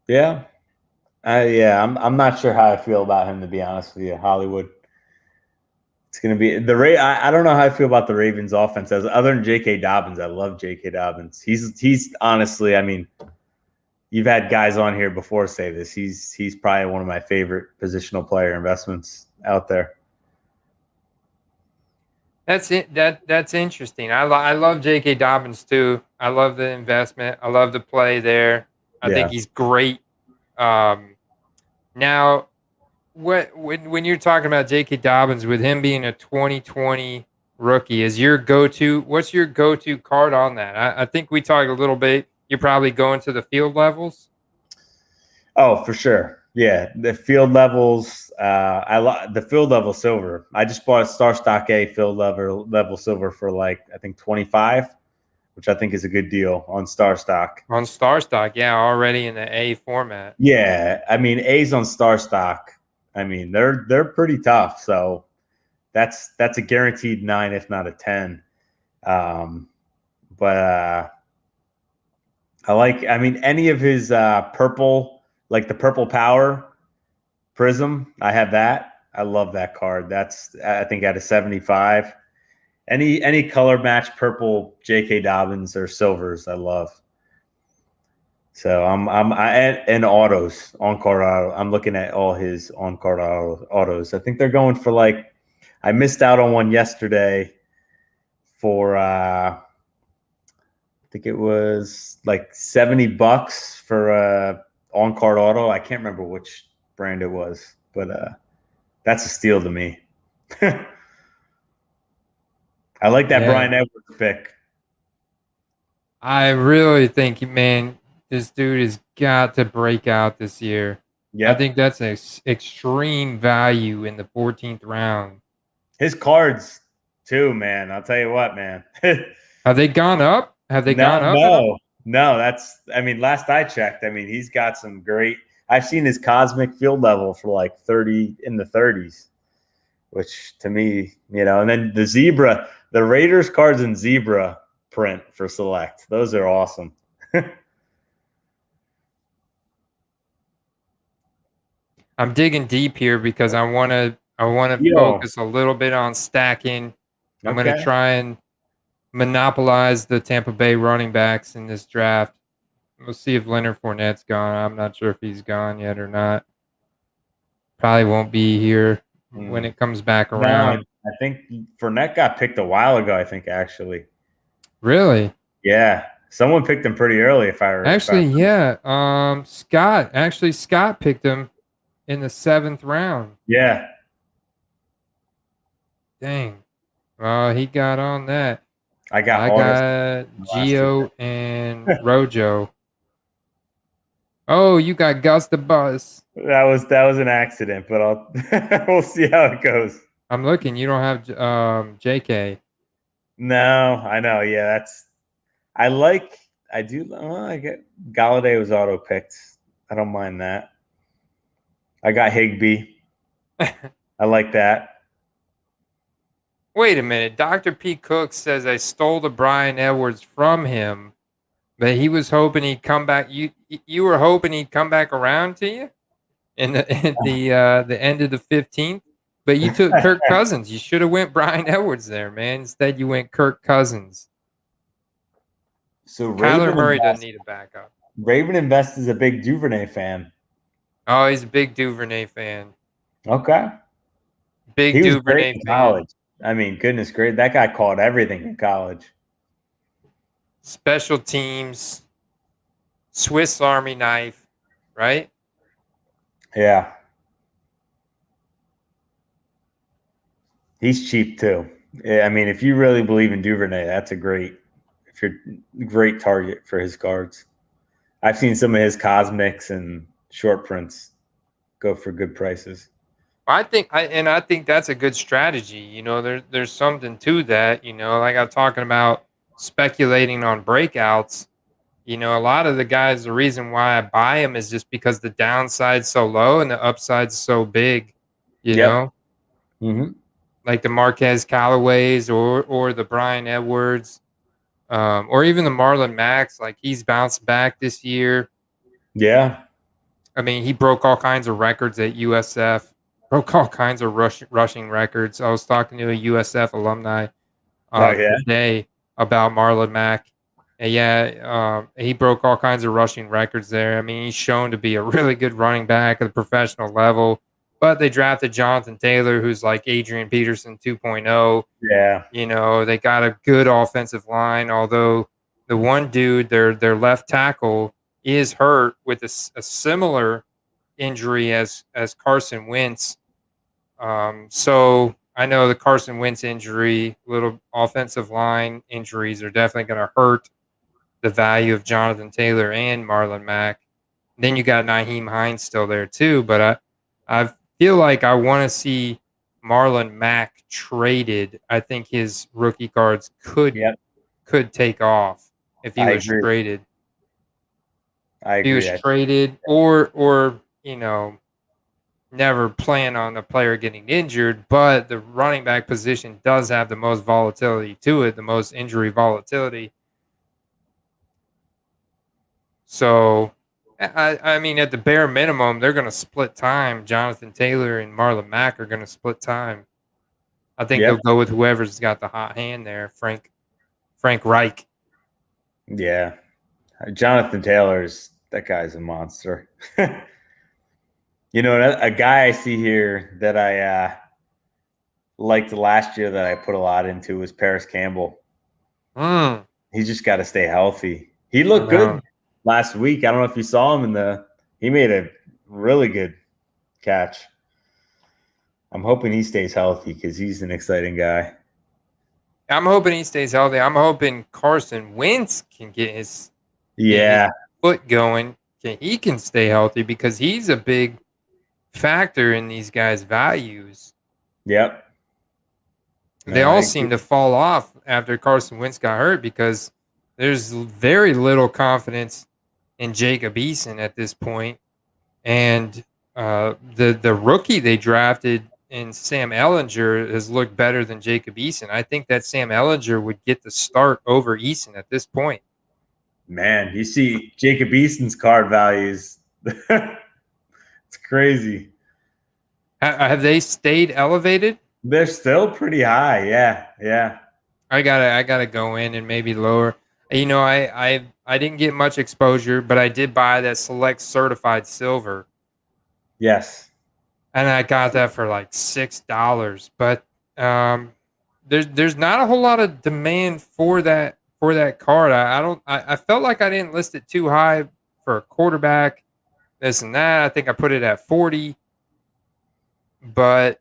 yeah. I'm not sure how I feel about him, to be honest with you. Hollywood. It's going to be I don't know how I feel about the Ravens offense. Other than J.K. Dobbins, I love J.K. Dobbins. He's honestly, I mean, you've had guys on here before say this. He's probably one of my favorite positional player investments out there. That's it. That's interesting. I love J.K. Dobbins too. I love the investment. I love the play there. I think he's great. Now, when you're talking about J.K. Dobbins, with him being a 2020 rookie, what's your go-to card on that? I think we talked a little bit. You're probably going to the field levels. Oh, for sure. Yeah, the field levels. The field level silver. I just bought a Star Stock A field level silver for like I think 25, which I think is a good deal on Star Stock. On Star Stock, yeah, already in the A format. Yeah, I mean A's on Star Stock. I mean they're pretty tough. So that's a guaranteed 9, if not a 10. But I mean, any of his purple, like the purple power prism, I have that. I love that card. That's, I think, at a 75. Any color match purple J.K. Dobbins or silvers, I love. So and autos, on card auto. I'm looking at all his on card autos. I think they're going for like, I missed out on one yesterday for I think it was like $70 for a on card auto. I can't remember which brand it was, but that's a steal to me. I like that Brian Edwards pick. I really think, man, this dude has got to break out this year. Yeah, I think that's an extreme value in the 14th round. His cards too, man. I'll tell you what, man. Have they gone up? Have they gone up? No. That's, I mean, last I checked, I mean, he's got some great. I've seen his cosmic field level for like 30 in the 30s, which to me, and then the zebra, the Raiders cards in zebra print for select. Those are awesome. I'm digging deep here because I want to focus a little bit on stacking. I'm going to try and monopolize the Tampa Bay running backs in this draft. We'll see if Leonard Fournette's gone. I'm not sure if he's gone yet or not. Probably won't be here when it comes back around. No, I think Fournette got picked a while ago, I think, actually. Really? Yeah. Someone picked him pretty early, if I remember. Actually, yeah. Scott picked him in the 7th round. Yeah. Dang. Well, he got on that. I got Gio and Rojo. Oh, you got Gus the Bus. That was an accident, but we'll see how it goes. I'm looking. You don't have JK. No, I know. Yeah, I get Galladay was auto picked. I don't mind that. I got Higbee. I like that. Wait a minute. Dr. P. Cook says I stole the Brian Edwards from him, but he was hoping he'd come back. You were hoping he'd come back around to you in the end of the 15th, but you took Kirk Cousins. You should have went Brian Edwards there, man. Instead, you went Kirk Cousins. So Kyler Murray doesn't need a backup. Raven Invest is a big Duvernay fan. Oh, he's a big Duvernay fan. Okay. Big Duvernay fan. College. I mean, goodness gracious, that guy caught everything in college. Special teams, Swiss Army knife, right? Yeah. He's cheap too. I mean, if you really believe in Duvernay, that's a great target for his cards. I've seen some of his cosmics and short prints go for good prices. I think that's a good strategy. There's something to that. Like I'm talking about speculating on breakouts. A lot of the guys, the reason why I buy them is just because the downside's so low and the upside's so big. You know, like the Marquez Callaways or the Brian Edwards, or even the Marlon Max. Like he's bounced back this year. Yeah, I mean he broke all kinds of records at USF. Broke all kinds of rushing records. I was talking to a USF alumni today about Marlon Mack. And he broke all kinds of rushing records there. I mean, he's shown to be a really good running back at the professional level. But they drafted Jonathan Taylor, who's like Adrian Peterson 2.0. Yeah. They got a good offensive line, although the one dude, their left tackle, is hurt with a similar injury as Carson Wentz. So I know the Carson Wentz injury, little offensive line injuries are definitely going to hurt the value of Jonathan Taylor and Marlon Mack. Then you got Nyheim Hines still there too, but I feel like I want to see Marlon Mack traded. I think his rookie cards could take off if he I was agree. traded. I If he was agree. traded, or never plan on the player getting injured, but the running back position does have the most volatility to it, the most injury volatility. So, I mean, at the bare minimum, they're going to split time. Jonathan Taylor and Marlon Mack are going to split time. I think they'll go with whoever's got the hot hand there, Frank Reich. Yeah. Jonathan Taylor's, that guy's a monster. You know, a guy I see here that I liked last year that I put a lot into was Paris Campbell. He just got to stay healthy. He looked good last week. I don't know if you saw him he made a really good catch. I'm hoping he stays healthy because he's an exciting guy. I'm hoping he stays healthy. I'm hoping Carson Wentz can get his foot going. He can stay healthy because he's a big factor in these guys' values. Yep. They all seem to fall off after Carson Wentz got hurt because there's very little confidence in Jacob Eason at this point. And the rookie they drafted in Sam Ehlinger has looked better than Jacob Eason. I think that Sam Ehlinger would get the start over Eason at this point. Man, you see Jacob Eason's card values. It's crazy. Have they stayed elevated? They're still pretty high. Yeah. I gotta go in and maybe lower. You know, I didn't get much exposure, but I did buy that Select Certified Silver. Yes. And I got that for like $6. But there's not a whole lot of demand for that card. I felt like I didn't list it too high for a quarterback, this and that. I think I put it at 40. But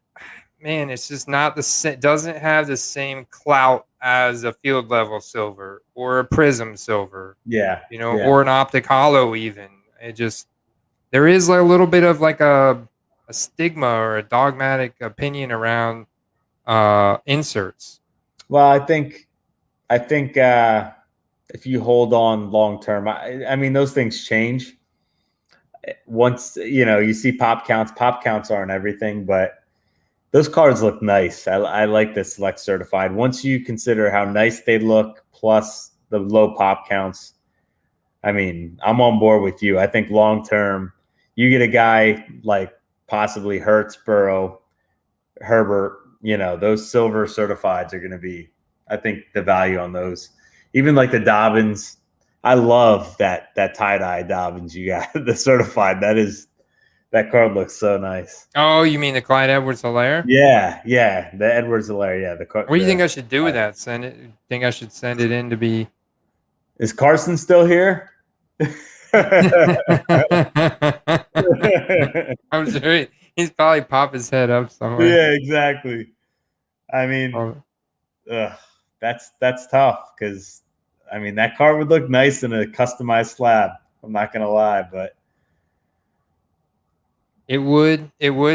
man, it's just not doesn't have the same clout as a field level silver or a prism silver. Yeah. Or an optic hollow even. There is like a little bit of like a stigma or a dogmatic opinion around inserts. Well, I think if you hold on long term, I mean those things change. Once you see pop counts aren't everything, but those cards look nice. I like the Select Certified. Once you consider how nice they look, plus the low pop counts, I mean, I'm on board with you. I think long term, you get a guy like possibly Hurts, Burrow, Herbert. Those silver certifieds are going to be, I think, the value on those. Even like the Dobbins, I love that tie-dye Dobbins you got, the certified. That card looks so nice. Oh, you mean the Clyde Edwards-Helaire? Yeah, the Edwards-Helaire, yeah. What do you think I should do with that? Think I should send it in to be... Is Carson still here? I'm sure he's probably pop his head up somewhere. Yeah, exactly. I mean, that's tough because, I mean, that card would look nice in a customized slab. I'm not gonna lie, but it would.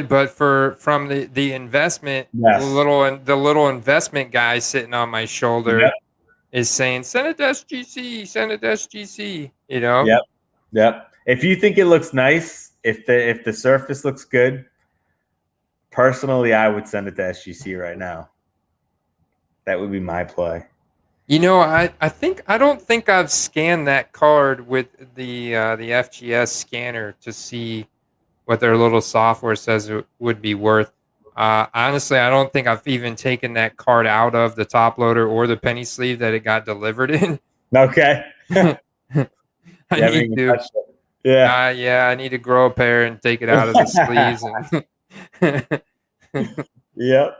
But from the investment, yes. the little investment guy sitting on my shoulder is saying, "Send it to SGC, send it to SGC." Yep. If you think it looks nice, if the surface looks good, personally, I would send it to SGC right now. That would be my play. I don't think I've scanned that card with the FGS scanner to see what their little software says it would be worth. Honestly, I don't think I've even taken that card out of the top loader or the penny sleeve that it got delivered in. Okay. I need to. Yeah. I need to grow a pair and take it out of the sleeves. Yep.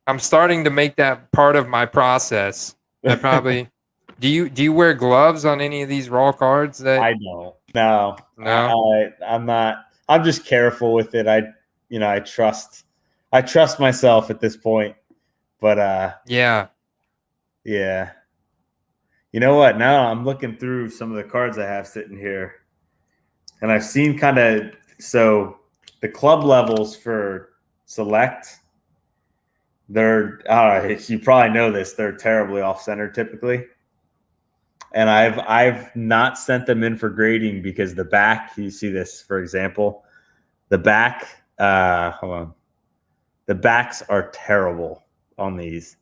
I'm starting to make that part of my process. I probably do you wear gloves on any of these raw cards? I don't. No. I'm not. I'm just careful with it. I trust myself at this point. But yeah. You know what? Now I'm looking through some of the cards I have sitting here, and I've seen so the club levels for select. They're you probably know this. They're terribly off center typically, and I've not sent them in for grading because the back. You see this, for example, the back. Hold on, the backs are terrible on these.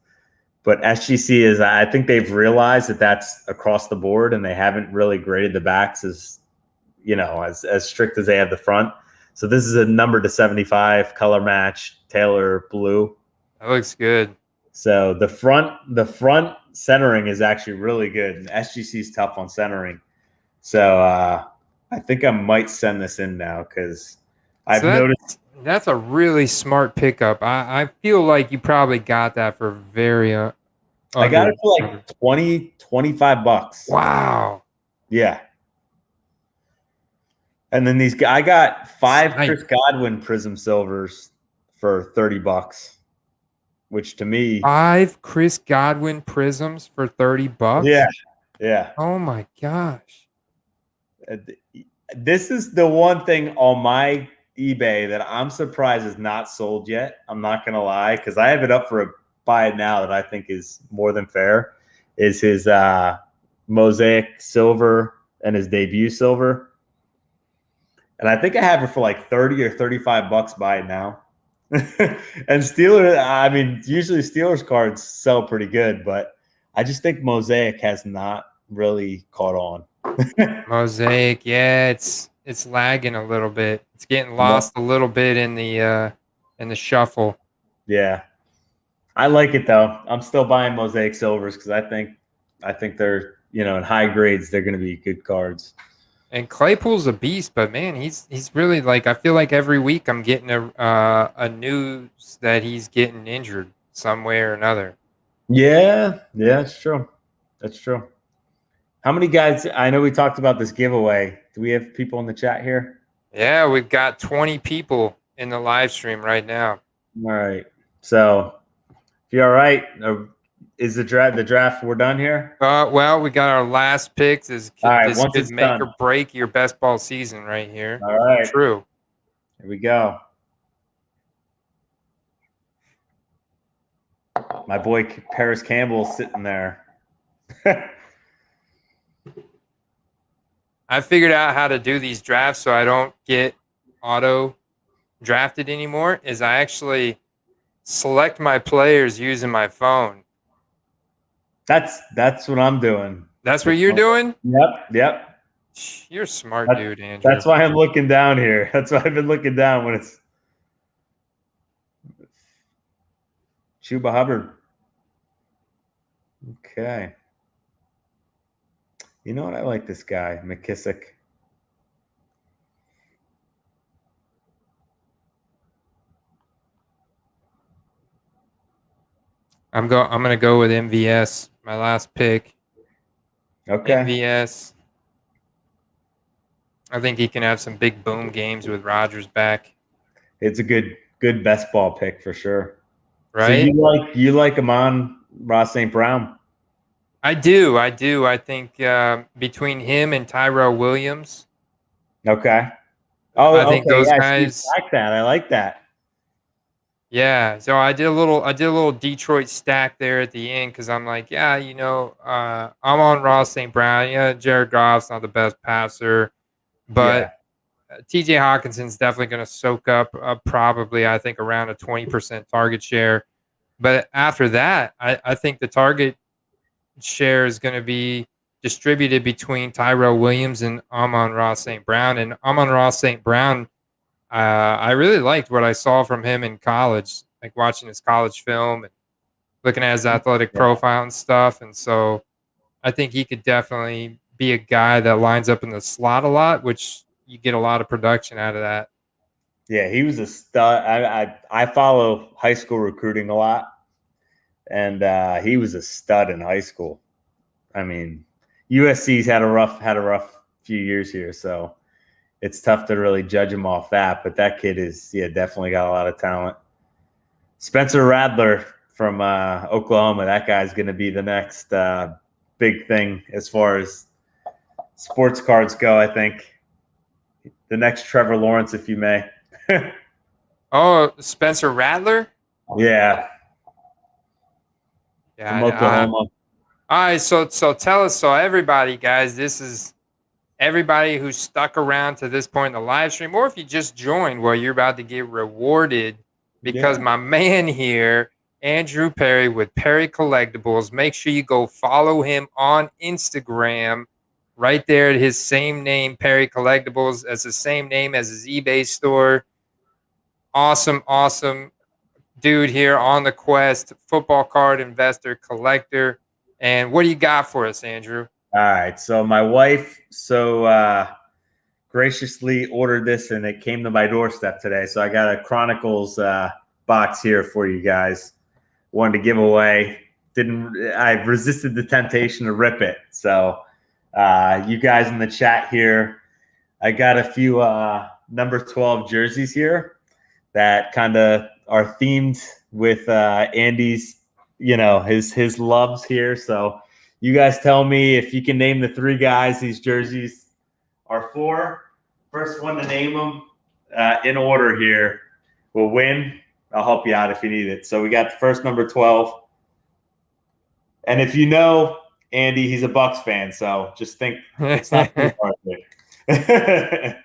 But SGC is, I think they've realized that that's across the board, and they haven't really graded the backs as strict as they have the front. So this is a number to 75 color match Taylor blue. That looks good. So the front centering is actually really good. And SGC is tough on centering. So I think I might send this in now because I've noticed. That's a really smart pickup. I feel like you probably got that for very. I got it for like 20, 25 bucks. Wow. Yeah. And then I got 5 Chris Godwin Prism Silvers for 30 bucks, which to me. 5 Chris Godwin Prisms for 30 bucks? Yeah. Yeah. Oh my gosh. This is the one thing on my eBay that I'm surprised is not sold yet. I'm not going to lie, because I have it up for a buy it now that I think is more than fair, is his Mosaic Silver and his debut Silver. And I think I have it for like 30 or 35 bucks buy it now. And Steelers, I mean, usually Steelers cards sell pretty good, but I just think Mosaic has not really caught on. Mosaic, yeah, it's lagging a little bit. It's getting lost a little bit in the shuffle. Yeah. I like it though. I'm still buying Mosaic Silvers because I think they're, in high grades, they're going to be good cards. And Claypool's a beast, but man, he's really I feel like every week I'm getting a news that he's getting injured some way or another. Yeah, it's true. That's true. How many guys? I know we talked about this giveaway. Do we have people in the chat here? Yeah, we've got 20 people in the live stream right now. All right. So, if you're all right, is the draft? We're done here. Well, we got our last picks. This could make done, or break your best ball season right here. All right. True. Here we go. My boy Paris Campbell's sitting there. I figured out how to do these drafts so I don't get auto drafted anymore. Is I actually select my players using my phone. That's what I'm doing. That's what you're doing? Yep. You're a smart dude, Andrew. That's why I'm looking down here. That's why I've been looking down when it's Chuba Hubbard. Okay. You know what? I like this guy, McKissick. I'm gonna go with MVS, my last pick. Okay. MVS. I think he can have some big boom games with Rodgers back. It's a good best ball pick for sure. Right? So you like Amon-Ra St. Brown? I do. I think between him and Tyrell Williams. Okay. Oh, I think those guys. I like that. Yeah. So I did a little Detroit stack there at the end because I'm like, yeah, I'm on Ross St. Brown. Yeah, Jared Goff's not the best passer, but T.J. Hawkinson's definitely going to soak up probably I think around a 20% target share. But after that, I think the target share is going to be distributed between Tyrell Williams and Amon-Ra St. Brown. And Amon-Ra St. Brown, I really liked what I saw from him in college, like watching his college film and looking at his athletic profile and stuff. And so I think he could definitely be a guy that lines up in the slot a lot, which you get a lot of production out of that. Yeah, he was a stud. I follow high school recruiting a lot. And he was a stud in high school. I mean, USC's had a rough few years here, so it's tough to really judge him off that. But that kid is, definitely got a lot of talent. Spencer Radler from Oklahoma. That guy's going to be the next big thing as far as sports cards go, I think. The next Trevor Lawrence, if you may. Oh, Spencer Rattler? Yeah. Yeah. From Oklahoma. All right, so tell us, so everybody, guys, this is everybody who's stuck around to this point in the live stream, or if you just joined, well, you're about to get rewarded because my man here, Andrew Parry with Parry Collectibles, make sure you go follow him on Instagram. Right there, his same name, Parry Collectibles, as the same name as his eBay store. Awesome dude here on the quest, football card investor, collector. And what do you got for us, Andrew? All right. So my wife graciously ordered this, and it came to my doorstep today. So I got a Chronicles box here for you guys. Wanted to give away. I resisted the temptation to rip it. So you guys in the chat here, I got a few number 12 jerseys here that kind of are themed with Andy's, his loves here. So you guys tell me if you can name the 3 guys these jerseys are for. First one to name them in order here will win. I'll help you out if you need it. So we got the first number 12. And if you know Andy, he's a Bucs fan, so just think it's not too hard there.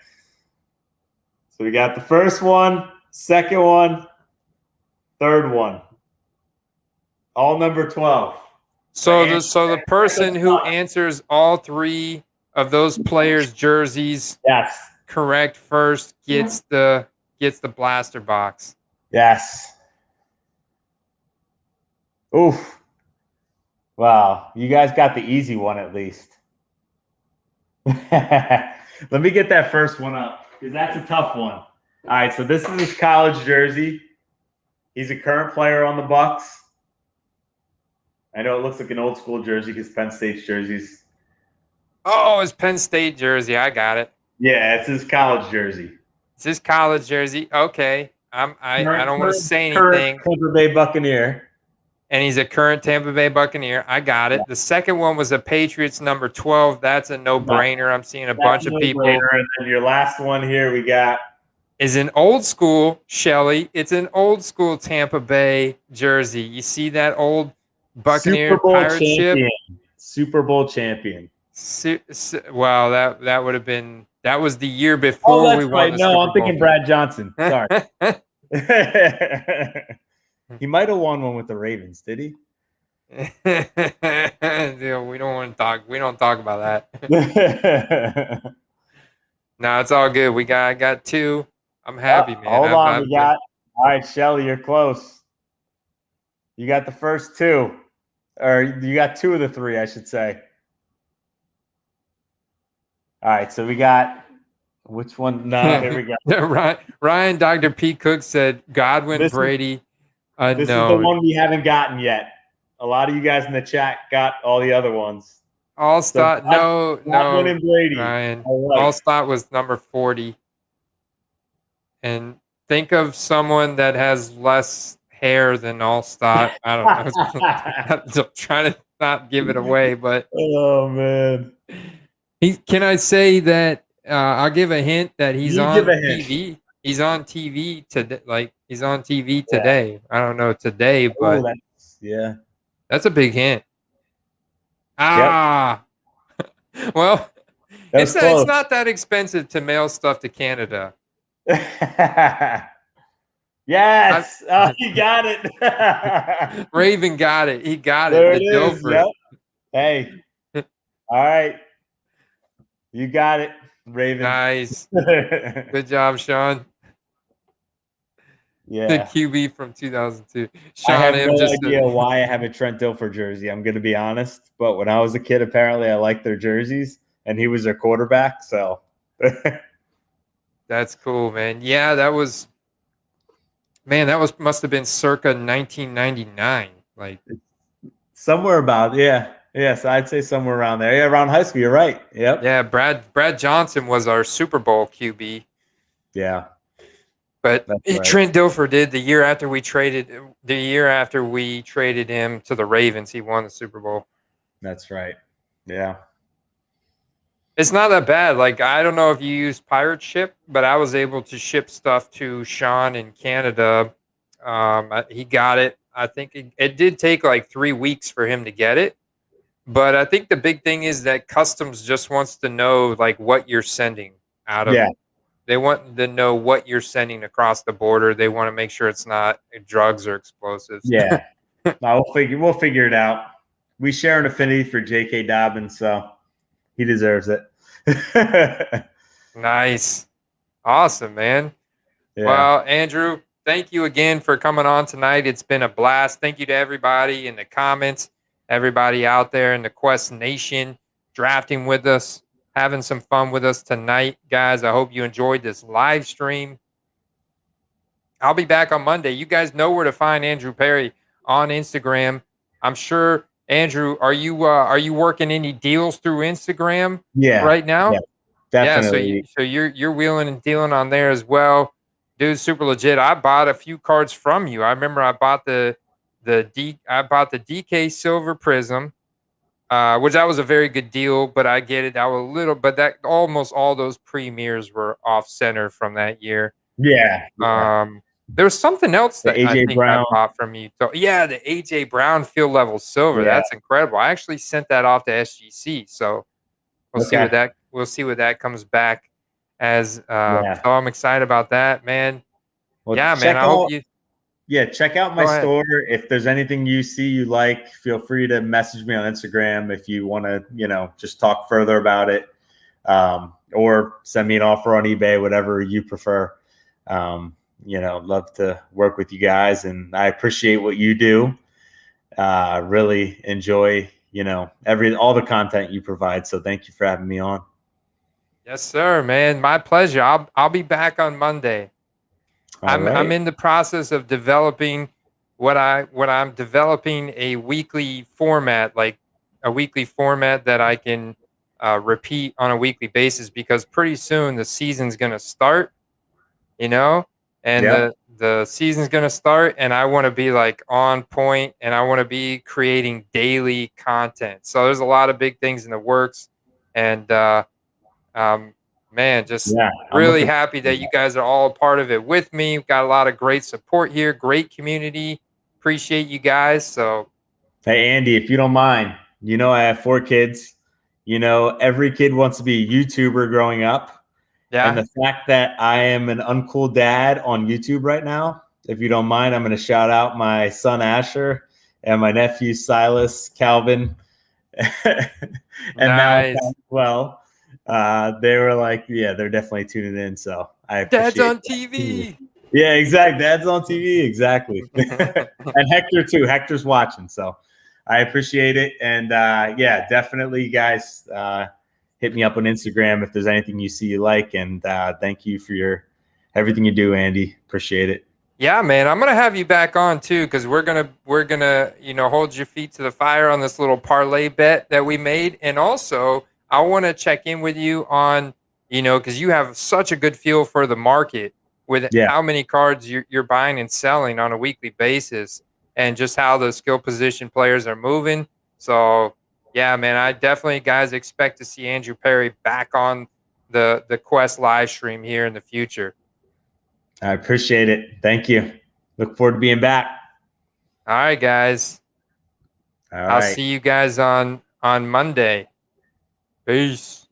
So we got the first one, second one, third one. All number 12. So the person who answers all 3 of those players' jerseys correct first gets the blaster box. Yes. Oof. Wow. You guys got the easy one at least. Let me get that first one up because that's a tough one. All right, so this is his college jersey. He's a current player on the Bucs. I know it looks like an old school jersey because Penn State's jerseys. Oh, it's Penn State jersey. I got it. Yeah, it's his college jersey. It's his college jersey. Okay. I don't want to say anything. Tampa Bay Buccaneer. And he's a current Tampa Bay Buccaneer. I got it. The second one was a Patriots number 12. That's a no-brainer. I'm seeing a bunch of people. And then your last one here we got is an old school, Shelly. It's an old school Tampa Bay jersey. You see that old Buccaneer pirate ship? Super Bowl champion. Wow, that would have been – that was the year before we won the Super Bowl. I'm thinking Brad Johnson. Sorry. He might have won one with the Ravens, did he? Yeah, we don't talk about that. No, it's all good. I got 2. I'm happy, man. Hold on, all right, Shelly, you're close. You got the first 2. Or you got 2 of the 3, I should say. All right, so we got which one? No, here we go. Ryan, Dr. P. Cook said Godwin, Brady. This is the one we haven't gotten yet. A lot of you guys in the chat got all the other ones. Allstott, no. Godwin and Brady. Ryan. Right. Allstott was number 40. And think of someone that has less hair than Allstott. I don't know. I'm trying to not give it away, but oh man. Can I say that I'll give a hint that he's on TV. He's on TV today. He's on TV today. I don't know today, but that's a big hint. Well, it's not that expensive to mail stuff to Canada. Yes, you got it. Raven got it. He got there it. It is. Yep. Hey, all right, you got it, Raven. Nice. Good job, Sean. Yeah, the QB from 2002. Sean, I have no idea why I have a Trent Dilfer jersey. I'm going to be honest, but when I was a kid, apparently I liked their jerseys, and he was their quarterback. So that's cool, man. Yeah, that was must have been circa 1999, somewhere about Yes, I'd say somewhere around there. Yeah, around high school. You're right. Yep. Yeah, Brad Johnson was our Super Bowl QB. Yeah. But Trent Dilfer did the year after we traded him to the Ravens. He won the Super Bowl. That's right. Yeah. It's not that bad. Like, I don't know if you use Pirate Ship, but I was able to ship stuff to Sean in Canada. He got it. I think it did take like 3 weeks for him to get it. But I think the big thing is that customs just wants to know like what you're sending out of. Yeah. They want to know what you're sending across the border. They want to make sure it's not drugs or explosives. Yeah. No, we'll figure it out. We share an affinity for J.K. Dobbins, so he deserves it. Nice. Awesome, man. Yeah. Well, Andrew, thank you again for coming on tonight. It's been a blast. Thank you to everybody in the comments, everybody out there in the Quest Nation, drafting with us, having some fun with us tonight. Guys, I hope you enjoyed this live stream. I'll be back on Monday. You guys know where to find Andrew Parry on Instagram. I'm sure, Andrew, are you working any deals through Instagram right now? Yeah, definitely. So you're wheeling and dealing on there as well. Dude, super legit. I bought a few cards from you. I remember I bought the DK Silver Prism, which that was a very good deal, but I get it. I was a little, but that almost all those premieres were off center from that year. Yeah. There was something else that The I AJ think Brown. I bought from you. So yeah, the AJ Brown field level silver. Yeah. That's incredible. I actually sent that off to SGC. So we'll see what that comes back as. So I'm excited about that, man. Well, yeah, man. I hope you. Yeah, check out my store. If there's anything you see you like, feel free to message me on Instagram if you want to, just talk further about it, or send me an offer on eBay, whatever you prefer. Love to work with you guys, and I appreciate what you do. Really enjoy, all the content you provide. So thank you for having me on. Yes, sir, man. My pleasure. I'll be back on Monday. I'm in the process of developing I'm developing a weekly format, like a weekly format that I can repeat on a weekly basis, because pretty soon the season's going to start, and the season's going to start, and I want to be like on point, and I want to be creating daily content. So there's a lot of big things in the works, and man, just really happy that you guys are all a part of it with me. We've got a lot of great support here, great community. Appreciate you guys. So, hey, Andy, if you don't mind, I have 4 kids. Every kid wants to be a YouTuber growing up. Yeah. And the fact that I am an uncool dad on YouTube right now, if you don't mind, I'm going to shout out my son Asher and my nephew Silas, Calvin, and Malachi as well. They were like, yeah, they're definitely tuning in. So I appreciate Dad's on TV. Yeah, exactly. Dad's on TV. Exactly. And Hector too. Hector's watching. So I appreciate it. And definitely, guys, hit me up on Instagram if there's anything you see you like. And thank you for everything you do, Andy. Appreciate it. Yeah, man. I'm gonna have you back on too, because we're gonna hold your feet to the fire on this little parlay bet that we made. And also, I want to check in with you on, because you have such a good feel for the market with how many cards you're buying and selling on a weekly basis, and just how the skill position players are moving. So, yeah, man, I definitely, guys, expect to see Andrew Parry back on the Quest live stream here in the future. I appreciate it. Thank you. Look forward to being back. All right, guys. I'll see you guys on Monday. Peace.